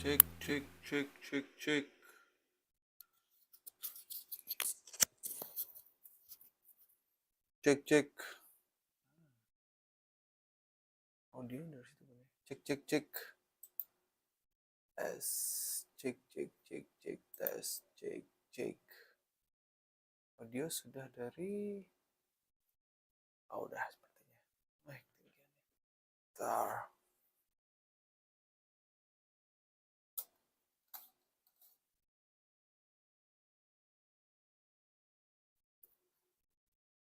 Cek, cek, cek, cek, cek. Cek, cek. Audio dari situ kan ya. Cek, cek, cek. Tes. Cek, cek, cek, cek. Tes. Cek, cek. Audio sudah dari... Oh, udah sepertinya. Baik, tinggiannya. Bentar.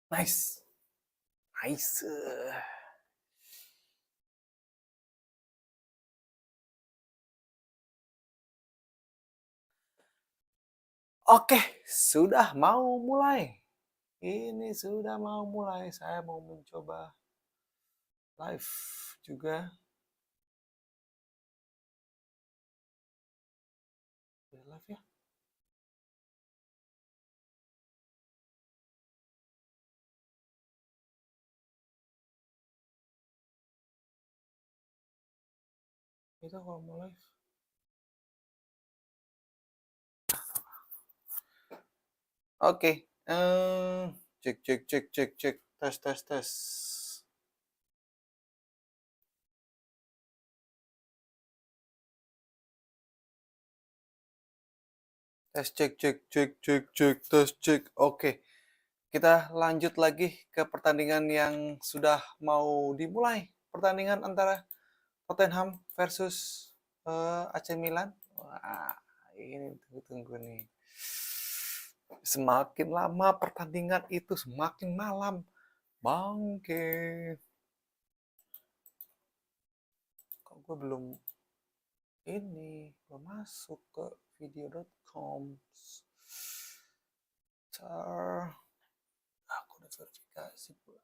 Nice. Nice. Oke, sudah mau mulai. Ini sudah mau mulai. Saya mau mencoba live juga. Live ya. Itu kalau mau live. Oke. Cek, cek, cek, cek, cek. Tes, tes, tes. Tes, cek, cek, cek, cek, cek, tes, cek. Oke. Kita lanjut lagi ke pertandingan yang sudah mau dimulai. Pertandingan antara Tottenham versus AC Milan. Wah, ini tunggu-tunggu nih. Semakin lama pertandingan itu semakin malam. Bangke. Kok gue belum masuk ke video.com. Aku udah verifikasi pula.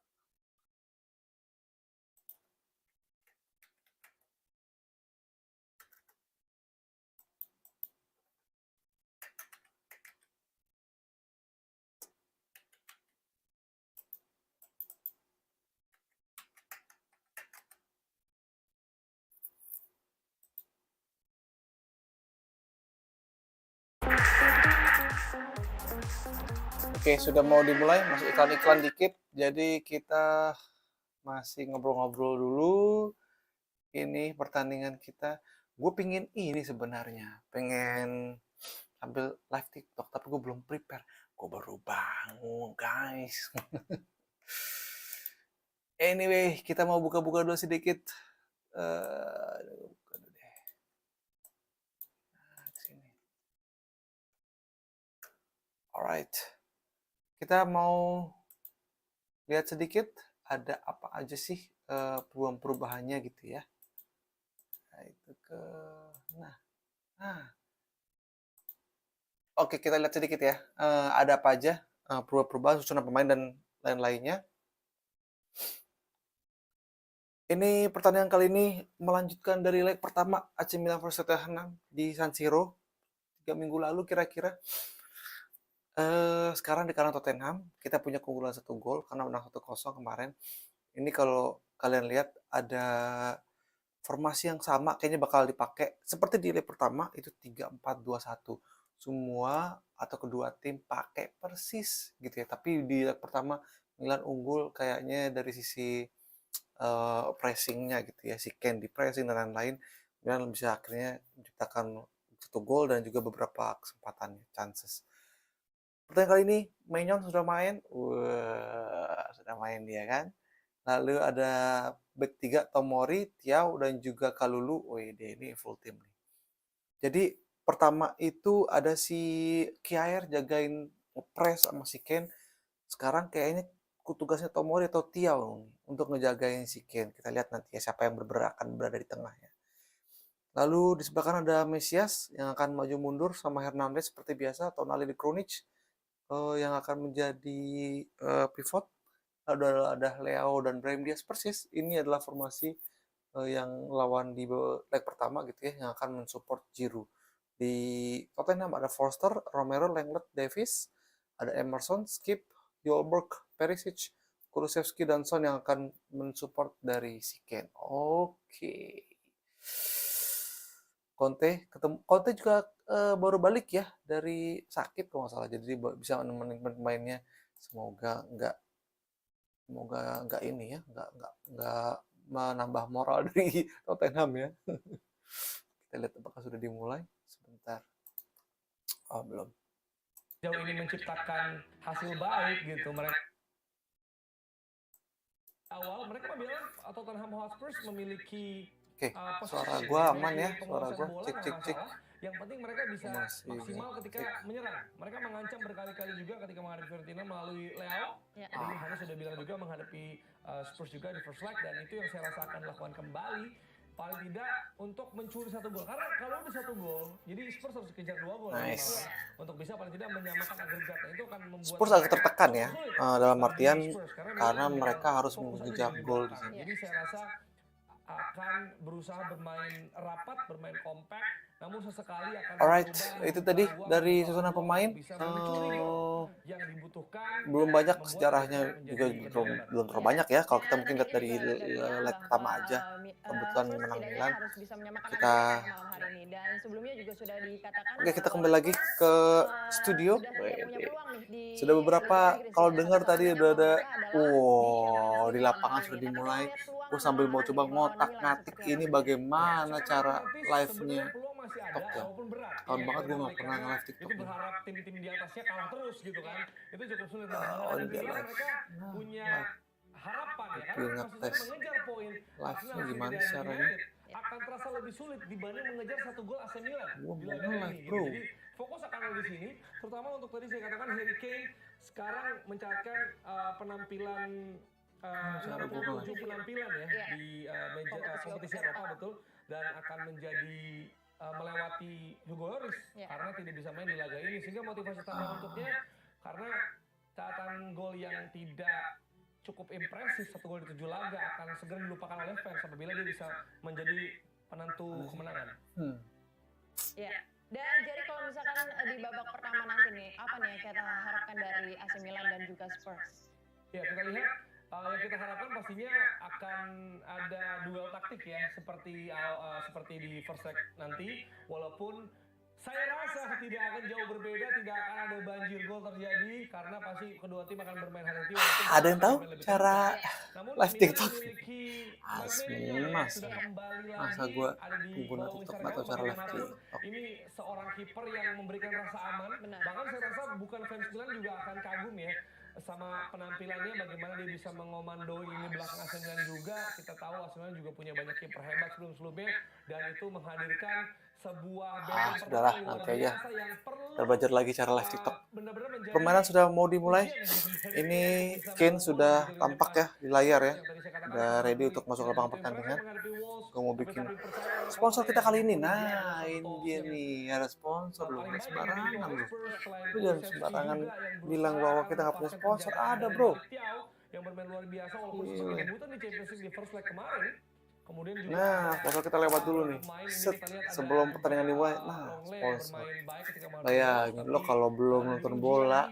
Oke, sudah mau dimulai, masih iklan-iklan dikit. Jadi kita masih ngobrol-ngobrol dulu. Ini pertandingan kita. Gue pingin ini sebenarnya. Pengen ambil live TikTok, tapi gue belum prepare. Gue baru bangun, guys. Anyway, kita mau buka-buka dulu sedikit. Buka dulu deh. Nah, sini. Alright. Kita mau lihat sedikit ada apa aja sih perubahan-perubahannya gitu ya. Nah, itu ke nah. Oke, kita lihat sedikit ya. Ada apa aja perubahan susunan pemain dan lain-lainnya. Ini pertandingan kali ini melanjutkan dari leg pertama AC Milan versus Tottenham di San Siro 3 minggu lalu kira-kira. Sekarang di kandang Tottenham kita punya keunggulan 1 gol karena menang 1-0 kemarin. Ini kalau kalian lihat ada formasi yang sama kayaknya bakal dipakai seperti di leg pertama itu 3-4-2-1. Semua atau kedua tim pakai persis gitu ya. Tapi di leg pertama Milan unggul kayaknya dari sisi pressingnya gitu ya, si Ken di pressing dan lain-lain. Milan bisa akhirnya menciptakan 1 gol dan juga beberapa kesempatan chances. Pertandingan kali ini Maignan sudah main, sudah main dia kan. Lalu ada back 3 Tomori, Thiaw dan juga Kalulu. Ini full team nih. Jadi pertama itu ada si Kjaer jagain press sama si Ken. Sekarang kayaknya tugasnya Tomori atau Thiaw untuk ngejagain si Ken. Kita lihat nanti ya siapa yang akan berada di tengahnya. Lalu di sebelah kanan ada Mesias yang akan maju mundur sama Hernandez seperti biasa, Tonali di Krunic yang akan menjadi pivot. Ada Leo dan Brahim Diaz persis. Ini adalah formasi yang lawan di leg pertama gitu ya, yang akan mensupport Giroud. Di Tottenham ada Forster, Romero, Lenglet, Davis, ada Emerson, Skip, Dolberg, Perisic, Kulusevski, dan Son yang akan mensupport dari si Ken. Oke. Conte juga baru balik ya dari sakit kalau nggak salah, jadi bisa nemenin pemainnya. Semoga nggak ini ya, nggak menambah moral dari Tottenham ya. Kita lihat apakah sudah dimulai. Sebentar. Oh, belum. Jauh ini menciptakan hasil baik gitu. Mereka bilang Tottenham Hotspur memiliki suara gua aman ya, suara gua cek. Yang penting mereka bisa maksimal ketika menyerang. Mereka mengancam berkali-kali juga ketika menghadapi Fiorentina melalui Leao. Tadi Hannes sudah bilang juga menghadapi Spurs juga di first leg, dan itu yang saya rasa akan dilakukan kembali. Paling tidak untuk mencuri 1 gol. Karena kalau ada 1 gol, jadi Spurs harus kejar 2 gol. Nice. Untuk bisa paling tidak menyamakan agregat. Nah, itu akan membuat Spurs agak tertekan ya, dalam artian karena mereka harus mengejar gol di sini. Jadi saya rasa akan berusaha bermain rapat, bermain kompak, namun sesekali akan alright, itu tadi dari susunan pemain. Yang dibutuhkan belum banyak sejarahnya juga, belum terlalu banyak ya. Kalau kita mungkin lihat dari leg pertama aja, kebetulan menang Milan. Kita oke, kita kembali lagi ke studio. Sudah beberapa, kalau dengar tadi udah ada, di lapangan sudah dimulai. Gue sambil mau coba ngotak-ngatik ini bagaimana cara live-nya Tottenham. Tahun banget gue nggak pernah nge-live TikTok. Itu berharap tim-tim di atasnya kalah terus gitu kan. Itu cukup sulit. Mereka punya harapan ya, karena maksudnya mengejar poin. Live-nya gimana caranya? Akan terasa lebih sulit dibanding mengejar 1 gol AC Milan. Bro. Jadi fokus akan ada di sini, terutama untuk tadi saya katakan Harry Kane sekarang mencatatkan penampilan 67 penampilan ya di kompetisi Eropa, betul, dan akan menjadi melewati Hugo Lloris karena tidak bisa main di laga ini, sehingga motivasi tambah untuknya karena catatan gol yang tidak cukup impresif, 1 gol di 7 laga akan segera dilupakan oleh fans apabila dia bisa menjadi penentu kemenangan. Ya. Dan jadi kalau misalkan di babak pertama nanti nih, apa nih yang kita harapkan dari AC Milan dan juga Spurs? Ya, kita lihat yang kita harapkan pastinya akan ada duel taktik ya, seperti di first leg nanti, walaupun saya rasa tidak akan jauh berbeda, tidak akan ada banjir gol terjadi karena pasti kedua tim akan bermain hati-hati. Ada yang tahu cara live TikTok? Masa gue pengguna TikTok nggak tahu cara live TikTok? Ini seorang kiper yang memberikan rasa aman. Bahkan saya rasa bukan fans Milan juga akan kagum ya sama penampilannya, bagaimana dia bisa mengomandoi ini belakang AC Milan juga. Kita tahu AC Milan juga punya banyak kiper hebat sebelum-sebelumnya, dan itu menghadirkan sebuah sudahlah, nanti aja kita belajar lagi cara live TikTok. Permainan sudah mau dimulai. Ini Kane sudah tampak ya di layar ya, udah ready untuk masuk ke lapangan pertandingan. Gue mau bikin sponsor kita kali ini. Nah, ini dia nih, ada sponsor loh, sembarangan loh. Lu jangan sembarangan bilang bahwa kita nggak punya sponsor. Ada bro, yang bermain luar biasa walaupun sempat debutan di Champions League di first leg kemarin. Kemudian juga sponsor kita lewat dulu nih. Sebelum pertandingan dimulai. Nah, sponsor. Bayangin lo kalau belum nonton bola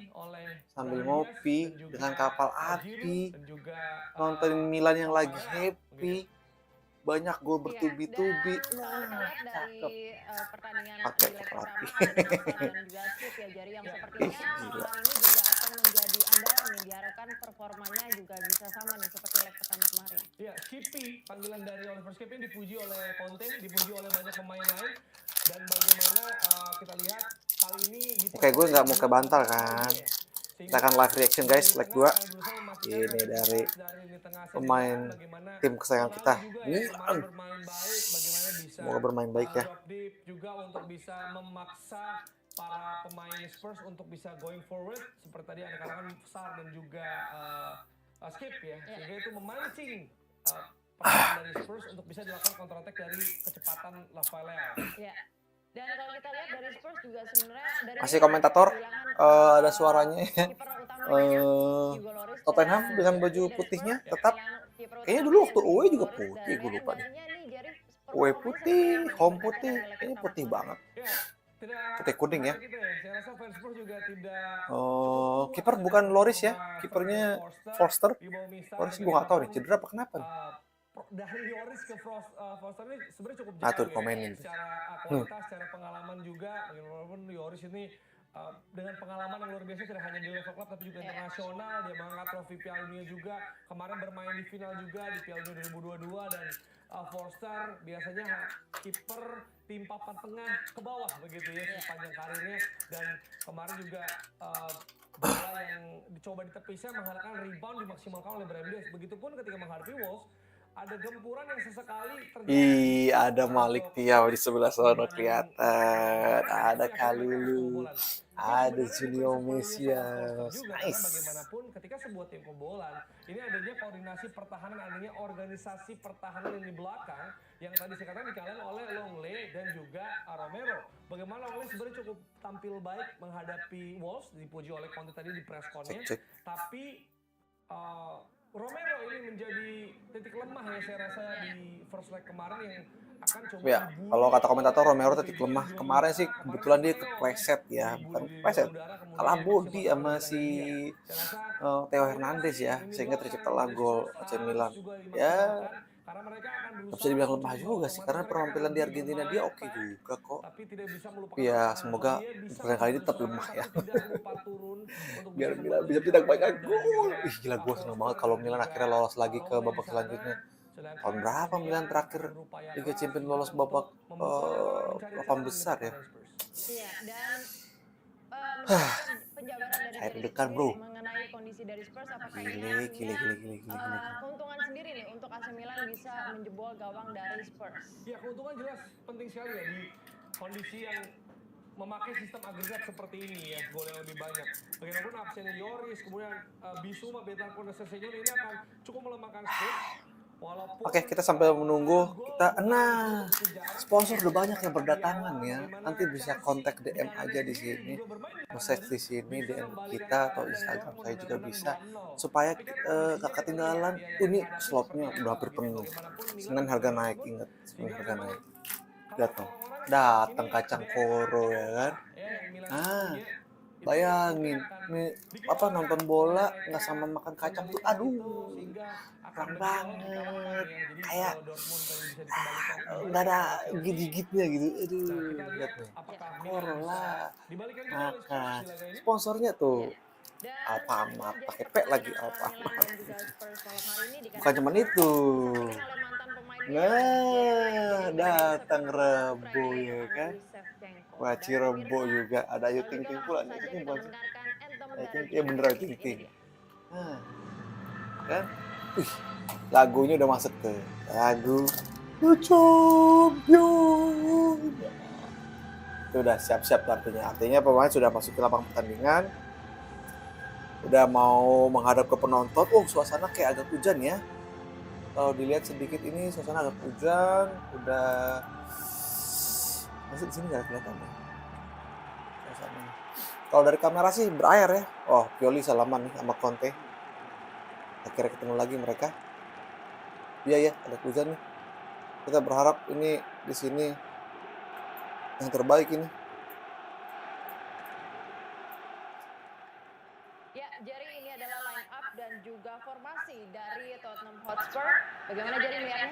sambil ngopi dengan kapal api, nonton Milan yang lagi happy, banyak gol bertubi-tubi. Cakep. Pakai kapal api. Diharapkan performanya juga bisa sama nih seperti leg pertama kemarin. Ya, Skippy, panggilan dari Oliver Skippy dipuji oleh Conte, dipuji oleh banyak pemain lain, dan bagaimana kita lihat kali ini. Oke, gue nggak mau kebantal kan. Kita akan live reaction guys, leg 2. Ini dari pemain tim kesayangan kita, Milan. Semoga bermain baik ya. Juga untuk bisa memaksa para pemain Spurs untuk bisa going forward seperti tadi Anda katakan Sar dan juga Skip ya, sehingga itu memancing pertahanan dari Spurs untuk bisa dilakukan counter attack dari kecepatan Rafael. Ya. Dan kalau kita lihat dari Spurs juga sebenarnya dari masih komentator ada suaranya ya. Tottenham dengan baju putihnya tetap. Kayaknya dulu waktu away juga putih, gue lupa deh. Away putih, home putih, ini putih banget. Putih kuning ya. Kiper bukan Lloris ya, kipernya Forster. Lloris gue nggak tahu nih cedera apa kenapa nih. dari Lloris ke Foster ini sebenarnya cukup Nah tuh jauh ya komenin tuh. secara kualitas, secara pengalaman juga. Walaupun Lloris ini dengan pengalaman yang luar biasa tidak hanya di level klub tapi juga internasional, dia mengangkat trofi Piala Dunia juga, kemarin bermain di final juga di Piala Dunia 2022 dan Forster biasanya kiper tim papan tengah ke bawah begitu ya sepanjang karirnya dan kemarin juga bola yang dicoba ditepisnya mengharapkan rebound dimaksimalkan oleh Brahim Diaz. Begitupun ketika menghadapi Wolves ada gempuran yang sesekali terjadi. Ada Malik Tiaw di sebelah sana kelihatan, ada Tapi akhirnya mereka harus Kalulu, kebobolan. Tapi ada sebenarnya Julio difference of value-nya soal Foster Mesias, juga karena nice. bagaimanapun ketika sebuah tim kebobolan, ini adanya koordinasi pertahanan, adanya organisasi pertahanan yang di belakang yang tadi saya katakan dikalahkan oleh Longley dan juga Romero. Bagaimana Longley sebenarnya cukup tampil baik menghadapi Wolves, dipuji oleh Conte tadi di press con-nya, tapi Romero ini menjadi titik lemah ya saya rasa di first leg kemarin yang akan coba Ya, kalau kata komentator Romero titik lemah kemarin sih kebetulan dia kepleset ya, bukan kepleset, kalah body sama si Theo Hernandez ya, sehingga terciptalah gol AC Milan. Ya, karena mereka akan nggak bisa dibilang lemah juga sih, karena penampilan di Argentina dia oke juga kok. tapi tidak bisa melupakan Ya, pertahanan. semoga Dia bisa pertandingan kali ini tetap berusaha lemah ya. tapi tidak lupa turun untuk Biar bisa Milan bisa membantu tidak banyak Romero dan gol. juga Ih, gila gue seneng banget kalau Milan akhirnya lolos lagi ke babak selanjutnya. Tahun berapa Milan terakhir Liga Champions lolos babak 8 besar ya? Iya, dan mendapatkan penjabaran dari Air Felix degan, sendiri bro. mengenai kondisi dari Spurs apakah ini Gile. artinya keuntungan sendiri nih untuk AC Milan bisa menjebol gawang dari Spurs. Ya keuntungan jelas penting sekali ya di kondisi yang memakai sistem agregat seperti ini ya, gol yang lebih banyak. Bagaimanapun absennya Lloris, kemudian Bissouma, Bentancur dan Sessegnon ini akan cukup melemahkan Spurs. Oke, kita sampai menunggu kita. Nah, sponsor udah banyak yang berdatangan ya. Nanti bisa kontak DM aja di sini, message di sini DM kita atau Instagram saya juga bisa supaya gak ketinggalan. Ini slotnya udah hampir penuh. Senin harga naik, ingat Senin harga naik. Datang kacang koro ya kan. Ah, bayangin nonton bola nggak sama makan kacang tuh, aduh, kurang banget, kayak nggak ada gigit-gigitnya gitu, aduh, lihat nih, koro lah, makan, sponsornya tuh Alfamart, pakai P lagi Alfamart, bukan cuma itu, nah datang Rebo ya kan. Wah, Cirembo juga ada Ayu Ting Ting pula nih. Ini bukan Ayu Ting Ting, ya bener Ayu Ting Ting. Nah, kan? Lagunya udah masuk tuh. Lagu The Champion. Itu udah siap-siap artinya. Artinya pemain sudah masuk ke lapangan pertandingan. Udah mau menghadap ke penonton. Oh, suasana kayak agak hujan ya. Kalau dilihat sedikit ini suasana agak hujan. Udah masih di sini nggak kelihatan ya. Kalau dari kamera sih berair ya. Oh, Pioli salaman nih sama Conte. Akhirnya ketemu lagi mereka. Iya ya, ada hujan nih. Kita berharap ini di sini yang terbaik ini. Ya, jadi ini adalah line up dan juga formasi dari Tottenham Hotspur. Bagaimana jadi melihatnya?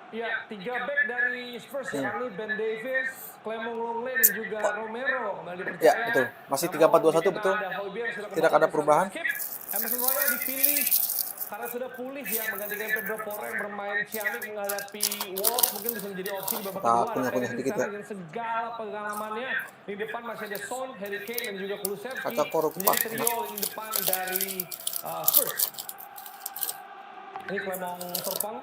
Ya, 3 back dari Spurs yakni Ben Davies, Clement Longley dan juga Romero kembali dipercaya. Ya, betul. Masih 3-4-2-1 betul. Tidak ada perubahan. Emerson Royal dipilih karena sudah pulih ya menggantikan Pedro Porro yang bermain ciamik menghadapi Wolves, mungkin bisa menjadi opsi di babak kedua. Punya sedikit ya. Dengan segala pengalamannya di depan masih ada Son, Harry Kane dan juga Kulusevski. Kaca korup Menjadi trio di depan dari Spurs. Ini Clement Turpin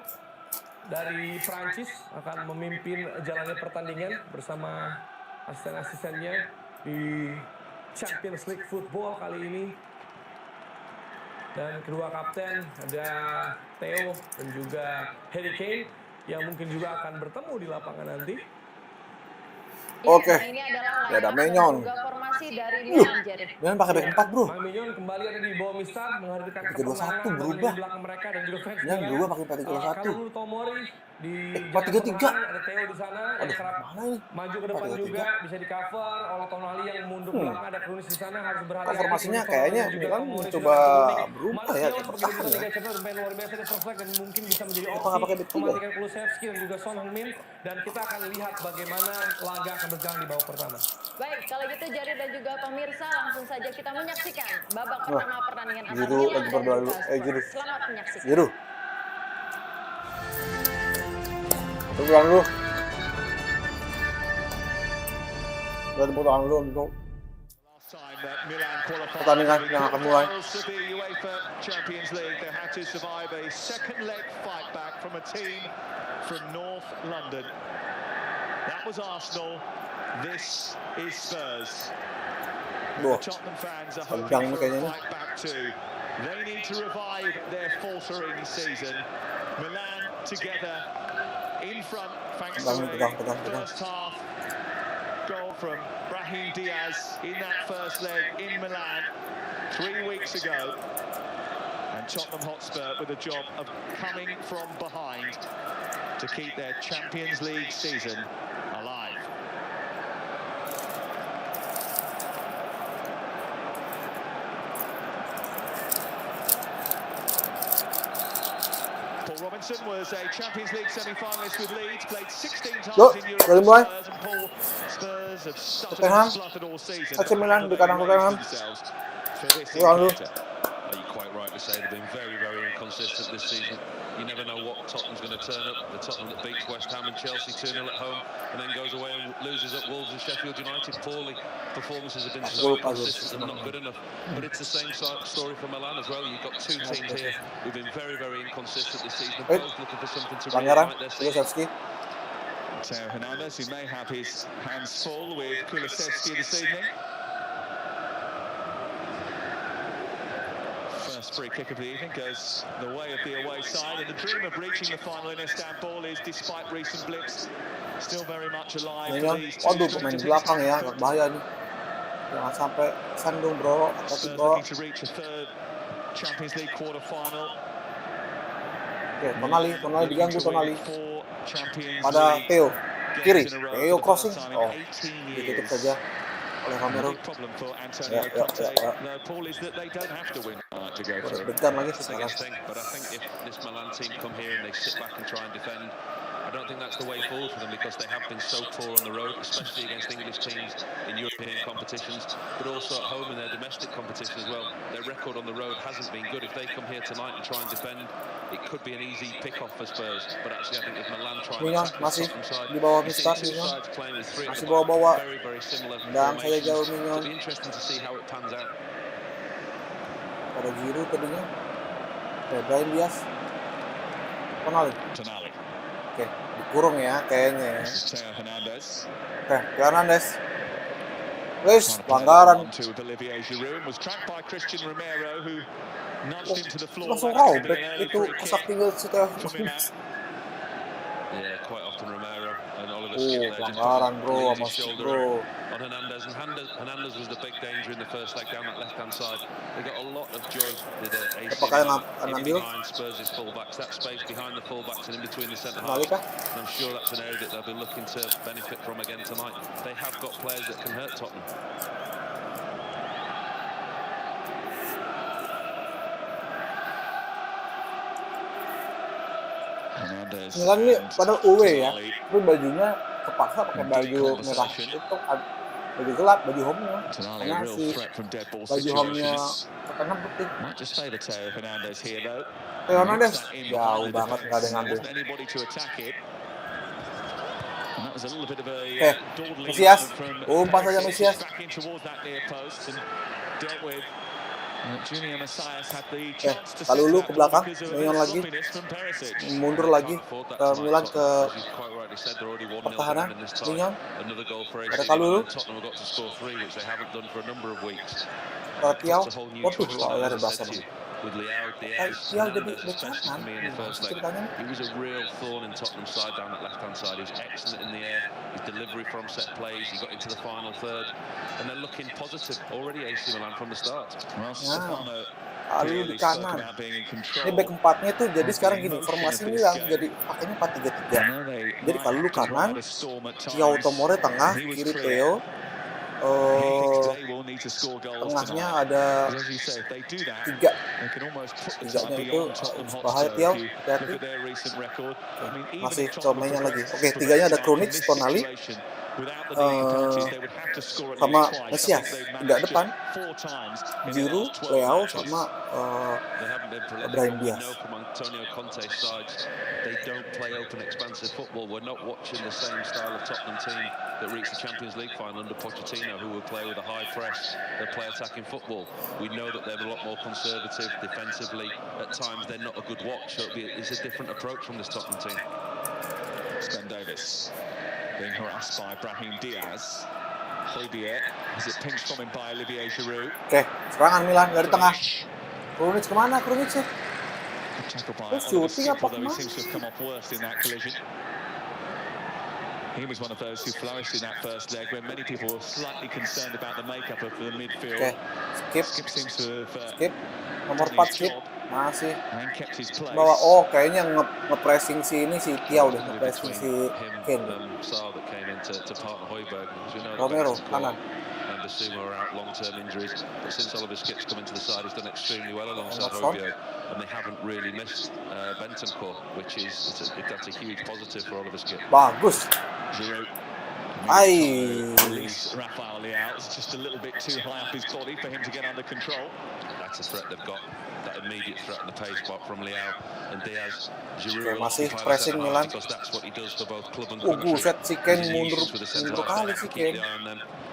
dari Prancis akan memimpin jalannya pertandingan bersama asisten-asistennya di Champions League Football kali ini. Dan kedua kapten ada Theo dan juga Harry Kane yang mungkin juga akan bertemu di lapangan nanti. Oke. Ini adalah Ya, ada Menyon. juga formasi dari Milan jadi. Milan pakai back 4, bro. Menyon kembali ada di bawah Mistar menghadirkan 3-2-1 berubah. di belakang mereka dan juga fans Yang berubah pakai 3-2-1. Kalulu Tomori Di Empat jalan 3-3. pertahanan ada Theo di sana yang Aduh, kerap mana ini? maju ke depan 4-3-3. juga, bisa di cover oleh Tonali yang mundur belakang, ada Kronis di sana, harus Kok berhati-hati. formasinya Kronis kayaknya dan juga Milan Tomori sudah mencoba tampil unik. berubah ya, Martial kayak sebagai bertahan debutan ya. Liga Champions bermain luar biasa di first leg dan mungkin bisa menjadi Kenapa opsi nggak pakai back 3 ya? memastikan Kulusevski dan juga Son Heung-min, dan kita akan lihat bagaimana laga akan berjalan di babak pertama. Baik, kalau gitu Jari dan juga pemirsa langsung saja kita menyaksikan babak Wah, pertama pertandingan antara Giroud Milan lagi dan berdoa juga dulu. Hotspur. Giroud. Selamat menyaksikan. Giroud. Tepuk dulu. Udah tepuk tangan dulu untuk pertandingan yang akan mulai. Champions League, they had to survive a second leg fight back from a team from North London. That was Arsenal. This is Spurs. The Tottenham fans are hoping for a fight back too. They need to revive their faltering season. Milan together in front thanks to a first half goal from Brahim Diaz in that first leg in Milan 3 weeks ago. And Tottenham Hotspur with a job of coming from behind to keep their Champions League season alive. Paul Robinson was a Champions League semi-finalist with Leeds, played 16 times in Europe with Spurs, and Paul, Spurs have stuttered and spluttered all season. Milan di kanan Tottenham. For this encounter. You're quite right to say they've been very, very inconsistent this season. You never know what Tottenham's going to turn up. The Tottenham that beats West Ham and Chelsea 2-0 at home and then goes away and loses at Wolves and Sheffield United poorly. Performances have been so inconsistent and not good enough. But it's the same story for Milan as well. You've got two teams here who've been very, very inconsistent this season. Both looking for something to reunite their season. Theo Hernandez, who may have his hands full with Kulusevski this evening. First free kick of the evening goes the way of the away side, and the dream of reaching the final in Istanbul is, despite recent blips, still very much alive for these two waduh, pemain belakang ya, agak bahaya nih. Jangan sampai sandung bro, hati bro. looking to reach a third Champions League quarter final. Oke, Tonali diganggu Tonali. Pada Theo, kiri, Theo crossing. Oh, ditutup saja oleh Romero. Ya. Deg-degan lagi sekarang. But I think if this Milan team come here and they sit back and try and defend, I don't think that's the way forward for them, because they have been so poor on the road, especially against English teams in European competitions, but also at home in their domestic competition as well. Their record on the road hasn't been good. If they come here tonight and try and defend, it could be an easy pick-off for Spurs. But actually, I think if Milan try and attack masih the Tottenham side, di bawah you see Mister two Mignon. sides playing with three at Masih the back, bawa-bawa. very, very similar Dan saja jauh formations. Mignon. It'll be interesting to see how it pans out. Pada Giroud tadinya. Oke, Brahim Diaz. Tonali. Oke, dikurung ya kayaknya ya. Oke, Hernandez. Wes, pelanggaran. Langsung robek itu kosak tinggal si Theo Hernandez. Yeah, quite often Romero and Oliver pelanggaran bro, masuk bro. on Hernandez, and Hernandez was the big danger in the first leg down that left-hand side. They got a lot of joy with AC in behind Spurs' fullbacks, that space behind the fullbacks and in between the centre halves. And I'm sure that's an area that they'll be looking to benefit from again tonight. They have got players that can hurt Tottenham. Milan ini padahal away ya, tapi bajunya kepaksa pakai baju merah itu baju gelap, baju home-nya. Karena si baju home-nya Tottenham putih. Theo Hernandez jauh banget, nggak ada ngambil. Oke, Mesias, umpan saja Mesias. Kalulu ke belakang, Mignon lagi, mundur lagi ke Milan ke pertahanan, Mignon, ada Kalulu, Tiao, waduh, luar biasa bang. with Leao, Tiao Diaz, jadi Hernandez, bek especially kanan. for me in the first leg. Ceritanya nih. He was a real thorn in Tottenham's side down that left-hand side. He was excellent in the air. His delivery from set plays. He got into the final third, and they're looking positive already. AC Milan from the start. Nah, lalu di kanan. Ini back 4-nya tuh jadi sekarang gini, formasi Milan jadi pakainya 4-3-3. Jadi kalau lu kanan, Tiao Tomori tengah, kiri Theo, tengahnya ada 3. Tiganya itu bahaya Tiao, hati-hati. Masih coba mainnya lagi. Oke, 3-nya ada Krunic, Tonali, sama Mesias. 3 depan, Giroud, Leao, sama Brahim Diaz. They don't play open, expansive football. We're not watching the same style of Tottenham team that reached the Champions League final under Pochettino, who will play with a high press. They'll play attacking football. We know that they're a lot more conservative defensively. At times, they're not a good watch. So it's a different approach from this Tottenham team. Ben Davis being harassed by Brahim Diaz. Hojbjerg has it pinched from him by Olivier Giroud. Oke, serangan Milan dari tengah. Krunic kemana Krunic sih? Tackled by Terus Oliver shooting apa Skip, although he kemana? seems to have come off worst in that collision. He was one of those who flourished in that first leg when many people were slightly concerned about the makeup of the midfield. Oke, Skip. Skip seems to have Skip. Nomor 4 Skip. Masih and kept his place. bawa, kayaknya nge-pressing si ini si Tiao deh, nge-pressing si Kane. Saar that came in to partner Hojbjerg. Romero kanan. And Basuma are out long-term injuries, but since Oliver Skip's come into the side, he's done extremely well alongside Emerson. Hojbjerg, and they haven't really missed Bentancur, which is that's a huge positive for Oliver Skip. Bagus. Giroud. Release Rafael Leao. It's just a little bit too high up his body for him to get under control. That's a threat they've got. That immediate threat in the pace from Leao and Diaz. Giroud masih pressing Milan. because that's what he does for both club and Buset si Kane mundur kali si Kane.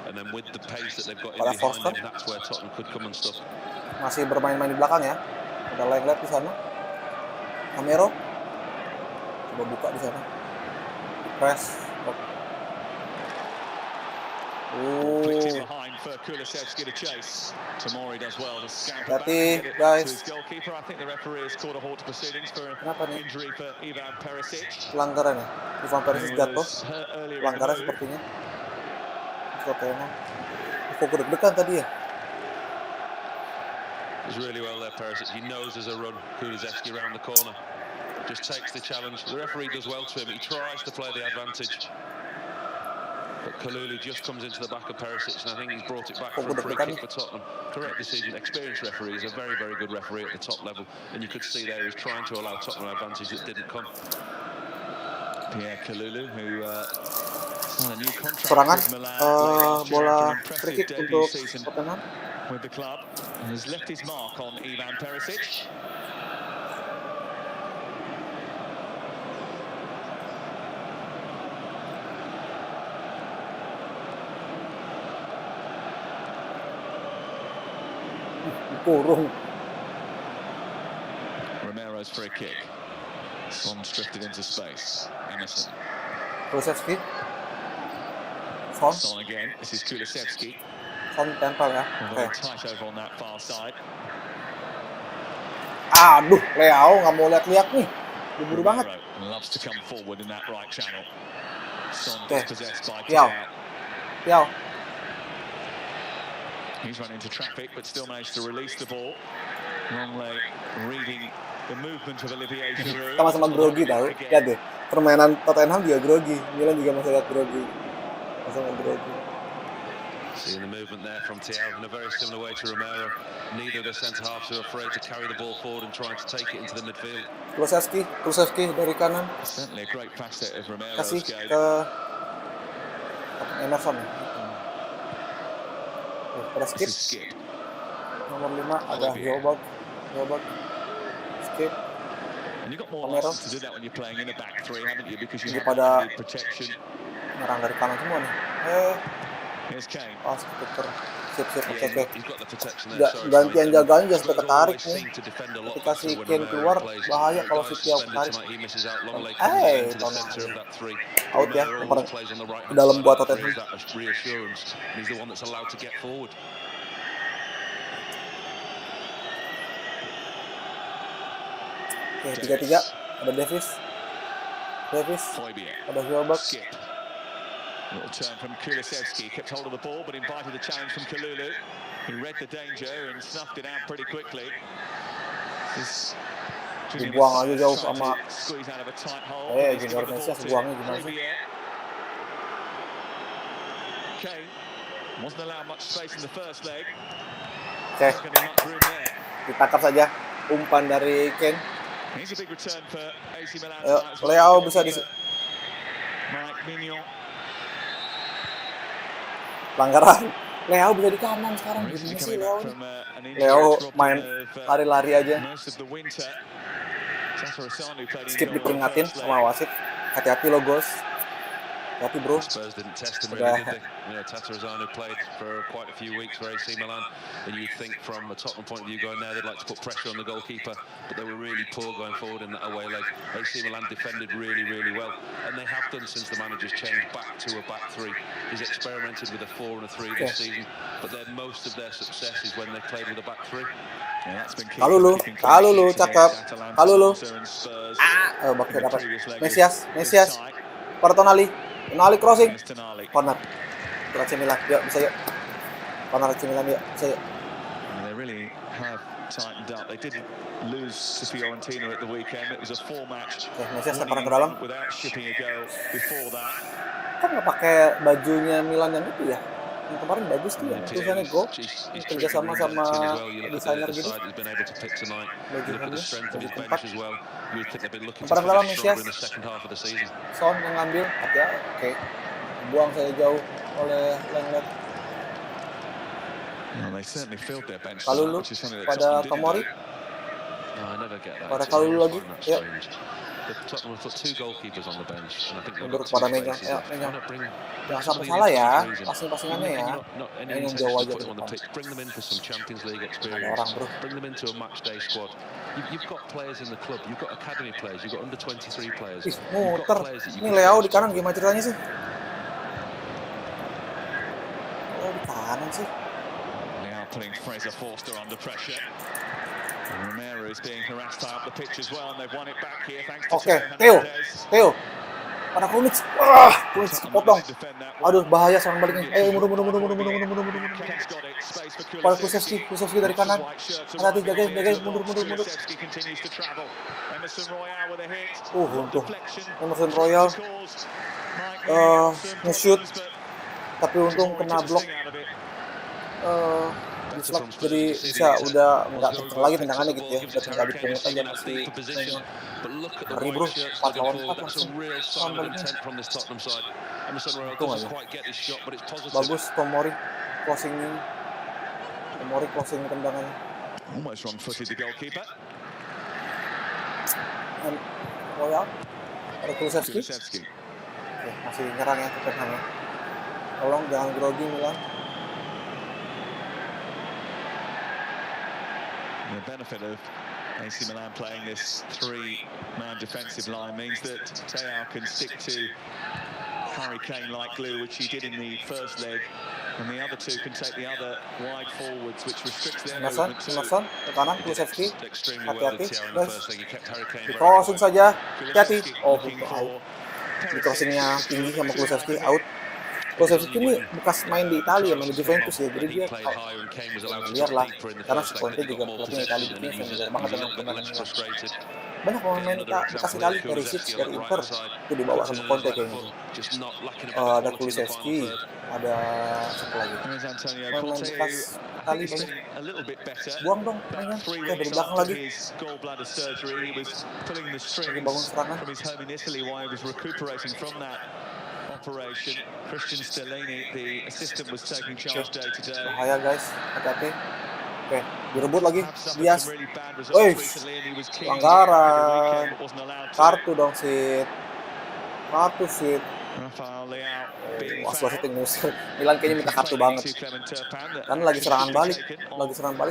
And then with the pace that they've got in Pada behind Foster. them, that's where Tottenham could come and stuff. Masih bermain-main di belakang ya. Ada Lenglet di sana. Romero. Coba buka di sana. Press. Flicked in behind for Kulusevski to chase. Tomori does well to scamper back Hati, to guys. his goalkeeper. I think the referee has called a halt to proceedings for Kenapa nih? injury for Ivan Perisic. Pelanggaran ya. Ivan Perisic He jatuh. was hurt earlier in the Pelanggaran move. sepertinya. Tottenham. Kok deg-degan tadi ya? He's really well there, Perisic. He knows there's a run. Kulusevski around the corner. Just takes the challenge. The referee does well to him. He tries to play the advantage. But Kalulu just comes into the back of Perisic, and I think he's brought it back for a free kick for Tottenham. Correct decision. Experienced referee. He's a very, very good referee at the top level. And you could see there he's trying to allow Tottenham advantage that didn't come. Pierre Kalulu, who signed a new contract Serangan with Milan last year bola after an free impressive kick debut untuk season Tottenham. with the club, and has left his mark on Ivan Perisic. Kurung. Romero's free kick. Son's drifted into space. Emerson. Kulusevski. Son again. This is Kulusevski. Son tempel ya. Very tight over on that far side. Aduh, Leao nggak mau lihat-lihat nih. Buru-buru banget. Loves to come forward in that right channel. Son dispossessed by Tiao. Tiao. He's run into traffic, but still managed to release the ball. Longley reading the movement of Olivier Giroud. Sama-sama grogi tau. Lihat deh, permainan Tottenham juga grogi. Milan juga masih lihat grogi. Sama grogi. Seeing the movement there from Thiago in a very similar way to Romero. Neither of the centre halves are afraid to carry the ball forward and trying to take it into the midfield. Kulusevski dari kanan. Certainly a great facet of Romero's Kasih game. ke Emerson. Pada Skip. Nomor 5 ada Hojbjerg. Skip. And you've got more Romero. license to do that when you're playing in a back three, haven't you? Because you Ini have pada that protection. nyerang dari kanan semua nih. Here's Kane. Pas ketuker. Sip, oke. He's got the protection there. Gantian jaganya jangan sampai ketarik Always nih. seem to defend a lot Ketika si better when Kane Romero keluar, plays. bahaya kalau si Guys Thiago suspended tarik. tonight, he misses out. Longley comes into the centre of that three. Out ya, Romero nomor always plays on the right ke dalam hand buat side. Tottenham. That reassurance. He's the one that's allowed to get forward. Oke, 3-3. Ada Davis. Ada Hjoberg. Skip. Little turn from Kulusevski, kept hold of the ball but invited the challenge from Kalulu, who read the danger and snuffed it out pretty quickly. Dibuang aja jauh sama Junior Mesias, buangnya gimana sih? Kane wasn't allowed much space in the first leg. Oke, ditangkap saja umpan dari Kane. Here's a big return for AC Milan. Leo bisa di pelanggaran. Leo bisa di kanan sekarang. Gimana sih Leo? Leo main lari-lari aja. Skip diperingatin sama wasit. Hati-hati lo, Gos. Hati bro. Spurs didn't test him really, did they? You know, Tataruzanu played for quite a few weeks for AC Milan, and you'd think from a Tottenham point of view going there, they'd like to put pressure on the goalkeeper, but they were really poor going forward in that away leg. AC Milan defended really, really well, and they have done since the manager's changed back to a back three. He's experimented with a 4 and a 3 this season, but most of their success is when they played with a back three. Kalulu, cakep. Kalulu. Bakal dapat. Mesias. Tonali crossing. Corner. AC Milan, yuk bisa yuk. Corner AC Milan, yuk bisa yuk. They really have tightened up. They did lose to Fiorentina at the weekend. It was a 4-match. Mesias sekarang ke dalam. Without shipping a goal before that. Kan nggak pakai bajunya Milan yang itu ya? Yang kemarin bagus tuh ya, tulisannya Go. Kerja sama desainer gitu. Baju dalam Mesias. Son yang ngambil, oke. Buang saya jauh oleh Lenglet. Kalulu pada Tomori. Pada Kalulu lagi. Ya. Tottenham put 2 goalkeepers on the bench, and I think mundur pada megang. Jangan sampai salah ya, passing-passingannya ya. Ini yang jauh aja ke depan. Bring them in for some Champions League experience. Bring them into a match day squad. You've got players in the club. You've got academy players. You've got under 23 players. Muter. Ini Leo di kanan gimana ceritanya sih? Leo di kanan sih. Now putting Fraser Forster under pressure. Romero is being harassed up the pitch as well, and they've won it back here thanks to Theo. Pada Kulic. Kulic kepotong. Aduh, bahaya serang baliknya. Mundur. Pada Kulusevski dari kanan. Hati-hati, jagain, mundur. Untung. Emerson Royal. Nge-shoot. Tapi untung kena blok. Jadi bisa udah nggak kenceng lagi tendangannya gitu ya, udah tinggal dipungut aja masih ngeri bro, 4 lawan 4 langsung baliknya. Untung aja. Bagus Tomori closing tendangannya. Almost wrong-footed the goalkeeper. Dan Royal ada Kulusevski. Oke, masih nyerang ya Tottenham ya. Tolong jangan grogi Milan. The benefit of AC Milan playing this 3-man defensive line means that Theo can stick to Harry Kane like glue, which he did in the first leg, and the other two can take the other wide forwards, which restricts their movement too. Emerson ke kanan, Kulusevski. Hati-hati, guys. Di crossing saja, hati-hati. Out. Di crossingnya tinggi sama Kulusevski, out. Kulusevski ini bekas main di Italia, main di Juventus ya, jadi dia liar lah, karena si Conte juga pelatih Italia, dia familiar banget dengan permainan Milan. Banyak pemain bekas Italia, Perisic dari Inter, itu dibawa sama Conte kayaknya. Ada Kulusevski, ada satu lagi. Pemain bekas Italia banyak. Buang dong mainnya, dari belakang lagi. Lagi bangun serangan. Operation. Christian Stellini, the assistant, was taking charge day to day. Bahaya guys, hati-hati. Oke, direbut lagi. Dias. Wih, pelanggaran. Kartu dong, Sid. Kartu, Sid. Wasit yang ngusir. Milan kayaknya minta kartu banget. Karena lagi serangan balik.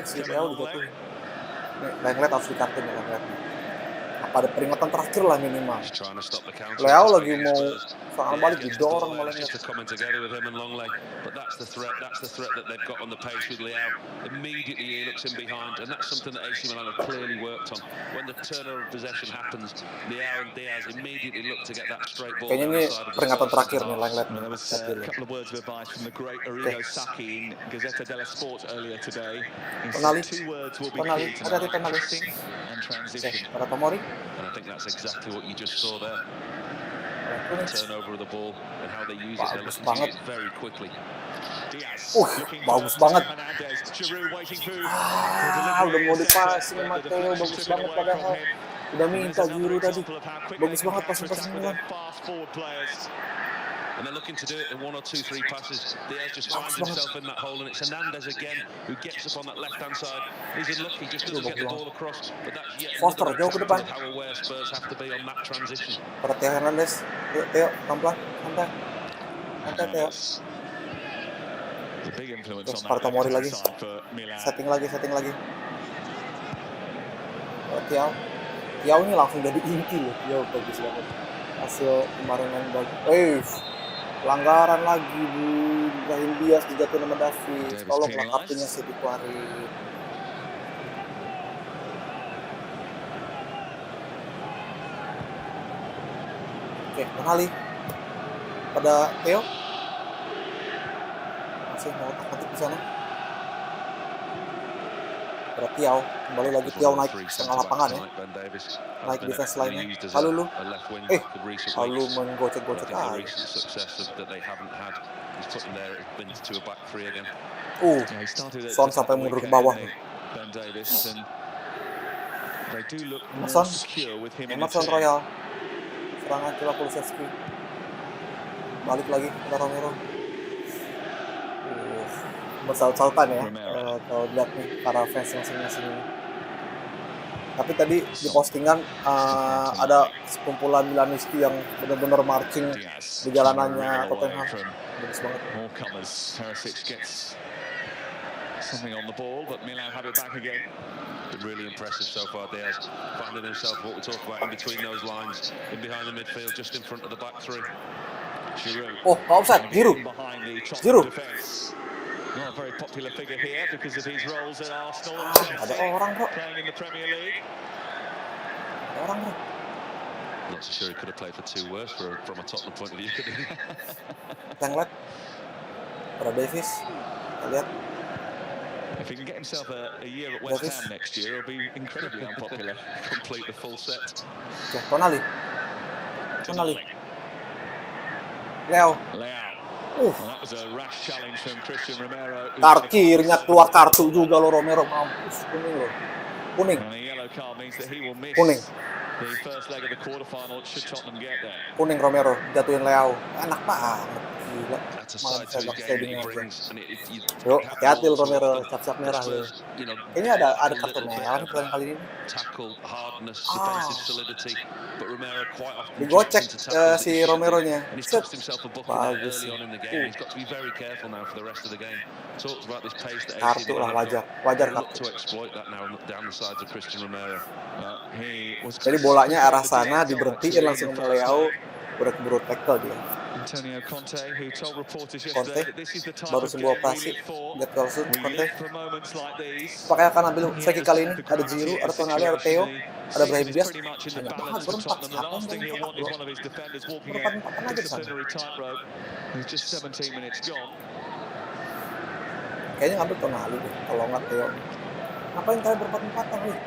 Sid Leo dijatuhin. Lenglet harus dikartuin ya, Lenglet. Apa ada peringatan terakhir lah minimal. Just trying to stop the counter. Leo attack lagi against mau Spurs. serangan Diaz balik gets the didorong ball malah there. It's just lihat. coming together with him and Longley. But that's the threat. That's the threat that they've got on the pace with Leo. Immediately he looks in behind, and that's something that AC Milan have clearly worked on. When the turnover of possession happens, Leo and Diaz immediately look to get that straight ball Kayaknya down ini the side of the peringatan Spurs terakhir centre nih, half. lihat Well, nih. there was Lihat a dulu. couple of words of advice from the great Arrigo Sacchi in Gazzetta dello Sport earlier today. He Tonali, said 2 words will be Tonali, key hati-hati tonight: Tonali. pressing and transition. Pada Tomori, And I think that's exactly what you just saw there. kuning. Turnover of the ball and how they use it. They're Bagus looking to banget. use it very quickly. Diaz looking Bagus for banget. Hernandez. Giroud waiting for Udah mau dipasing sama Theo, bagus banget padahal. Udah minta Giroud tadi. Bagus banget passing Milan. And they're looking to do it in 1 or 2, 3 passes. Diaz just finds banget. himself in that hole, and it's Hernandez again who gets up on that left-hand side. He's unlucky, just doesn't get the ball across. But that's yet Foster, another jauh ke example depan. of how aware Spurs have to be on that transition. Pada Theo Hernandez. Yuk Theo, pelan-pelan. Santai. Santai Theo. The big influence Terus on pada that Tomori left-hand lagi. side for Milan. Setting lagi. Theo. Theo ini langsung jadi inti loh. Theo bagus banget. Hasil kemarin yang bagus. Pelanggaran lagi Bu. Brahim Diaz dijatuhin sama David. Tolonglah kartunya sih dikeluarin. Oke, Tonali. Pada Theo. Masih mau otak-atik di sana. Pada Theo. Kembali lagi Theo naik setengah lapangan ya. Naik defense line-nya. Lalu lu. Lalu menggocek-gocek aja. Son sampai mundur ke bawah. Emerson Royal. Serangan coba Kulusevski. Balik lagi ke Romero. Bersaut-sautan ya. Kalau lihat nih para fans masing-masing ini. Tapi tadi di postingan ada sekumpulan Milanisti yang benar-benar marching di jalanannya Tottenham. Bagus banget. Something on the ball, but Milan have it back again. Been really impressive so far. Diaz finding himself what we talk about in between those lines, in behind the midfield, just in front of the back three. Giroud. Oh, offside, Giroud. Giroud. Not a very popular figure here because of his roles at Arsenal and Ada orang bro. playing in the Premier League. Ada orang bro. Not so sure he could have played for 2 worse from a Tottenham point of view, could he? Yang lihat. Pada Davis. Kita lihat. If he can get himself a year at West Ham next year, he'll be incredibly unpopular. Complete the full set. Oke, Tonali. Leo. Well, that was a rash challenge from Christian Romero. Akhirnya keluar kartu juga lo Romero, mampus. Kuning lo. Kuning. And a yellow card means that he will miss Kuning. the first leg of the quarterfinal should Tottenham get there. Kuning Romero, jatuhin Leo. Enak banget. Gila. That's a side to his game that he brings. Yuk, hati-hati lo Romero, cap-cap merah lo. Kayaknya ada kartu merah nih pertandingan kali ini. Tackle, hardness, defensive solidity, but Romero quite often digocek si Romero-nya. Set. Bagus. Sih. He's got to be very careful now for the rest of the game. Talks about this pace that Kartu lah, wajar look kartu. to exploit that now down the sides of Christian Romero. Jadi bolanya arah sana diberhentiin langsung ke Leo, udah keburu tackle dia. Antonio Conte, who told reporters Conte yesterday that this is the type baru of sembuh game we operasi. live for. Lihat langsung We Conte. live for moments like these. Pakai akan ambil seki kali ini. Ada Giroud, ada Tonali, ada Theo, ada Brahim Diaz. Pretty much in the Banyak balance banget for berempat. Tottenham. The last thing he'll want is one of his defenders walking a Berempat-empatan aja di sana. disciplinary tightrope. There's just 17 minutes gone. Kayaknya ngambil Tonali deh, kalau nggak Theo. Ngapain kalian berempat-empatan nih?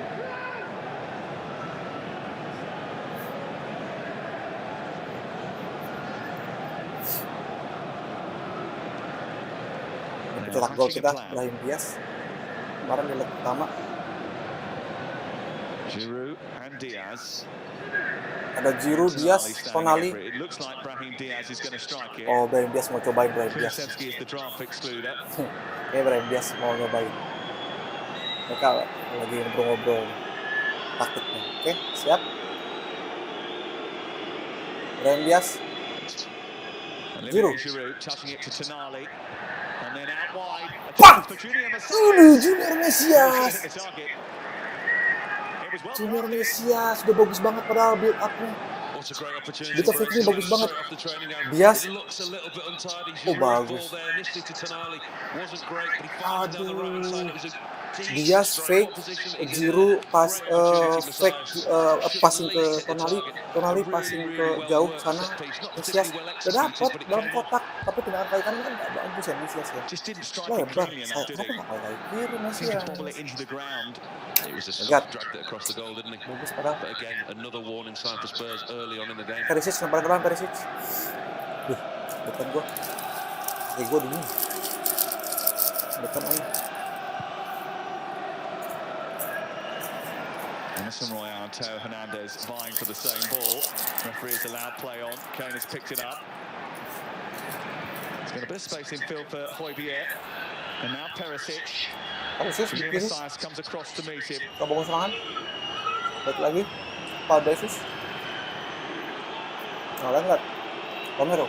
Cetak gol kita, Brahim Diaz. Kemarin di leg pertama. Giroud and Diaz. Ada Giroud, Diaz, Tonali. It looks like Brahim Diaz is going to strike here. Oh, Brahim Diaz mau cobain Brahim Diaz. Kulusevski is the draft excluder. Kayaknya Brahim Diaz mau nyobain. Mereka lagi ngobrol-ngobrol taktiknya. Oke, siap. Brahim Diaz. Giroud. Giroud touching it to Tonali. And then out wide. Bang! For Junior Junior Mesias. Junior Mesia sudah bagus banget padahal build up-nya. What a great opportunity Bit of for fake ini Antonio bagus banget. straight off the training ground. Bias. It looks a little bit untidy. Oh, Giroud's bagus. ball there initially to Tonali wasn't great, but he found it down the right hand side. It was a decent Bias strike. fake, What position that he did Giroud it. pas Great opportunity, fake Messias. Should at passing ke least hit the Tonali, target. A Tonali really, passing ke really well jauh worked sana. set piece. Not Mesias particularly well udah executed, dapat but it dalam came off. kotak, tapi tendangan kaki kanan kan nggak bagus ya Mesias ya. Just didn't strike it Lebar, cleanly enough, did kenapa he? nggak kaki kiri Seemed to Mesias? bobble it into the ground. It was a Lihat. soft drag that across the goal, didn't he? Bagus padahal. But again, another warning sign for Spurs early on in the game. Perisic lempar depan Perisic. Duh, bukan gua. Kaki gua dingin. Bukan aja. Emerson Royal and Teo Hernandez vying for the same ball. Referee has allowed play on. Kane has picked it up. There's got a bit of space in field for Højbjerg. And now Perisic. Perisic di Julian kiri. Messias comes across to meet him. Coba bangun serangan. Baik lagi. Davis. Nah, lihat. Romero.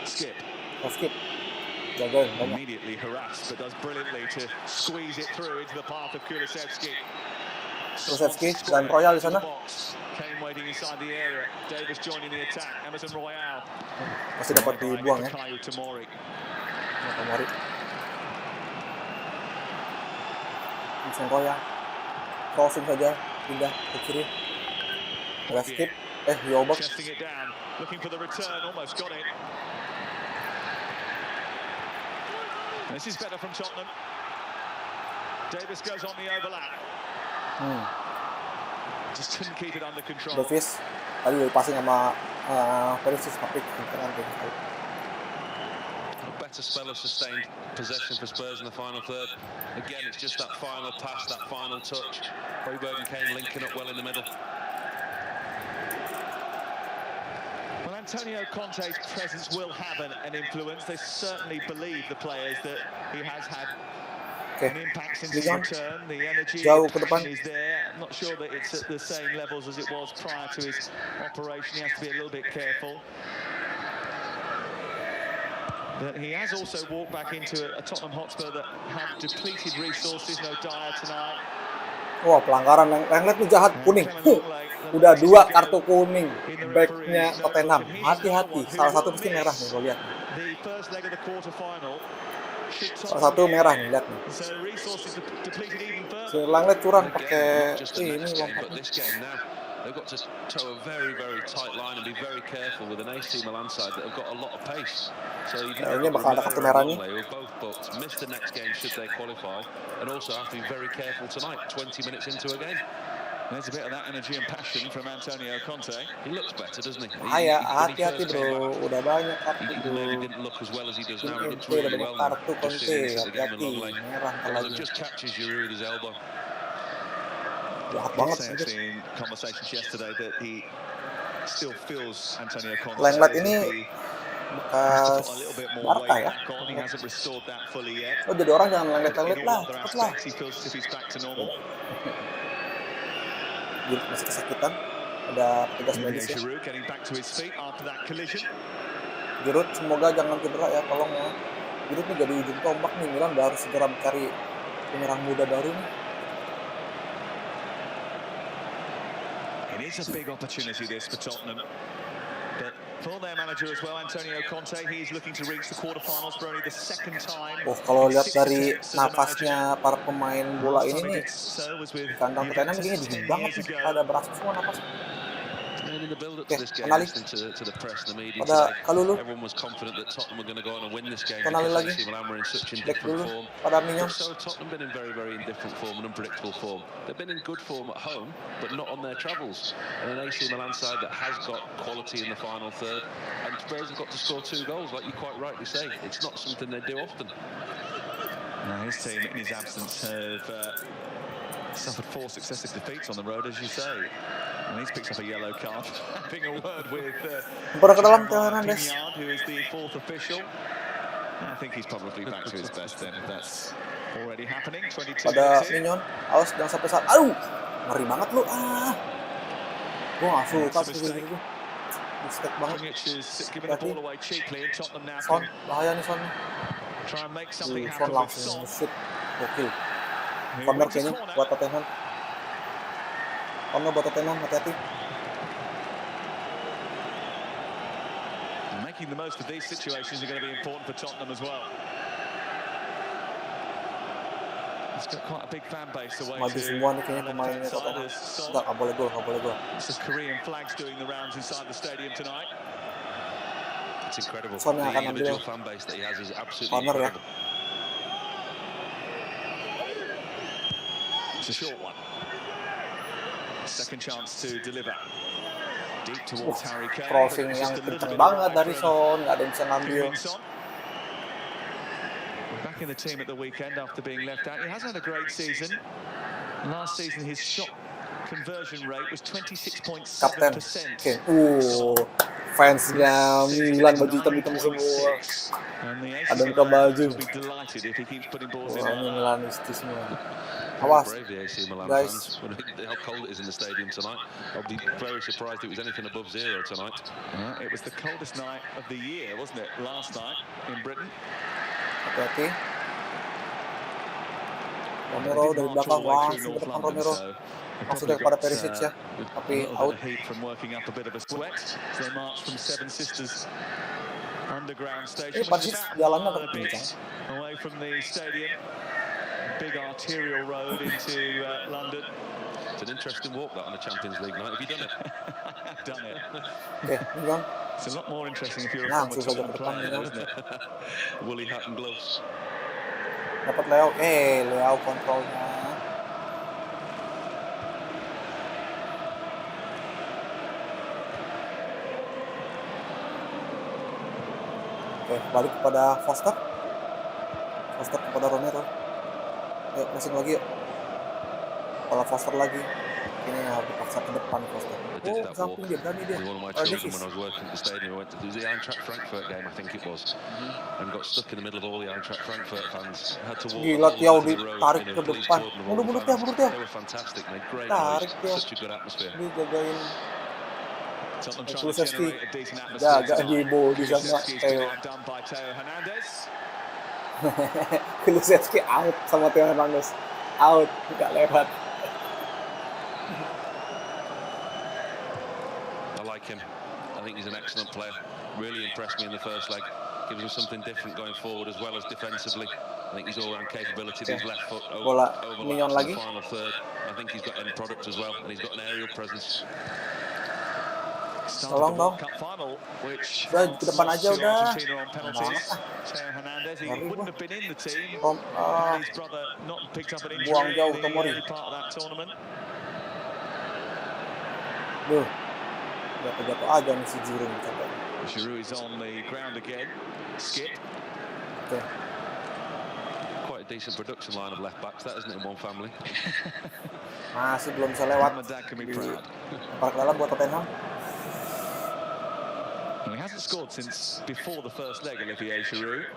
Skip. Skip. Jagain. Banyak. Immediately harassed, but does brilliantly to squeeze it through into the path of Kulusevski. Kulusevski dan Royal di sana. Kane waiting inside the area. Davis joining the attack. Emerson Royal. Masih dapat dibuang ya. Kayu Tomori. Tomori. Vincent Royal. Crossing saja. Pindah ke kiri. Ada skip. Yobak. Chesting it down. Looking for the return. Almost got it. This is better from Tottenham. Davis goes on the overlap. Just couldn't keep it under control. Davis tadi udah passing sama Perisic tapi kencang gitu. A better spell of sustained possession for Spurs in the final third. Again, it's just that final pass, that final touch. Højbjerg and Kane linking up well in the middle. Well, Antonio Conte's presence will have an influence. They certainly believe the players that he has had an impact since his return. The energy, Jauh the ke depan. passion is there. I'm not sure that it's at the same levels as it was prior to his operation. He has to be a little bit careful. But he has also walked back into a Tottenham Hotspur that have depleted resources. No Dyer tonight. Wah, pelanggaran Lenglet nih jahat, kuning. Udah 2 kartu kuning. Backnya Tottenham. Hati-hati. Salah satu pasti merah nih, gue lihat. Salah satu merah nih, lihat nih. Si Lenglet curang pakai ini lompatnya. They've got to toe a very, very tight line and be very careful with an AC Milan side that have got a lot of pace. So ini bakal ada kartu merah nih. They were both booked, miss the next game should they qualify, and also have to be very careful tonight. 20 minutes into a game. There's a bit of that energy and passion from Antonio Conte. He looks better, doesn't he? Bahaya, hati-hati bro. Udah banyak kartu He bro. maybe didn't look as well as he does now. He looks Udah really banyak well. kartu Just Conte, seeing the game a hati-hati. long way. Merah lagi. Just catches Giroud with his elbow. Jahat banget Actually, in conversations yesterday that he still feels Antonio Conte. Lenglet ini bekas a little bit more Barca weight ya. back on. He hasn't restored that fully yet. Oh, jadi orang jangan Lenglet In lah, all other cepet lah. aspects, he feels as if he's back to normal. Giroud masih kesakitan. Ada petugas medis ya. Giroud getting back to his feet after that collision. Giroud semoga jangan cedera ya, tolong ya. Giroud nih jadi ujung tombak nih, Milan udah harus segera mencari penyerang muda baru nih. It is a big opportunity this for Tottenham. But for their manager as well, Antonio Conte, he's looking to reach the quarterfinals for only the second time. Oh, kalau lihat dari napasnya para pemain bola ini nih, kandang Tottenham kayaknya dingin banget nih, pada berasap semua napas. And in the build-up to this game, Tonali. listening to the press and the media Pada today, Kalulu. everyone was confident that Tottenham were going to go on and win this game Tonali because lagi. AC Milan were in such Back indifferent dulu. form. Pada Mignon. So Tottenham been in very, very indifferent form and unpredictable form. They've been in good form at home, but not on their travels. And an AC Milan side that has got quality in the final third, and Spurs have got to score 2 goals, like you quite rightly say. It's not something they do often. Now his team, in his absence, have suffered 4 successive defeats on the road, as you say. And he's picked up a yellow card, having a word with Ke dalam Teo Hernandez. Pignard, who is the 4th official. I think he's probably back to his best then, if that's already happening. 22 Pada minutes in. Mignon, awas jangan sampai saat. Aduh, ngeri banget lu. Gua nggak suka sih gitu. Mistake banget. Krunic is giving the ball away cheaply, and Tottenham now Son, can bahaya nih Son. try and make something Son happen with langsung Son. shoot. Gokil. Who Corner wins the kayaknya corner. buat Tottenham. Corner buat Tottenham, hati-hati. Making the most of these situations are going to be important for Tottenham as well. It's got quite a big fan base away Maju to semua nih kayaknya our pemainnya left-hand Tottenham. side as Son. Enggak boleh gol, nggak boleh gol. It's the Korean flags doing the rounds inside the stadium tonight. It's incredible. Son yang The akan ambil individual fan base that he has is absolutely corner ya. incredible. It's a short one. Second chance to deliver. Deep towards Harry Kane. Crossing yang kenceng banget dari Son, nggak ada yang bisa ngambil. Back in the team at the weekend after being left out. He hasn't had a great season. Last season his shot conversion rate was 26.7%. Kapten Kane. Fansnya Milan baju hitam-hitam semua. Ada yang ke baju. Wah, ini Milanisti semua. Awas, Brave the AC Milan guys. fans. How cold it is in the stadium tonight. I'll be very surprised if it was anything above 0 tonight. It was the coldest night of the year, wasn't it? Last night in Britain. Hati-hati. Romero dari belakang, langsung ke depan Romero. Langsung kepada Perisic ya. Tapi out. Ini Perisic jalannya agak kencang. Away from the stadium. Big arterial road into London. It's an interesting walk that on a Champions League night. Have you done it? I've done it. Oke, ini kan. It's a lot more interesting if you're a Nah, former susah Tottenham ke depan player, ini. isn't it? Woolly hat and gloves. Dapat Leo. Leo kontrolnya. Oke, balik kepada Foster. Foster kepada Romero. Yuk, pressing lagi yuk. Kalau Foster lagi. Ini harus dipaksa ke depan Foster. Samping dia, berani dia. With one of my children when I was working at the stadium, I went to the Eintracht Frankfurt game, I think it was, and got stuck in the middle of all the Eintracht Frankfurt fans. Had to walk Gila, all Tiao over the road ditarik in a ke police depan. cordon of all the Mundur fans. Tiao. They were fantastic, made great Tarik noise, Tiao. such a good atmosphere. Dia jagain Tottenham trying to Kulusevski. generate a decent atmosphere. Jaga di ball di sana Kulusevski's been Theo. outdone by Theo Hernandez. Kulusevski out sama Theo Hernandez. Out, nggak lewat. I like him. I think he's an excellent player. Really impressed me in the first leg. Gives him something different going forward as well as defensively. I think his all-round capability, his left foot Bola Mignon overlaps lagi. in the final third. I think he's got end product as well, and he's got an aerial presence. Tolong dong. Udah ke depan aja udah. Buang jauh Tomori. Duh. Jatuh-jatuh aja nih si Giroud capek. Giroud is on the ground again. Skip. Oke. Quite a decent production line of left backs, that isn't it, in one family? Masih belum bisa lewat. Park dalam buat Tottenham. He hasn't scored since before the first leg, Olivier Giroud.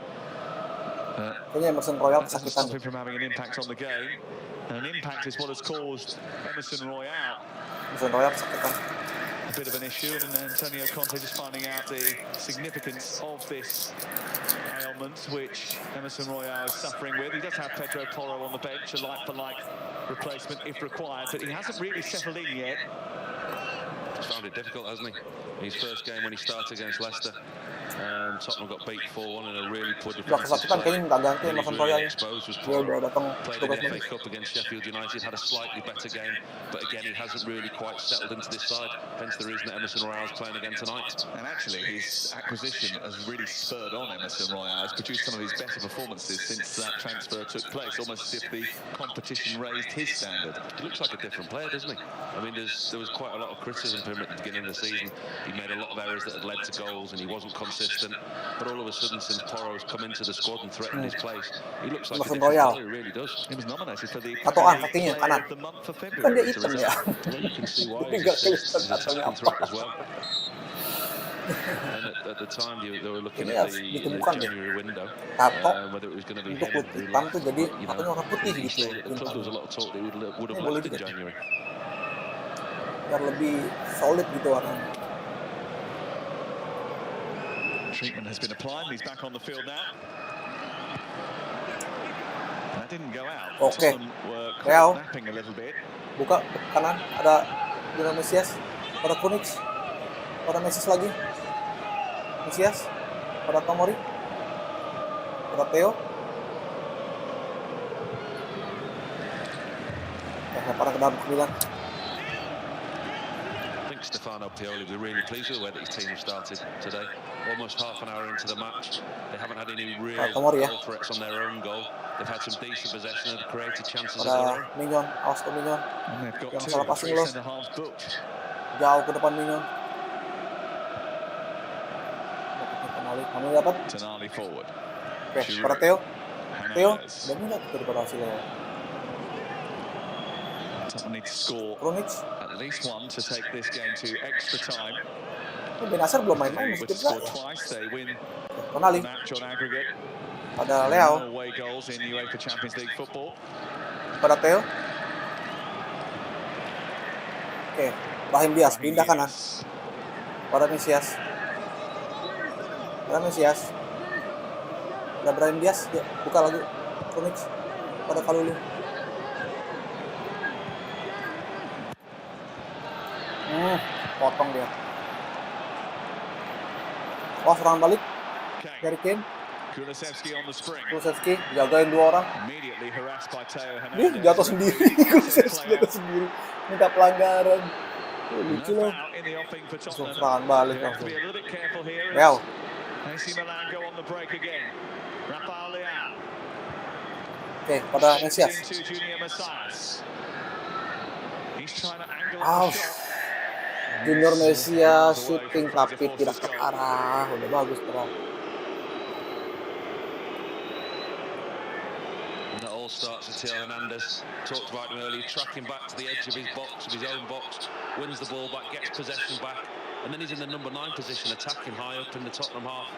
Kayaknya Emerson Royal That doesn't kesakitan. stop him from having an impact on the game. And an impact is what has caused Emerson Royal Emerson Royal kesakitan. a bit of an issue, and Antonio Conte just finding out the significance of this ailment which Emerson Royal is suffering with. He does have Pedro Porro on the bench, a like-for-like replacement if required, but he hasn't really settled in yet. He's found it difficult, hasn't he? His first game when he started against Leicester, Tottenham got beat 4-1 in a really poor Udah defensive kesakitan play. kayaknya nggak ganti Really, Emerson really Royal. exposed was Dia Porro. udah datang Played in tugas the ini. FA Cup against Sheffield United, had a slightly better game, but again he hasn't really quite settled into this side. Hence the reason that Emerson Royal is playing again tonight. And actually, his acquisition has really spurred on Emerson Royal. Has produced some of his better performances since that transfer took place, almost as if the competition raised his standard. He looks like a different player, doesn't he? I mean, there was quite a lot of criticism for him at the beginning of the season. He made a lot of errors that had led to goals, and he wasn't consistent. But all of a sudden, since Porro's come into the squad and threatened his place, he looks like a Emerson different Royal. player. He really does. He was nominated for the Tatoan kakinya Player kanan. of the Month for Kan dia February. hitam ya. Well, you can see why. Tinggal He's kelihatan a tatonya attacking threat apa. as well. And at the time, they were looking Ini at harus the ditemukan ya. January window, Tato whether it was going to be untuk him. kulit hitam tuh jadi You katanya know, warna putih he gitu. stayed at the club. There was a lot of talk that he would have Ini boleh left in juga. January. Biar lebih solid gitu warnanya. Treatment has been applied. He's back on the field now. That didn't go out. Oke. Tottenham were Real. napping a little bit. Buka ke kanan ada Gila Mesias. Pada Kunix. Pada Mesias lagi. Mesias. Pada Tomori. Pada Theo. Lemparan ke dalam Milan. I think Stefano Pioli will be really pleased with the way that his team have started today. Almost half an hour into the match, they haven't had any real Tomori, ya. goal threats on their own goal. They've had some decent possession and created chances of their Pada own. Mignon. Awas ke Mignon. And they've got Jangan two salah of the passing three lo. centre-halves booked. Jauh ke depan Mignon. Dapatnya Tonali. Kami dapat. Tonali forward. Oke, pada Theo. Theo. Hernandez. Udah minta tuh daripada hasilnya. Tottenham need to score Krunic. at least one to take this game to extra time. Benasar belum If main-main, they masih were to cedera score ya. twice, they win Tonali. the match on aggregate. Pada There Leo. are no away goals in UEFA Champions League football. Pada Theo. Oke, Brahim Diaz pindah kanan. Pada Mesias. Pada Mesias. Pada Brahim Diaz, ya, buka lagi. Krunic. Pada Kalulu. Potong dia. Wah, serangan balik dari Kane. Kulusevski on the spring. Kulusevski jagain dua orang. Immediately harassed by Theo Dia Hernandez. jatuh sendiri. Kulusevski jatuh sendiri. Minta pelanggaran. Lucu No loh. foul in the offing for Langsung Tottenham. serangan balik They have to langsung. be a little bit careful here. Real. AC Milan go on the break again. Rafael Leao. Oke, pada Mesias. Into Junior Messias. He's trying to angle Aw. up the shot. Junior Mesias shooting tapi tidak ke arah. Udah bagus terang. And that all starts with Theo Hernandez. Talked about him earlier, tracking back to the edge of his box, of his own box, wins the ball back, gets possession back, and then he's in the number 9 position, attacking high up in the Tottenham half.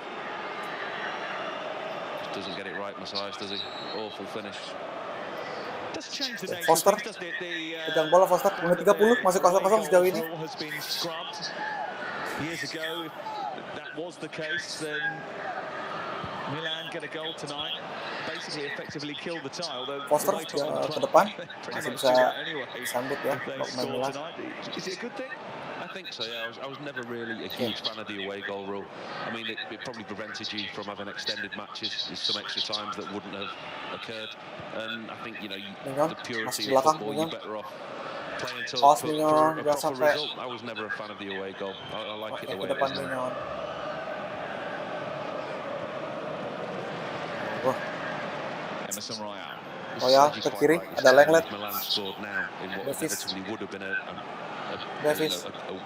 Just doesn't get it right, Messias, does he? Awful finish. Does change the nature Foster. of things, doesn't it? Pegang bola Foster, menit 30, masih 0-0 sejauh ini. Has been scrubbed. Years ago, if that was the case, then Milan get a goal tonight. Basically, effectively killed the tie. Although Foster the way Tottenham ke play, depan, pretty masih much bisa do that anyway. sambut ya If they kalau main score Milan. tonight, is it a good thing? I think so, yeah. I was never really a huge fan of the away goal rule. I mean, it probably prevented you from having extended matches with some extra times that wouldn't have occurred. And I think, the purity of football, you're better off playing until for a proper result. I was never a fan of the away goal. I like it the way it is now. Emerson Royal. Royal ke kiri, ada Lenglet. Milan scored now in what inevitably would have been a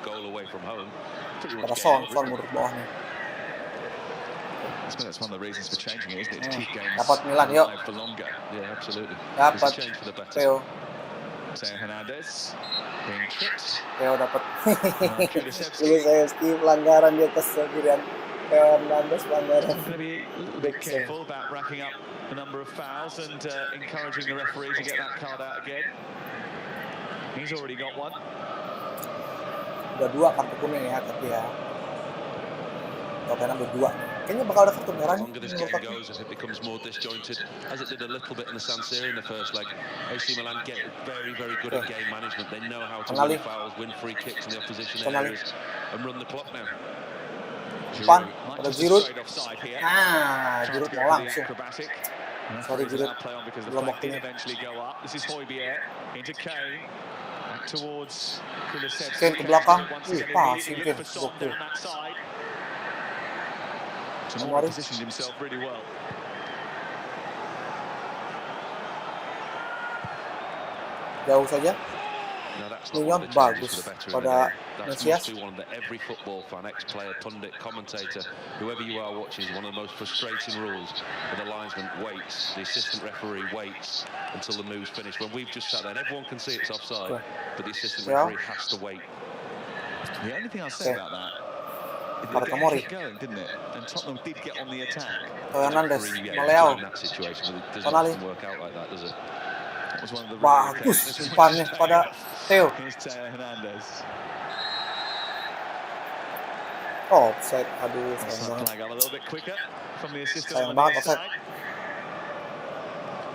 goal away from home. Pada Son mundur bawah nih. That's one of the reasons for changing it, isn't it? To keep games Dapat Milan, yuk. alive for longer. Yeah, absolutely. Dapat It's a change for the better. Theo. Theo Hernandez being tripped. Theo dapat. Kulusevski. Kulusevski pelanggaran di atas kirian. Theo Hernandez pelanggaran. Going to be a little bit careful about racking up the number of fouls and encouraging the referee to get that card out again. He's already got one. Udah 2 kartu kuning ya tapi ya. Tottenham berdua nih. Kayaknya bakal ada kartu merah The nih. longer this game goes, as it becomes more disjointed, as it did a little bit in the San Siro in the first leg, AC Milan get very, very good at game management. They know how to win fouls, win free kicks in the opposition areas, and run the clock now. Depan, ada Giroud. Nah, Giroud mau langsung. Sorry Giroud, belum waktunya. This is Hojbjerg into Kane. Back towards Kulusevski. Kane ke belakang. Passing Kane. Gokil. Tomori positioned himself really well. Jauh saja. No, that's Milan bagus pada Mesias. one that every football fan, ex-player, pundit, commentator, whoever you are watching, is one of the most frustrating rules. The linesman waits, the assistant referee waits until the move's finished. When we've just sat there, and everyone can see it's offside, but the assistant referee has to wait. The only thing I'll say about that, Pada Tomori. going, didn't it? And Tottenham did get on the attack. Hernandez, In Leo. that situation, it Tonali. doesn't work out like that, does it? That was one of the Bagus umpannya pada Theo. Here's Theo Hernandez. Oh, offside. Aduh, sayang banget. Flag up a little bit quicker from the assistant Sayang on the banget, near offside. side.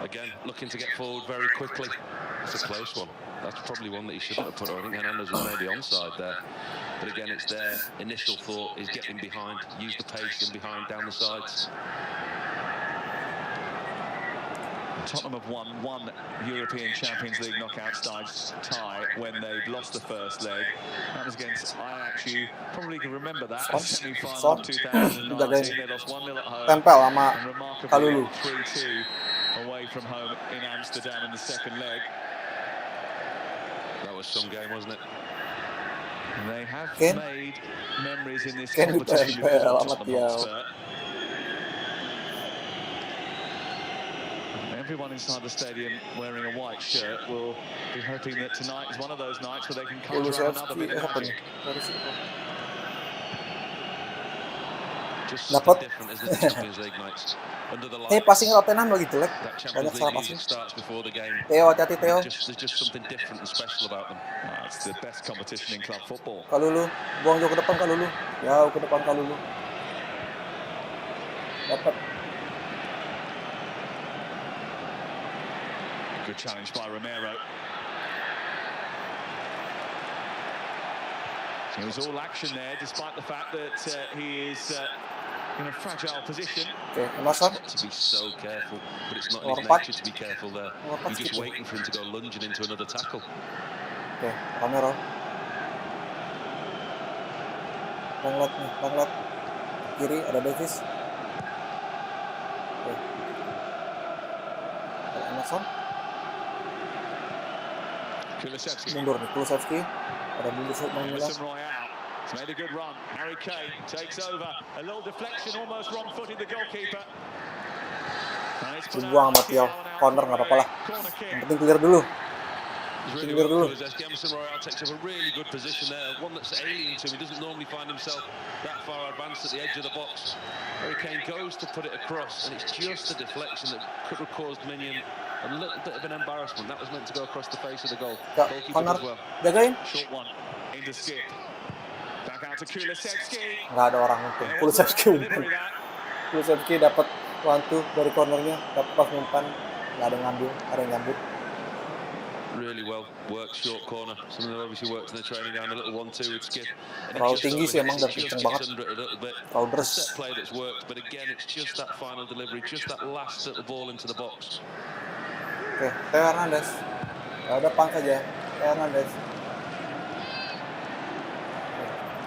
Again, looking to get forward very quickly. It's a close one. That's probably one that he shouldn't have put. I think Hernandez was maybe onside there. But again, it's their initial thought is get in behind, use the pace in behind, down the sides. Tottenham have won one European Champions League knockout stage tie when they've lost the first leg. That was against Ajax. You probably can remember that. Semi-final of 2019. They lost 1-0 at home. Tempel sama And remarkably Kalulu. 3-2 away from home in Amsterdam in the second leg. That was some game, wasn't it? And they have Ken? made memories in this Ken competition ditempel before sama Tottenham Tiao. Hotspur. Everyone inside the stadium wearing a white shirt will be hoping that tonight is one of those nights where they can conjure up another bit of apa nih? magic. Dari situ. Just Dapat. something different, isn't it? The Champions League nights. Under the lights. Passing Tottenham lagi jelek. That Banyak Champions salah League passing. music starts before the game. Theo, hati-hati Theo. There's just something different and special about them. It's the best competition in club football. Kalulu, buang jauh ke depan Kalulu. Jauh ke depan Kalulu. Dapat. Good challenge by Romero. It was all action there, despite the fact that he is in a fragile position. Oke, Emerson. To be so careful, but it's not in his Nomor 4. nature to be careful there. Nomor 4 You're just gitu. waiting for him to go lunging into another tackle. Oke, Romero. Banglet nih, Banglet. Kiri ada Davis. Oke. Ada Emerson. Kulusevski. Mundur nih, Kulusevski. Ada mundur shoot Milan. Emerson Royale has made a good run. Harry Kane takes over. A little deflection, almost wrong-footed the goalkeeper. And it's put Dibuang sama out Tiao. Corner nggak apa-apa lah. corner Yang kick. penting clear dulu. It's really Clear dulu. well Kulusevski. Emerson Royale takes up a really good position there, one that's alien to him. He doesn't normally find himself that far advanced at the edge of the box. Harry Kane goes to put it across, and it's just a deflection that could have caused Minion a little bit of an embarrassment. That was meant to go across the face of the goal. Ya, Goalkeeper corner. does well. Jagain. Short one into skip. Back out to Kulusevski. Nggak ada orang mungkin. Kulusevski umpan. Kulusevski dapat 1-2 dari cornernya, dapat pas umpan, nggak ada ngambil, ada yang nyambut. Really well worked short corner. Something that obviously worked in the training ground. A little 1-2 with skip. And it Terlalu just tinggi sih emang dan overhits, kenceng just banget. gets under it a little bit. Terlalu The deres. set play that's worked, but again, it's just that final delivery, just that last little ball into the box. Oke, Theo Hernandez. Ya depan saja, Theo Hernandez.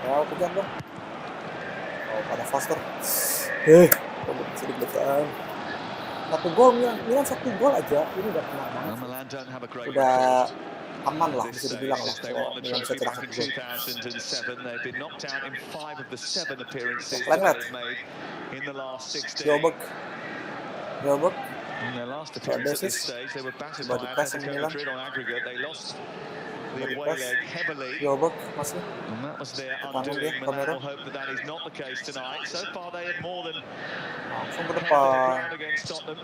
Theo kejar dong. Oh, pada Foster. Sedikit-sedikit. 1 gol Milan 1 gol aja. Ini udah tenang banget. Milan don't have a great Udah record. aman lah, bisa dibilang lah. They won the Milan bisa trophy cetak back in 1 gol. 2007. They've been knocked out in 5 of the 7 appearances that Lenglet. they've made in the last 16. Jobek. In their last appearance at this stage, they were battered by Body pass Atletico Milan. Madrid on aggregate. They lost the Body away pass. leg heavily, Jobek masih. and that was their Depan dia, undoing. Milan kamera. will hope that that is not the case tonight. So far, they have more than Langsung ke held their depan. ground against Tottenham.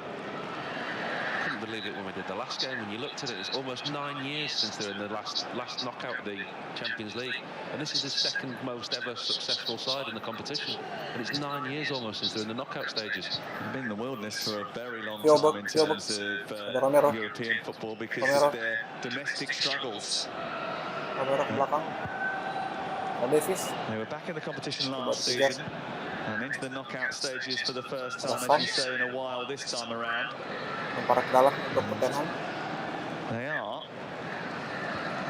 Couldn't believe it when we did the last game. When you looked at it, it's almost 9 years since they're in the last knockout of the Champions League, and this is the second most ever successful side in the competition. And it's 9 years almost since they're in the knockout stages. They've been in the wilderness for a very long Jobek, time in Jobek. terms of Ada Romero. European football because Romero. of their domestic struggles. Kamera ke belakang. Ada Davis. They were back in the competition Coba last kejar. season and into the knockout stages for the first time, Ada as you say, in a while this time around. Lempar ke dalam untuk Tottenham. They are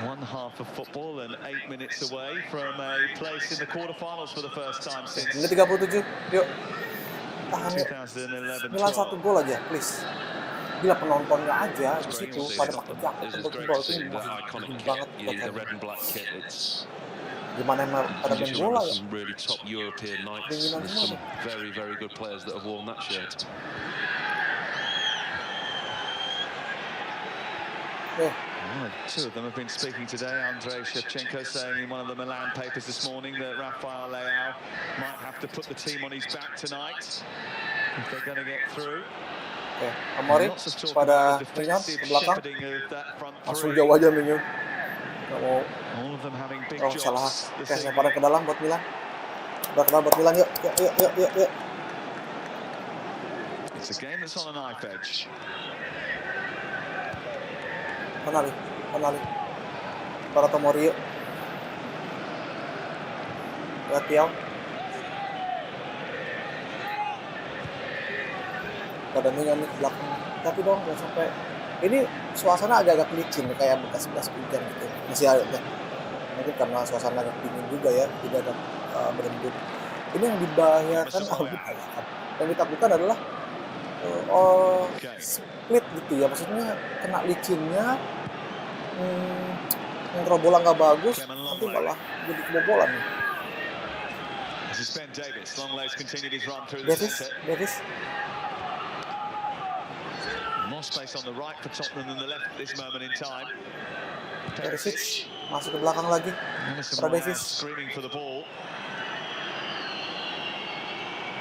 one half of football and 8 minutes away from a place in the quarterfinals for the first time since Menit 37. Yuk. Tahan yuk. 2011-12. Milan 1 gol aja, please. Gila penontonnya aja di situ pada pakai jaket It's tebal great tebal to see itu the iconic bagus kit, banget. the Tottenham. red and black kit. It's Gimana emang pada you main just bola remember ya? some really top European nights. Dinginan There's semua some very, very good players that have worn that shirt. Eh, Well, 2 of them have been speaking today. Andrei Shevchenko saying in one of the Milan papers this morning that Rafael Leao might have to put the team on his back tonight if they're going to get through. oke. Amorim Lots of talk pada about the Mignon defensive ke belakang. shepherding of that front Langsung three. jauh aja Mignon. Nggak mau. All of them having big Oh, jobs salah. this Oke, evening. lemparan ke dalam buat Milan. Udah ke dalam buat Milan, yuk. Yuk. It's a game that's on a knife edge. Penali. para Tomori yuk. Lihat Tiao. Ada Milan nih belakang. Tapi dong jangan sampai. Ini suasana agak-agak licin kayak bekas-bekas hujan gitu. Masih ada. Mungkin karena suasana agak dingin juga ya, tidak ada berembun. Ini yang dibahayakan, yang ditakutkan adalah split gitu ya, maksudnya kena licinnya, ngerob bola nggak bagus, nanti malah jadi kebobolan nih. Davis. More space on the right for Tottenham than the left at this moment in time. Perisic masuk ke belakang lagi. Para Davis screaming for the ball.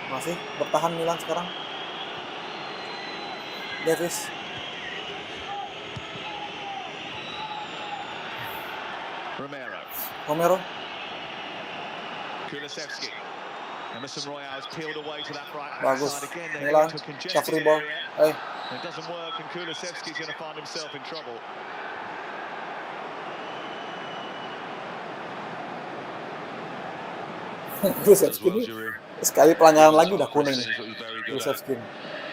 Masih bertahan Milan sekarang. Davis. Romero. Kulusevski. Emerson Royale has peeled away to that right Bagus. side again. Milan. Free ball. It doesn't work and Kulusevski's going to find himself in trouble. Kulusevski ini sekali pelanggaran lagi udah kuning. Kulusevski.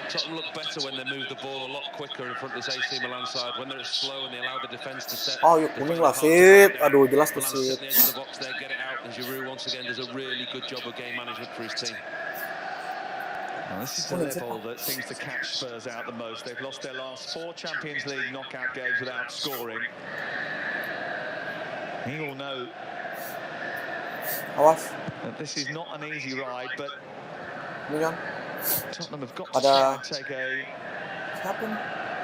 Tottenham look better when they move the ball a lot quicker in front of this AC Milan side. When they're slow and they allow the defense to set. Oh, yuk kuning lah, Sit. Aduh, jelas tuh Sit. The box there, get it out, and Giroud once again does a really good job of game management for his team. Well, this is the level that seems to catch Spurs out the most. They've lost their last 4 Champions League knockout games without scoring. He will know that this is not an easy ride, but Tottenham have got to try and take a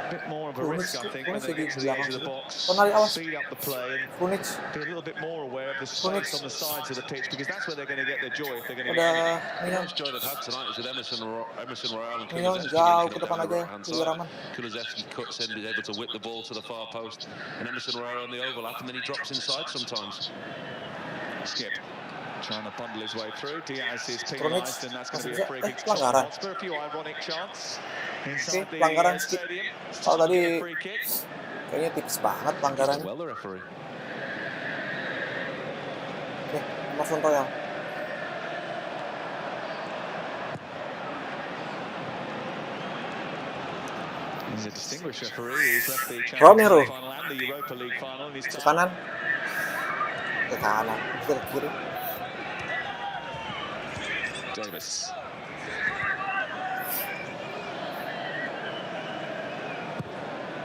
bit more of a risk, I think, when they get to the edge of the box. Speed up the play and be a little bit more aware of the space on the sides of the pitch, because that's where they're going to get their joy if they're going to get it. The most joy they've had tonight is with Emerson Royale and Kulusevski cuts in, is able to whip the ball to the far post, and Emerson Royale on the overlap, and then he drops inside sometimes. Skip. Trying to bundle his way through. Diaz is penalised, and that's going to be a free kick to Hotspur. A few ironic chants inside the stadium. Kalau tadi kayaknya tipis banget pelanggarannya. Well, the referee. Oke, Mas Sontoyang. He's a distinguished referee. He's left the Romero. Champions League final and the Europa League final in his Ke time. kanan. Ke kanan. Ke kiri. Davis.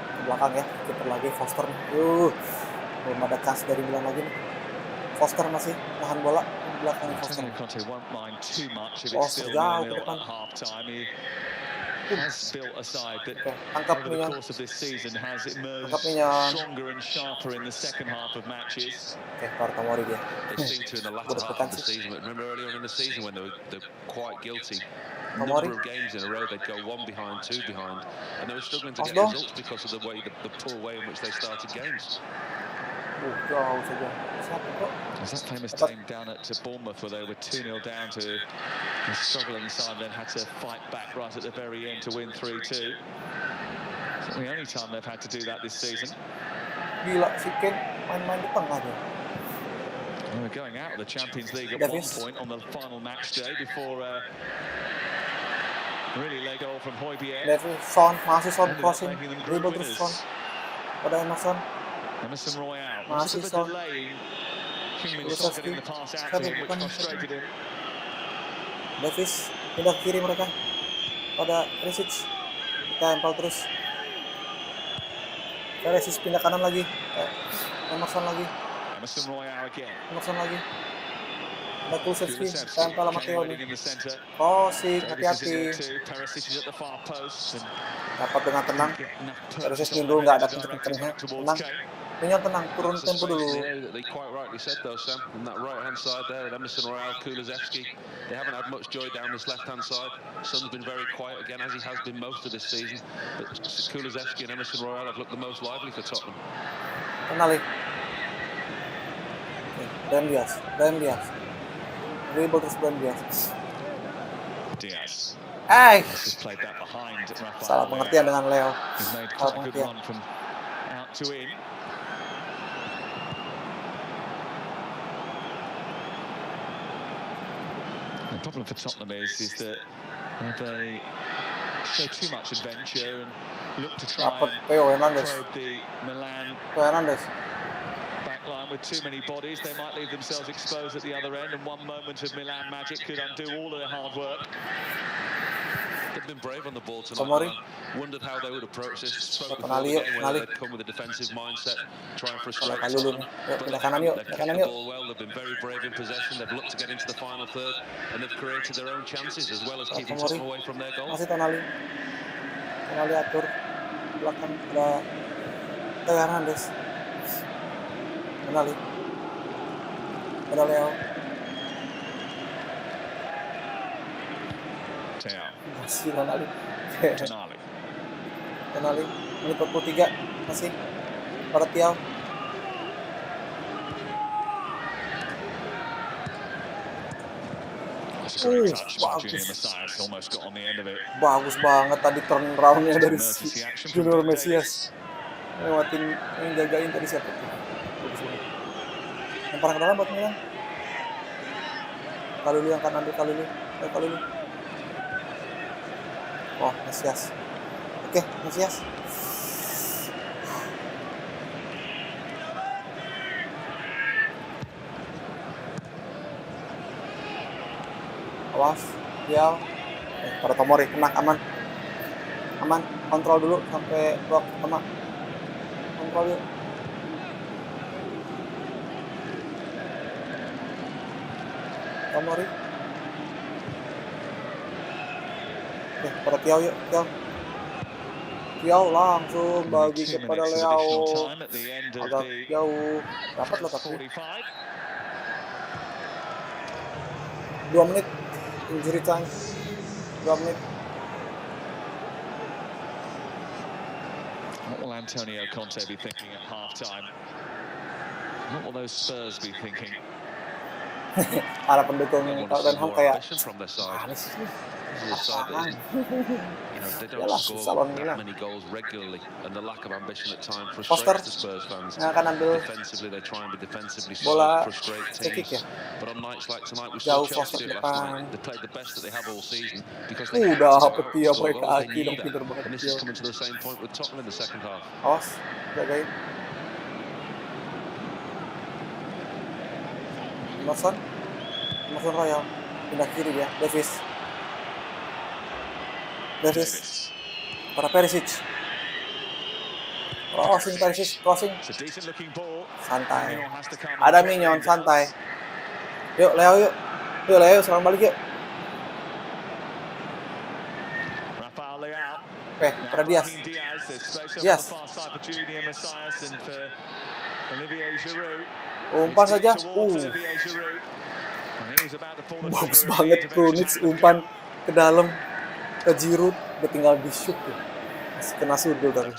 Ke belakang ya, kiper lagi Foster nih. Belum ada chance dari Milan lagi nih. Foster masih tahan bola di belakang Foster. Conte won't mind too much if it's still 0-0 at half time. He has built a side that over the course of this season has emerged stronger and sharper in the second half of matches. Oke, Tomori dia. They seem to in the latter half of the season. But remember earlier on in the season when they're quite guilty. Number of games in a row they'd go 1 behind, 2 behind, and they were struggling to get results because of the poor way in which they started games. Jauh saja. Siapa kok? There's that famous game down at Bournemouth where they were 2-0 down to a struggling side, then had to fight back right at the very end to win 3-2. It's not the only time they've had to do that this season. Gila, si Ken main-main di tengah dia. They were going out of the Champions League at one point on the final match day before really leg goal from Hotspur. Masih Son crossing, dribble terus Son. Pada Emerson Royale. Masih Son. Getting the pass out to him, which frustrated him. Davis pindah kiri mereka. Pada Perisic. Tempel terus. Perisic pindah kanan lagi. Emerson lagi. Emerson lagi. Ada Kulusevski. Tempel sama Theo nih. Crossing, hati-hati. Dapat dengan tenang. Perisic dulu nggak ada kenceng-kencengnya. Tenang. Minyak tenang, turun tempo dulu. They quite rightly said though, Sam, on that right-hand side there, Emerson Royale, Kulusevski, they haven't had much joy down this left-hand side. Son's been very quiet again, as he has been most of this season. But Kulusevski and Emerson Royale have looked the most lively for Tottenham. Kenali. Brahim Diaz. Dribble terus Brahim Diaz. Salah pengertian dengan Leo. Salah pengertian. The problem for Tottenham is that they show too much adventure and look to try Dapat and Theo Hernandez. probe the Milan backline with too many bodies. They might leave themselves exposed at the other end, and one moment of Milan magic could undo all of their hard work. They've been brave on the ball tonight. Tomori. Wondered how they would approach this. Spoke before Tonali the yuk, game whether Tonali. they'd come with a defensive mindset, try and Kalau frustrate kali dulu Tottenham. nih. Yuk, But pindah they kanan haven't. yuk, They've pindah kept kanan the yuk. ball well. They've been very brave in possession. They've looked to get into the final third, and they've created their own chances as well as keeping Tomori. Tottenham away from their goal. Masih Tonali. Tonali atur. Belakang ada Theo Hernandez. Tonali. Ada Leo. Teo, Masih Tonali. Tonali. Tonali. Menit 43. Masih. Pada Theo. That's a great touch by bagus. Junior Messias. Almost got on the end of it. Bagus banget tadi turn round-nya dari Emergency action from Junior Ben Messias. Lewatin yang jagain tadi siapa tuh? Bagus banget. Lempar ke dalam buat Milan. Kali lu yang kanan ambil kali lu. Kali lu. Oh, Messias. Oke, Messias. Awas, dia. Pada Tomori kena, aman. Aman, kontrol dulu sampai babak pertama. Kontrol yuk. Tomori. Oke, pada Tiao yuk, Tiao. Tiao langsung bagi kepada Leo. Agak jauh. Dapat lah tapi. 2 menit injury time. 2 menit. What will Antonio Conte be thinking at half-time? What will those Spurs be thinking? Para pendukung Tottenham kayak from their side. aneh sih. This is a side that isn't, they don't Yalah, score susah lawan that Milan. many goals regularly, and the lack of ambition at times Foster frustrates the Spurs fans. yang akan ambil Defensively, they try and be defensively bola solid, frustrate free kick teams. ya. But on nights like tonight, we Jauh saw Foster Chelsea do it depan. last night. They played the best that they have all season because they had Udah to dapet dia score pakai goals. They kaki dong, need pinter that. banget And this dia. is coming to the same point with Tottenham in the second half. Awas, jagain. Emerson Royal pindah kiri dia. Davis pada Perisic. Crossing. Santai. Ada Mignon, santai. Yuk Leo sekarang balik yuk. Pada Diaz. Umpan saja. Bagus banget Krunic umpan ke dalam ke Giroud, udah tinggal di shoot tuh. Masih kena sudut tadi.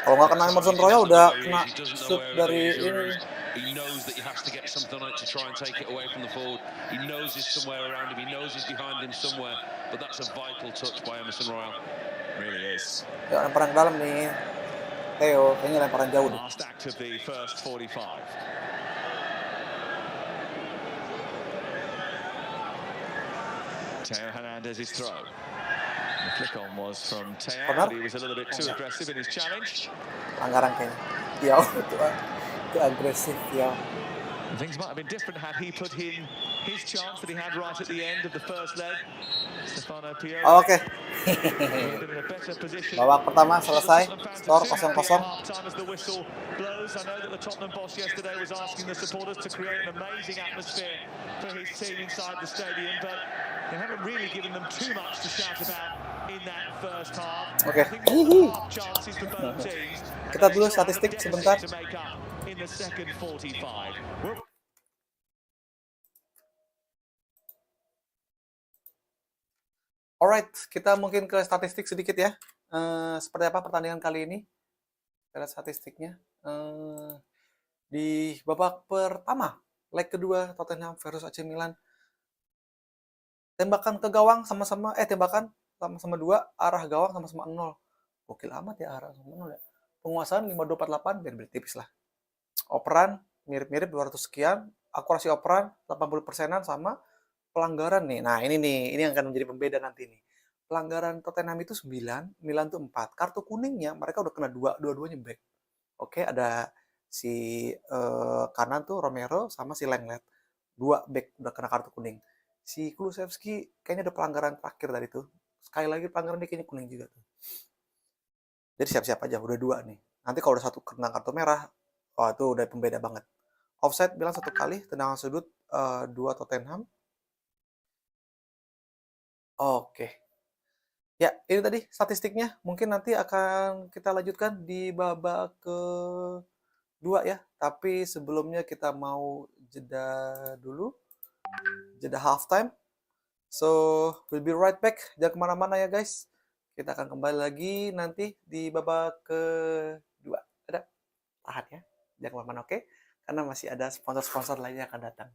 Kalau nggak kena Emerson Royal udah kena shoot dari ini. He knows that he has to get something on it to try and take it away from the forward. He knows he's somewhere around him. He knows he's behind him somewhere. But that's a vital touch by Emerson Royal. Really is. Ya, lemparan ke dalam nih. Theo, kayaknya lemparan jauh deh. Last act of the first 45. Theo Hernandez's throw. The flick on was from Theo, but he was a little bit too aggressive in his challenge. Pelanggaran kayaknya. Theo itu agresif Theo. Things might have been different had he put in his chance that he had right at the end of the first leg. Stefano Pioli. Oke. Babak pertama selesai. Skor 0-0. I know that the Tottenham boss yesterday was asking the supporters to create an amazing atmosphere for his team inside the stadium, but they haven't really given them too much to shout about in that first half. Oke. Chances for both teams. Kita dulu statistik sebentar. In the second 45. Alright, kita mungkin ke statistik sedikit ya. Seperti apa pertandingan kali ini? Kita lihat statistiknya. Di babak pertama, leg kedua Tottenham versus AC Milan. Tembakan ke gawang sama-sama, tembakan sama-sama 2, arah gawang sama-sama 0. Gokil amat ya arah sama 0 ya. Penguasaan 5248, biar tipis lah. Operan mirip-mirip 200 sekian, akurasi operan 80%-an sama pelanggaran nih. Nah, ini yang akan menjadi pembeda nanti nih. Pelanggaran Tottenham itu 9, Milan tuh 4. Kartu kuningnya mereka udah kena dua-duanya back. Oke, ada si kanan tuh Romero sama si Lenglet. Dua back udah kena kartu kuning. Si Kulusevski kayaknya ada pelanggaran terakhir tadi tuh. Sekali lagi pelanggaran dia kayaknya kuning juga tuh. Jadi siap-siap aja, udah dua nih. Nanti kalau udah satu kena kartu merah, wah itu udah pembeda banget. Offside bilang satu kali, tendangan sudut dua Tottenham. Oke. Ya, ini tadi statistiknya. Mungkin nanti akan kita lanjutkan di babak kedua ya. Tapi sebelumnya kita mau jeda dulu. Jeda halftime. So, we'll be right back. Jangan kemana-mana ya guys. Kita akan kembali lagi nanti di babak kedua. Ada tahan ya. Jangan kemana-mana, oke? Karena masih ada sponsor-sponsor lainnya yang akan datang.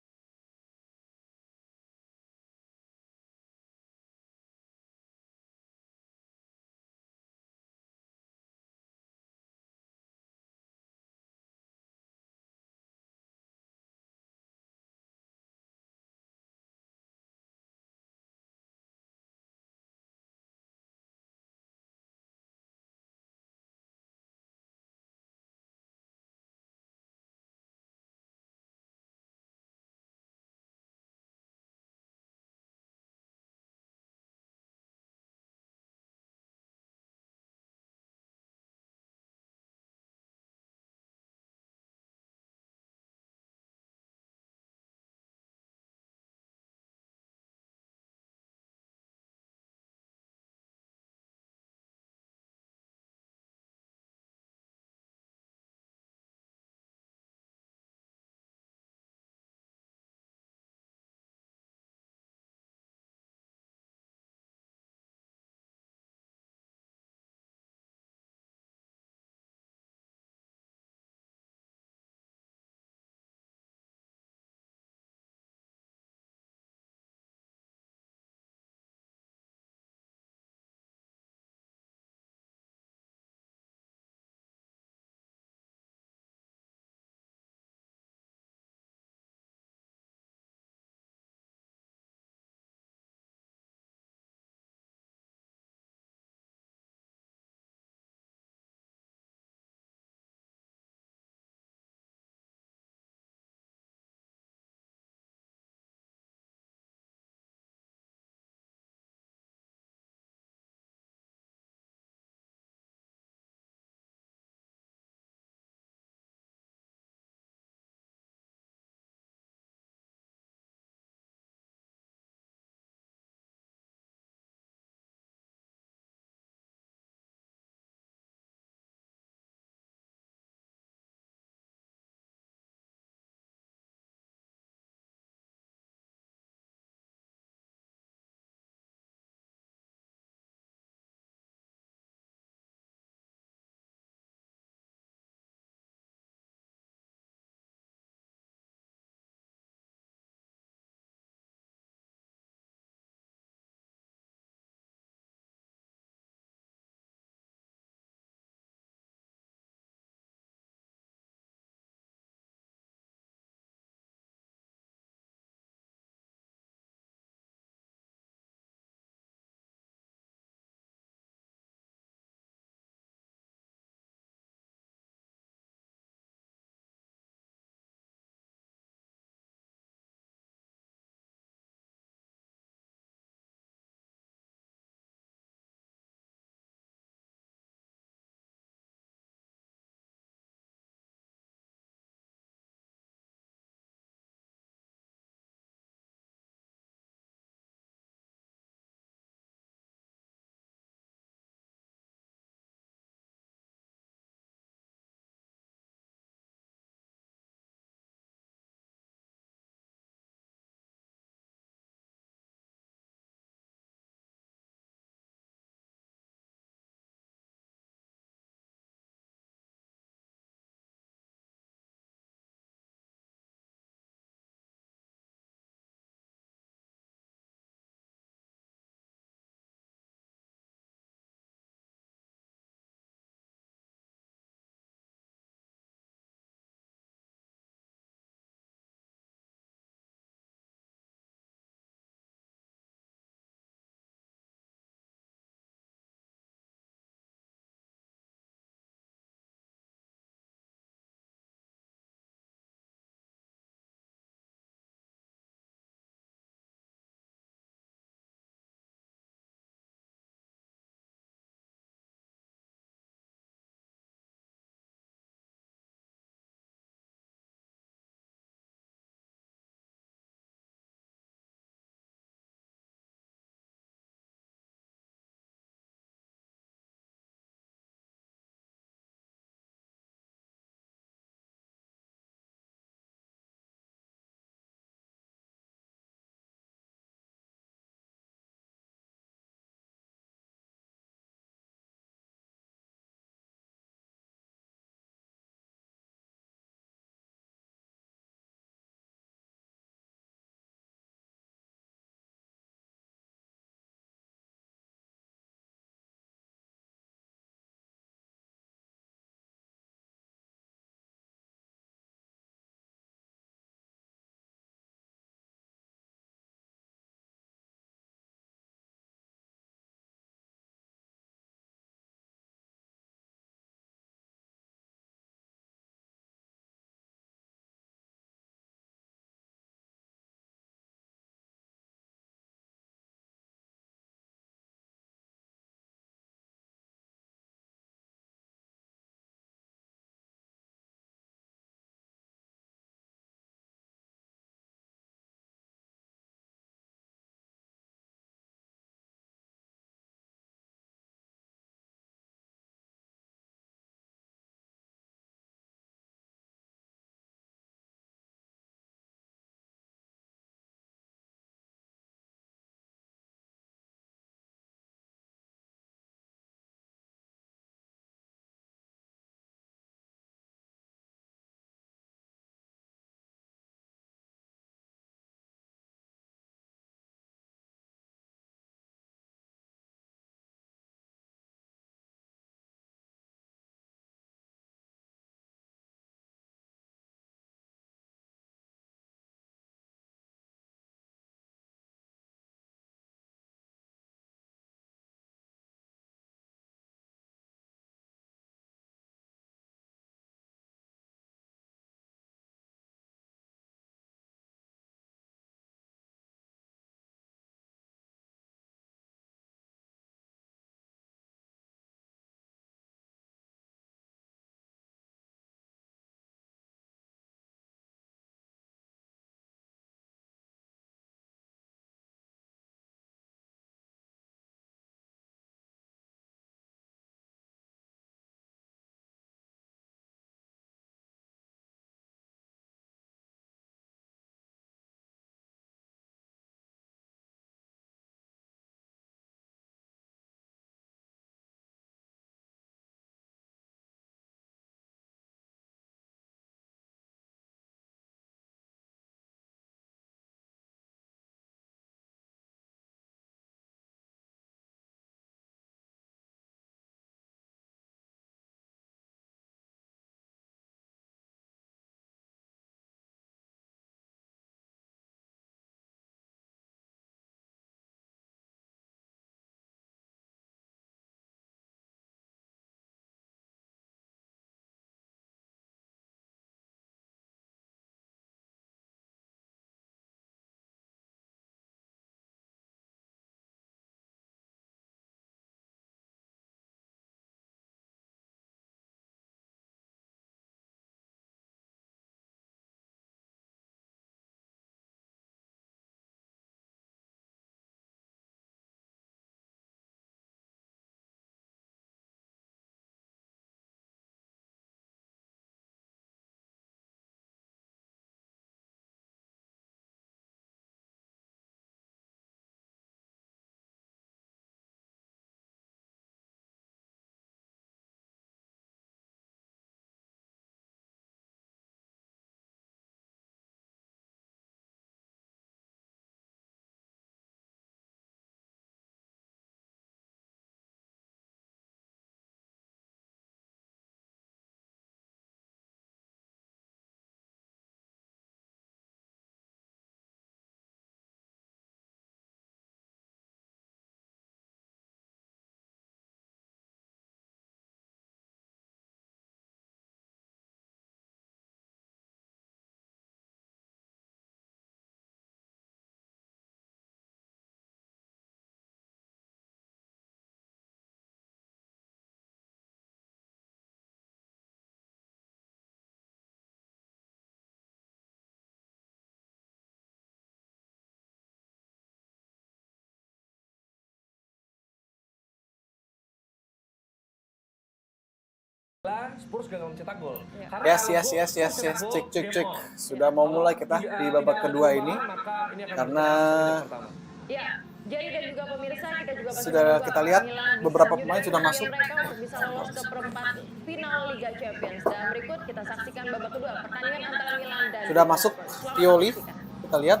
Spurs gagal mencetak gol. Iya. Karena Yes. kalau gol mencetak gol, Cek. game on. Sudah mau Kalau mulai kita di babak tidak ada kedua ini. perubahan, maka ini akan Karena berjalan seperti game pertama. Ya, jadi dan juga pemirsa kita juga masih sudah menunggu kita apakah lihat Milan bisa beberapa menyudahi pemain sudah pencapaian masuk. mereka untuk bisa lolos ke perempat final Liga Champions. Dan berikut kita saksikan babak kedua pertandingan antara Milan dan Sudah juga masuk Spurs. Selamat Pioli. menyaksikan. Kita lihat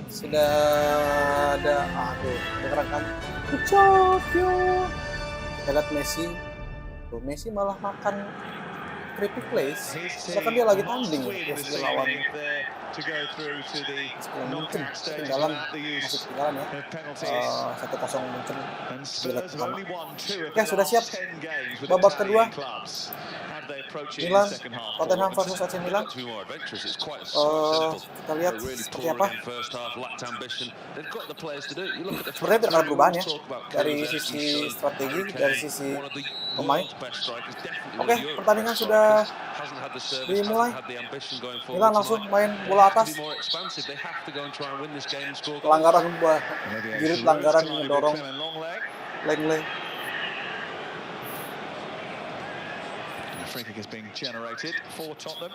sudah ada kedengeran kan? Ucapyo. Kita lihat Messi. Tuh, Messi malah makan keripik lace. Sedangkan dia lagi tanding ya, PSG lawan Mungkin ketinggalan, masih ketinggalan ya. 1-0 Mungkin di leg pertama. Oke, sudah siap. Babak kedua. Milan, Tottenham versus AC Milan. Kita lihat seperti apa. Sebenarnya tidak ada perubahan ya dari sisi strategi, dari sisi pemain. Oke, pertandingan sudah dimulai. Milan langsung main bola atas. Pelanggaran buat Giroud, pelanggaran mendorong Langley. Free kick is being generated for Tottenham.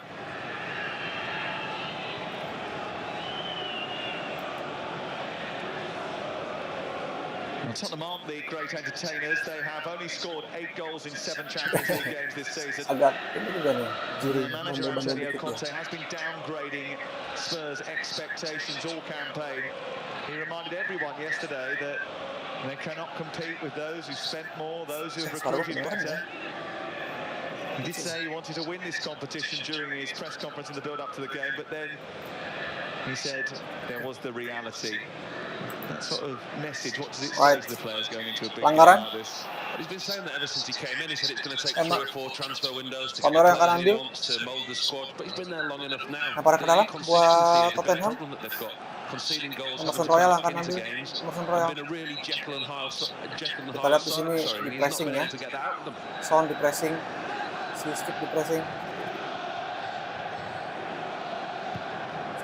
Well, Tottenham aren't the great entertainers. They have only scored 8 goals in 7 Champions League games this season. Agak ini juga nih, The manager Antonio Conte has been downgrading Spurs' expectations all campaign. He reminded everyone yesterday that they cannot compete with those who spent more, those who have recruited better. He did say he wanted to win this competition during his press conference in the build-up to the game, but then he said there was the reality. That sort of message, what does it say to the players going into a big game like this? He's been saying that ever since he came in. He said it's going to take 3 or 4 transfer windows to get Kamera the akan players he ambil. wants to mould the squad, but he's been there long enough now. Para ke dalam buat Tottenham. Conceding goals, Emerson Royal akan into ambil. games. Emerson Royal. Been a really Jekyll and Hyde Kita lihat di sini di pressing ya. Son di pressing. Skip di pressing.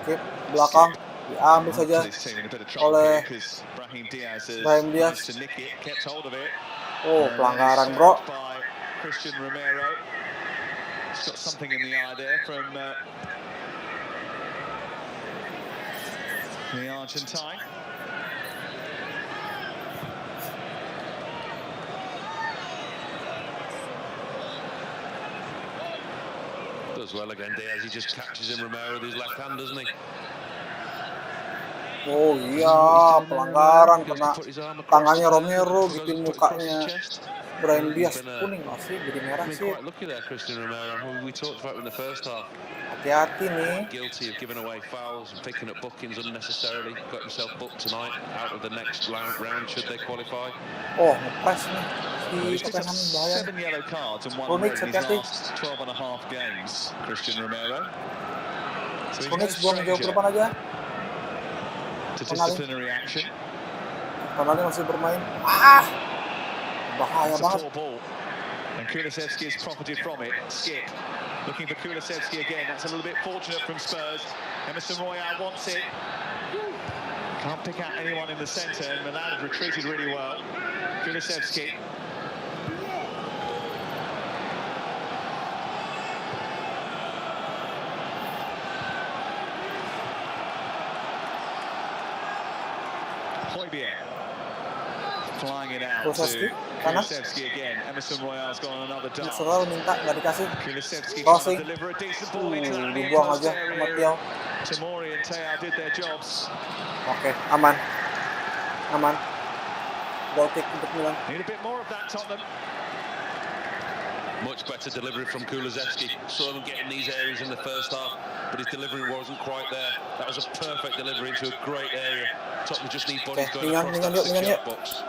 Skip belakang diambil saja oleh Brahim Diaz. Oh, pelanggaran bro. The Argentine. Does well again, Diaz. He just catches him Romero with his left hand, doesn't he? Oh iya, pelanggaran kena tangannya Romero, bikin mukanya Brahim Diaz kuning masih jadi merah sih. Hati-hati nih. Guilty of giving away fouls and picking up bookings unnecessarily. Got himself booked tonight out of the next round should they qualify. Oh, ngepres nih. Si Tottenham bahaya. 7 yellow cards and 1 red in his last 12 and a half games, Christian Romero. So he's buang jauh ke depan aja. to disciplinary action. Tonali masih bermain. Bahaya banget. Ball. And Kulusevski has profited from it. Skip. Looking for Kulusevski again. That's a little bit fortunate from Spurs. Emerson Royal wants it. Can't pick out anyone in the centre. And Milan have retreated really well. Kulusevski. Flying it out to Kulusevski again. Emerson Royal's got on another dart. Selalu minta nggak dikasih. Kulusevski Crossing. deliver a decent ball into that Dibuang aja sama Tiao. Tomori and Teo did their jobs. Oke, aman. Aman. Goal kick untuk Milan. Need a bit more of that, Tottenham. Much better delivery from Kulusevski. Saw him getting these areas in the first half, but his delivery wasn't quite there. That was a perfect delivery into a great area. Tottenham just need bodies going across that 6-yard box.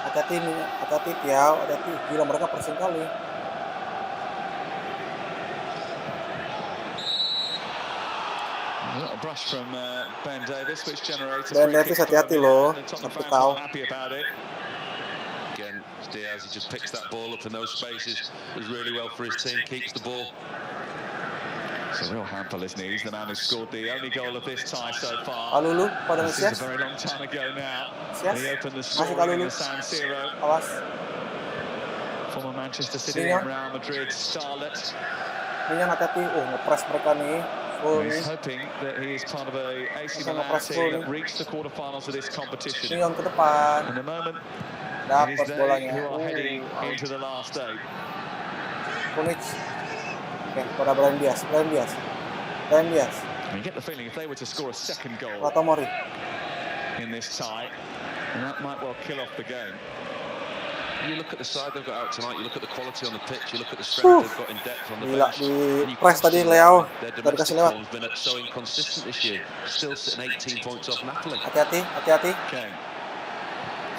Hati-hati Tiao, hati-hati. Gila mereka pressing kali. A brush from Ben Davis, which generates Ben Davis hati-hati loh, tapi tahu. Again, Diaz, he just picks that ball up in those spaces. Does really well for his team, keeps the ball. It's a real handful, isn't he? He's the man who scored the only goal of this tie so far. Alulu pada This Mesias. is a very long time ago now. Mesias. He opened the Masuk scoring in Alulu. the San Siro. Awas. Former Manchester City and Real Madrid starlet. Milan hati-hati. Nge-press mereka nih. Full nih. He's hoping that he is part of a AC Milan team that reached the quarterfinals of this competition. Milan ke depan. In a moment, it Dapat is they bolanya. who are heading into the last eight. Kunic. Oke, pada Brahim Diaz. You get the feeling if they were to score a second goal Tomori. in this tie, and that might well kill off the game. You look at the side they've got out tonight, you look at the quality on the pitch, you look at the strength they've got in depth on the Gila, bench. di press tadi Leo. Their Tadi domestic kasih lewat. form's been so inconsistent this year, still sitting 18 points off Napoli. Hati-hati. Okay.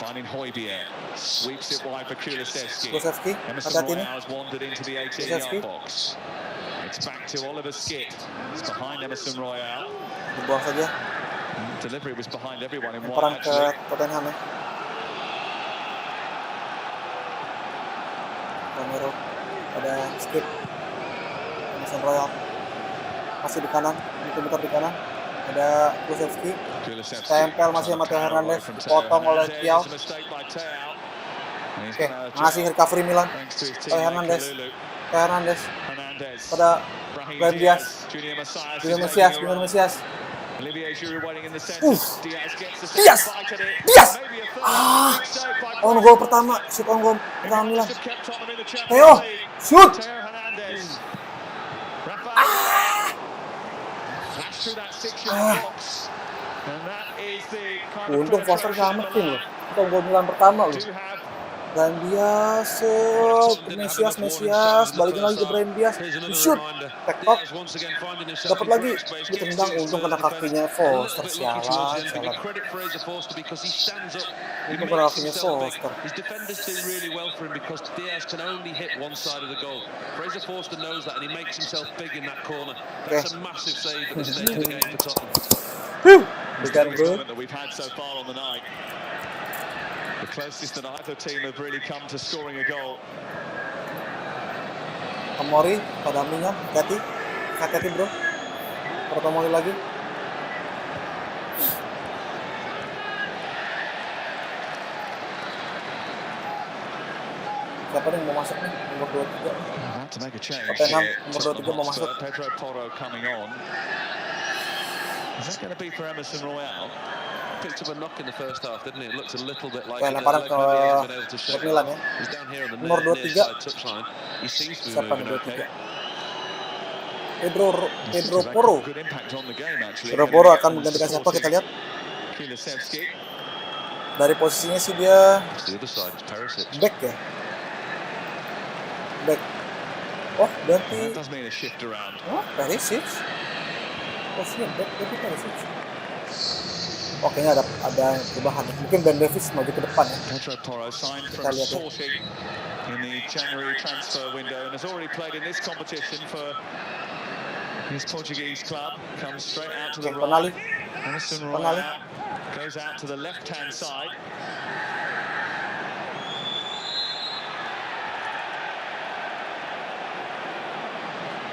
Finding Højbjerg, sweeps it wide for Kulusevski. Kulusevski, Emerson hati-hati nih. Royal has wandered into the 18 Kulusevski. yard box. It's back to Oliver Skip. It's behind Emerson Royal. Dibuang saja. Delivery was behind everyone in Perang white ke actually. Tottenham ya. Romero. Ada Skip. Emerson Royal. Masih di kanan. Muter di kanan. Ada Kulusevski. Tempel masih sama Theo Hernandez. Dipotong oleh Thiaw. Oke, masih recovery Milan. Theo Hernandez. Pada Brahim Diaz. Junior Mesias. Diaz. On goal pertama. Shoot on goal pertama Milan. Theo. Shoot. Untung Foster nyelamatin loh. Itu gol Milan pertama loh. Brahim Diaz, Mesias, balikin lagi ke Brahim Diaz, shoot, back top, dapat lagi, ditendang, untung kena kakinya Foster, sialan. Untung kena kakinya Foster. His defenders do really well for him because Diaz can only hit one side of the goal. Fraser Forster knows that and he makes himself big in that corner. That's a massive save at this stage of the game for Tottenham. It's the biggest moment that we've had so far on the night. The closest that either team have really come to scoring a goal. Tomori pada Milan, hati-hati bro. Tomori lagi. Siapa nih mau masuk nih? Nomor 23. Tottenham nomor 23 mau masuk. Pedro Porro coming on. Is that going to be for Emerson Royal? Picked up a knock in the first half, didn't he? It looked a little bit like lemparan ke Milan ya. He's down here on the Nomor 23. touchline. He seems to be Siapa moving nomor okay. 23? Pedro Porro. Pedro Porro akan menggantikan siapa kita lihat. Dari posisinya sih dia back ya. Back. Oh, berarti Perisic. Posisinya back, berarti Perisic. Oh, kayaknya ada perubahan. Mungkin Ben Davies maju ke depan ya. Kita lihat ya. In the January transfer window and has already played in this competition for his Portuguese club. Comes straight out to the right. Emerson Royal goes out to the left-hand side.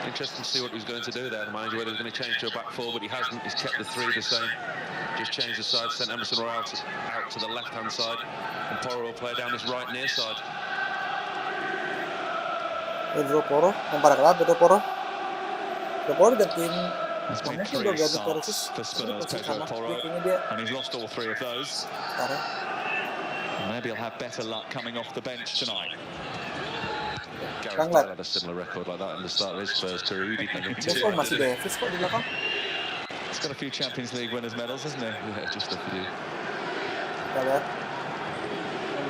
Interesting to see what he was going to do there, the manager, whether he was going to change to a back four, but he hasn't. He's kept the three the same. Just changed the side, sent Emerson Royal out to the left-hand side, and Porro will play down this right near side. Pedro Porro, lempar ke Pedro Porro. Pedro Porro gantiin. Mungkin udah ganti Perisic. Pedro Porro, and he's lost all three of those. Maybe he'll have better luck coming off the bench tonight. Gareth Bale had a similar record like that in the start of his first career. Masih Davies kok di belakang. He's got a few Champions League winners medals, hasn't he? Yeah, just a few. Kita lihat.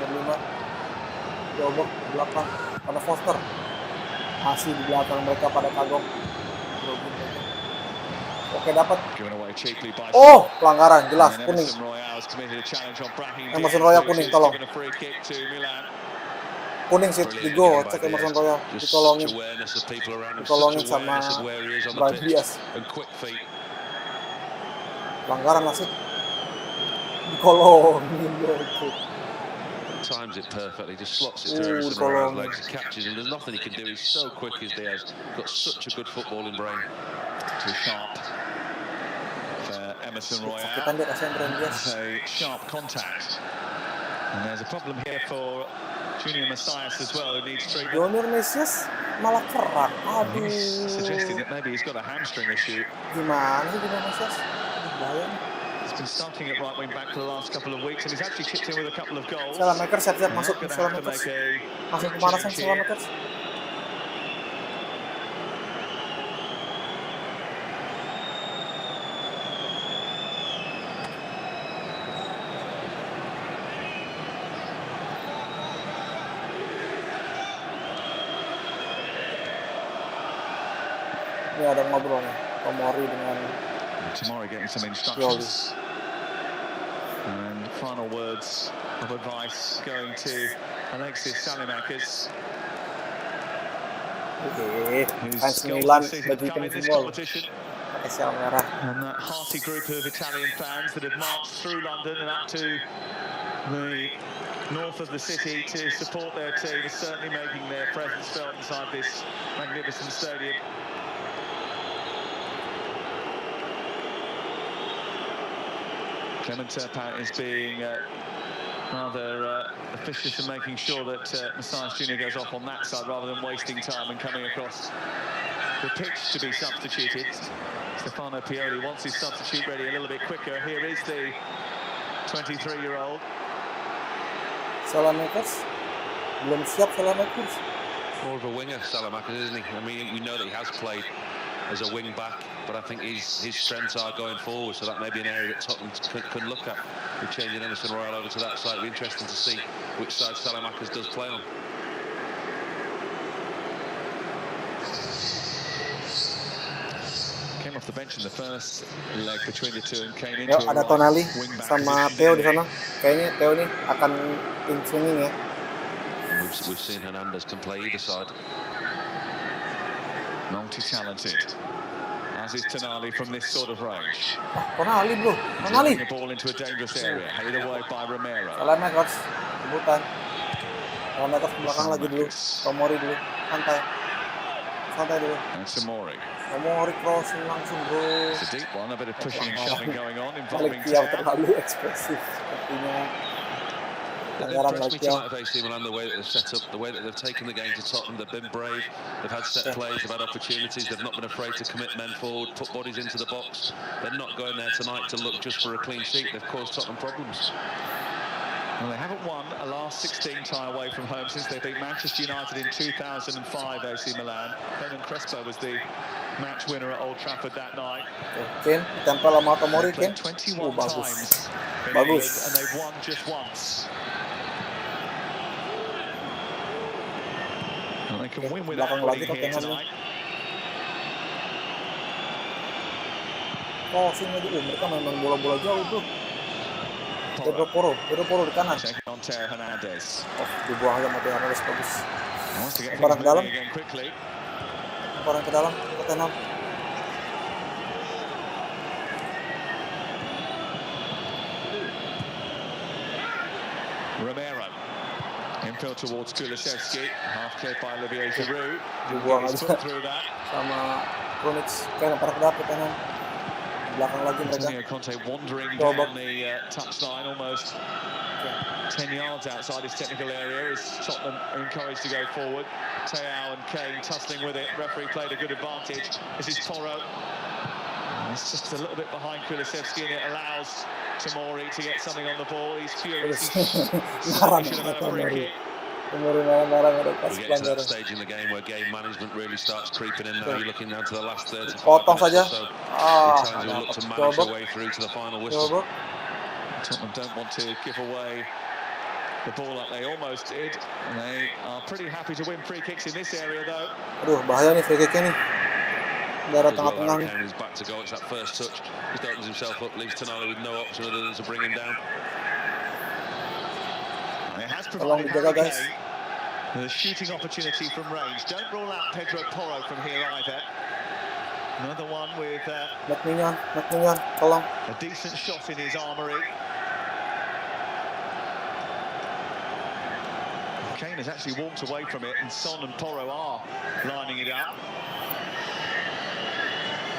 Nomor 5. Diobok di belakang. Pada Foster. Masih di belakang mereka pada kagok. Oke, dapat. Oh, pelanggaran jelas kuning. Emerson Royal kuning, tolong. Kuning sih di gol, cek Emerson Royal ditolongin sama Brahim Diaz. Pelanggaran nasib dikolongin gitu. Times it perfectly, just slots it to Emerson Royal's legs, catches him. There's nothing he can do. He's so quick as Diaz. Got such a good footballing brain. Too sharp for Emerson Royal. Kita dia kasihan Brahim Diaz. A sharp contact. And there's a problem here for Junior Messias as well, who needs treatment. Junior Messias malah kerak. Aduh. He's suggesting that maybe he's got a hamstring issue. Gimana sih Junior Messias? Bahaya nih. He's been starting at right wing back for the last couple of weeks, and he's actually chipped in with a couple of goals. Salamakers siap-siap masuk. Gonna have to Salamakers. make a Masuk quick pemanasan change here. Salamakers. Ini ada ngobrol nih, Tomori dengan Tomori getting some instructions. And final words of advice going to Alexis Salimakers. Oke, whose fans goals Milan this season bagi come tim in this football competition. pakai sial merah. And that hearty group of Italian fans that have marched through London and up to the north of the city to support their team is certainly making their presence felt inside this magnificent stadium. Clement Turpin is being rather officious in making sure that Messias Jr. goes off on that side rather than wasting time and coming across the pitch to be substituted. Stefano Pioli wants his substitute ready a little bit quicker. Here is the 23-year-old. Salamakers belum siap Salamakers. More of a winger, Salamakers, isn't he? I mean, we know that he has played as a wing back, but I think his strengths are going forward, so that may be an area that Tottenham could look at. With changing Emerson Royal over to that side, it'll be interesting to see which side Salamakers does play on. Came off the bench in the first leg between the two and came into Yuk, ada Tonali wing-back sama position. Theo di sana. Kayaknya Theo nih akan in swinging ya. We've seen Hernandez can play either side. Multi-talented, as is Tonali from this sort of range. Tonali bro, Tonali. Taking the ball into a dangerous area, headed away by Romero. Salamakers, rebutan. Salamakers ke belakang lagi dulu. Tomori dulu, santai. Santai dulu. And Tomori. Tomori crossing langsung bro. It's a deep one, a bit of pushing and shoving going on, Balik involving Tiaw Theo. terlalu ekspresif sepertinya. They've Pelanggaran impressed me Tiaw. tonight of AC Milan, the way that they've set up, the way that they've taken the game to Tottenham. They've been brave, they've had set plays, they've had opportunities, they've not been afraid to commit men forward, put bodies into the box. They're not going there tonight to look just for a clean sheet. They've caused Tottenham problems. Well, they haven't won a last 16 tie away from home since they beat Manchester United in 2005, AC Milan. Hernan Crespo was the match winner at Old Trafford that night. Ken, tempel sama Tomori They Ken. played 21 bagus. times in Bagus. England, and they've won just once. And they can win without belakang lagi winning here Tottenham. tonight. Crossing lagi, mereka main bola-bola jauh bro. Pedro Porro di kanan. Checking on Theo Hernandez. Oh, dibuang aja sama Theo Hernandez, bagus. Wants to get Lemparan things ke dalam. moving again quickly. Lemparan ke dalam, Tottenham. Romero. Infield towards Kulusevski. Half cleared by Olivier Giroud. Dibuang He's aja put through that. sama Krunic. Kayak lemparan ke dalam Tottenham. Di belakang lagi mereka. Antonio Conte wandering Coba. down the touchline, almost 10 yards outside his technical area, as Tottenham are encouraged to go forward. Theo and Kane tussling with it. Referee played a good advantage. This is Porro. It's just a little bit behind Kulusevski, and it allows Tomori to get something on the ball. He's furious. He Marah should have banget had a free Tomori. kick. Tomori marah-marah nggak ada pas We're getting to that pelanggaran. stage in the game where game management really starts creeping in now. You're looking down to the last 30 Potong saja. so. Ah, The Italians will look to manage coba. their way through to the final Coba whistle. bro. Tottenham don't want to give away the ball like they almost did. And they are pretty happy to win free kicks in this area, though. Aduh, bahaya nih free kicknya nih. Daerah As well, tengah-tengah Harry nih. Kane is back to go. It's that first touch. Just opens himself up, leaves Tonali with no option other than to bring him down. It has Tolong provided dijaga Harry guys. Kane with a shooting opportunity from range. Don't rule out Pedro Porro from here either. Another one with Acmilan, tolong. a decent shot in his armoury. Kane has actually walked away from it, and Son and Porro are lining it up.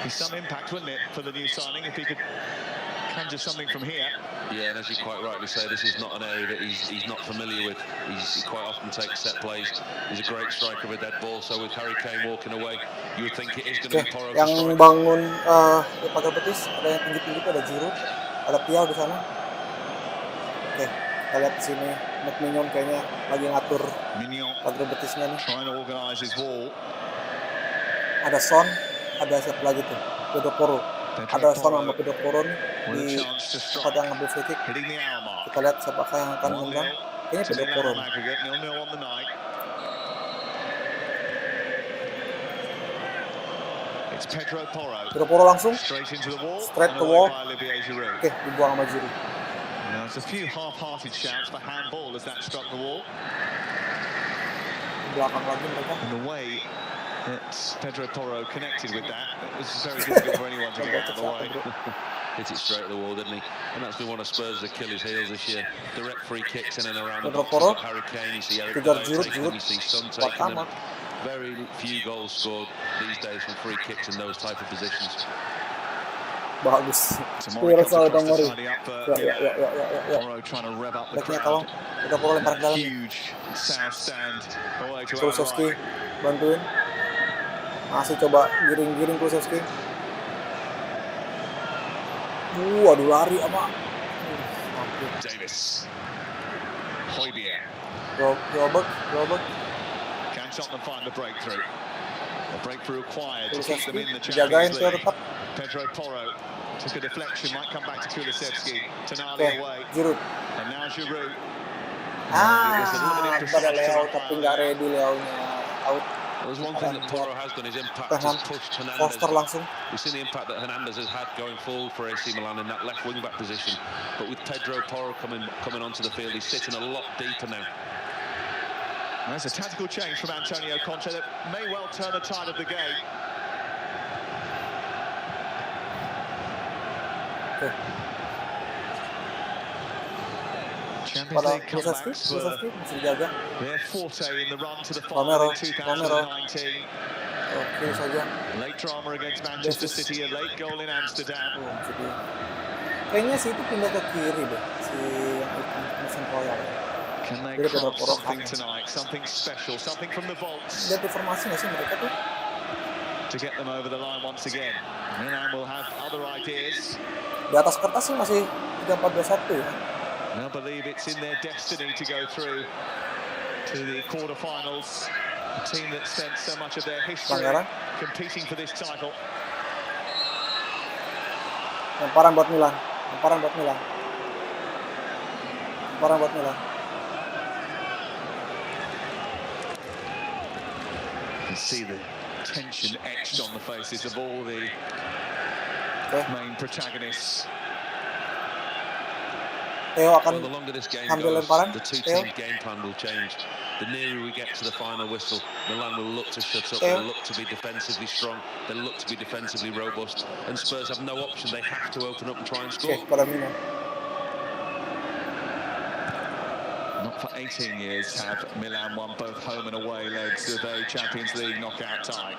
Be some impact, wouldn't it, for the new signing if he could conjure something from here. Yeah, and as you quite rightly say, this is not an area that he's not familiar with. He quite often takes set plays. He's a great striker with dead ball. So with Harry Kane walking away, you would think it is going to be Porro to yang strike. bangun di pagar betis ada yang tinggi-tinggi itu ada Giroud, ada Piau di sana. Oke, kita lihat di sini Mignon kayaknya lagi ngatur pagar betisnya nih. Trying to organize his wall. Ada Son, ada siapa lagi tuh? Pedro Porro. Ada Son sama Pedro Porro nih di tempat yang ngambil free kick. Kita lihat siapakah yang akan menang. Kayaknya Pedro Porro. Pedro Porro langsung straight to wall. Oke, dibuang sama Giroud. There's a few half-hearted shouts for handball as that struck the wall. Belakang lagi mereka. And the way that Pedro Porro connected with that, it was very difficult for anyone to get out of the way. Hit it straight at the wall, didn't he? And that's been one of Spurs' Achilles heels this year. Direct free kicks in and around the box. Porro, Harry Kane, you see Eric Giroud, taking, you see Son taking them. Very few goals scored these days from free kicks in those type of positions. Bagus. Tomori Tomori. Porro trying to rev up the crowd. Udah Porro lempar ke dalam. Huge south stand all the way to Kulusevski bantuin. Masih coba giring-giring Kulusevski. Aduh lari sama. Davis. Hotspur. Robert. Can Tottenham find the breakthrough? A breakthrough required to keep them in the jagain Champions tuh League. tetap. Pedro Porro took a deflection, might come back to Kulusevski. Tonali away. Giroud. And now Giroud. Pada Leo tapi nggak ready Leonya out. There's one thing that Porro has done, his impact has pushed Hernandez. Foster langsung. We've seen the impact that Hernandez has had going forward for AC Milan in that left wing-back position. But with Pedro Porro coming onto the field, he's sitting a lot deeper now. There's a tactical change from Antonio Conte that may well turn the tide of the game. Champions League comebacks were their forte in the run to the final in 2019. Oke saja. Late drama against Manchester City, a late goal in Amsterdam. Kayaknya sih itu pindah ke kiri deh, si yang Mason Royal. Can they craft something tonight, something special, something from the vaults? Lihat informasi nggak sih mereka tuh? To get them over the line once again. Milan will have other ideas. Di atas kertas sih masih 3-4-2-1 ya. They'll believe it's in their destiny to go through to the quarterfinals. A team that spent so much of their history competing for this title. Lemparan buat Milan. You can see the tension etched on the faces of all the main protagonists. Theo akan the longer this game ambil goes, lemparan. The two-team game plan will change. The nearer we get to the final whistle, Milan will look to shut up. They'll look to be defensively strong. They'll look to be defensively robust. And Spurs have no option. They have to open up and try and score. Pada Milan. Not for 18 years have Milan won both home and away legs of a Champions League knockout tie.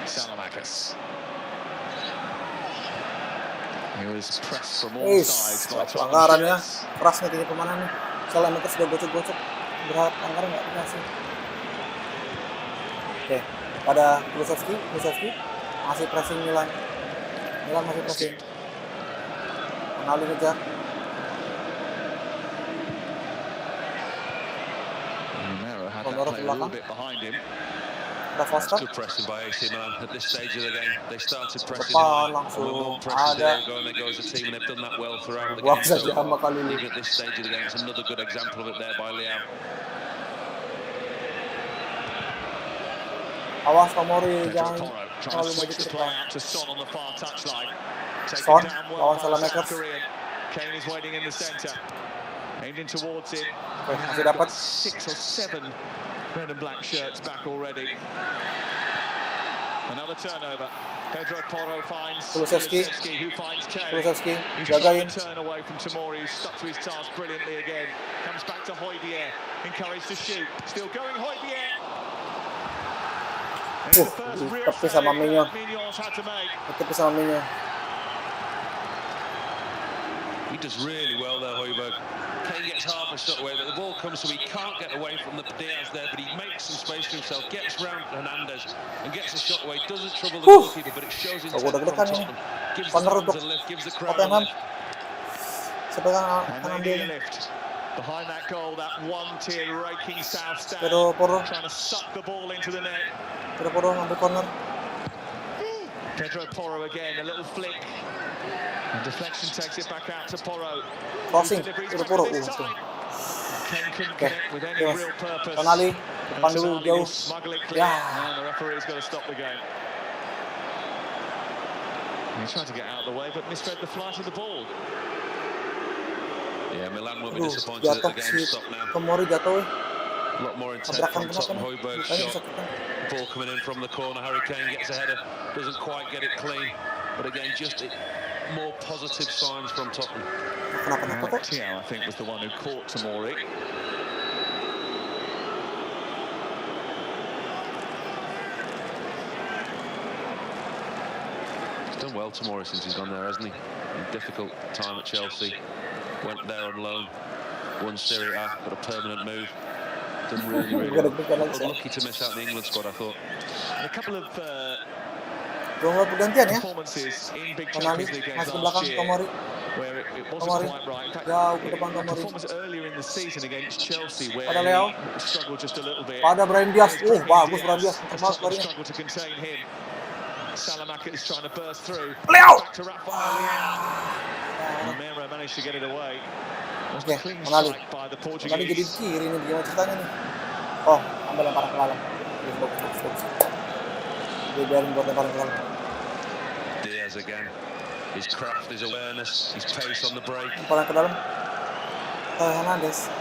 Salamakis. He was pressed from all sides by pelanggaran ya, keras nih kayaknya pemain nih. Salamakis sudah gocok-gocok, berharap pelanggaran nggak berhasil. Oke, pada Kulusevski masih pressing Milan masih pressing. Tonali ngejar. Romero had that play a little bit behind him. Good pressing by AC Milan at this stage of the game. They started pressing high, and when one presses, they go as a team, and they've done that well throughout the game. So even at this stage of the game, it's another good example of it there by Leao. Awas Tomori, jangan terlalu maju ke depan. Son, lawan Salamakis. Kane is waiting in the center. Aimed in towards him. Masih dapat 6 or 7 red and black shirts back already. Another turnover. Pedro Porro finds Kulusevski, who finds Kane. Kulusevski, He's jagain. turn away from Tomori, who's stuck to his task brilliantly again. Comes back to Hotspur, encouraged to shoot. Still going Hotspur. Tapi sama Mignon. He does really well there, Højbjerg. Kane gets half a shot away, but the ball comes, so he can't get away from the Diaz there, but he makes some space for himself, gets round Hernandez and gets a shot away. Doesn't trouble the goalkeeper, but it shows intent from Tottenham. Gives the fans a lift, gives the crowd a lift. Siapa And yang they need a ambil? lift. Behind that goal, that one-tier raking South stand, Pero Porro, trying to suck the ball into the net. ambil corner. Pedro Porro again, a little flick. And deflection takes it back out to Porro. Crossing, Deliveries Pedro better Porro. this time. Kane couldn't Oke, connect with any terus real purpose. Tonali, depan And dulu Tonali jauh. will smuggle it clear. Ya. And the referee's got to stop the game. He tried to get out of the way, but misread the flight of the ball. Yeah, Milan will be Aduh, disappointed that the jatuh game si stopped now. Tomori jatuh. A lot more intent Tabrakan from kenapa Tottenham. nih? Højbjerg's Mukanya shot. kesakitan. Ball coming in from the corner. Harry Kane gets a header. Doesn't quite get it clean. But again, just more positive signs from Tottenham. Kenapa kok? Tiao, I think, was the one who caught Tomori. He's done well Tomori since he's gone there, hasn't he? A difficult time at Chelsea. Went there on loan. Won Serie A, got a permanent move. Done really well. Unlucky to miss out the England squad, I thought. A couple of Tunggu pergantian ya. performances in big Tonali Champions League games masih ke last belakang year Tomori. where it wasn't Tomori. quite right. In fact, Jauh ke depan a Tomori. performance earlier in the season against Chelsea where Pada Leo. he struggled just a little bit. Pada Brahim Diaz. Here's Bagus Brahim Diaz. As Kemas Tottenham larinya. struggled to contain him. Salamanca is trying to burst through. Leo. Back to Rafael Leao. Romero managed to get it away. Oke, A clean Tonali. strike by the Tonali jadi di Portuguese. kiri nih, gimana ceritanya nih? Oh, ambil lemparan ke dalam. Bagus. Dia biarin buat lemparan ke dalam. Diaz again. His craft, his awareness, his pace on the break. Lemparan ke dalam. Hernandez.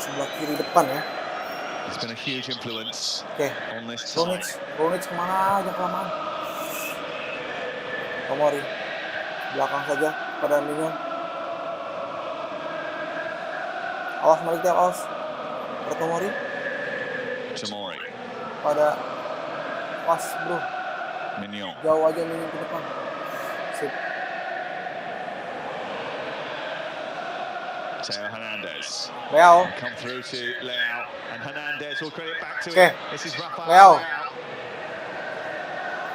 Sebelah kiri depan ya. It's been a huge influence Oke. on this side. Ronic kemana aja kelamaan. Tomori. Belakang saja pada Minion. Awas balik dia, awas. Pada Tomori. Tomori, Pada pas bro. Mignon. Jauh aja Minion ke depan. Sip. Teo Hernandez. Leo. Come through to Leao, and Hernandez will credit back to Okay. him. This is Rafael Leao. Leao.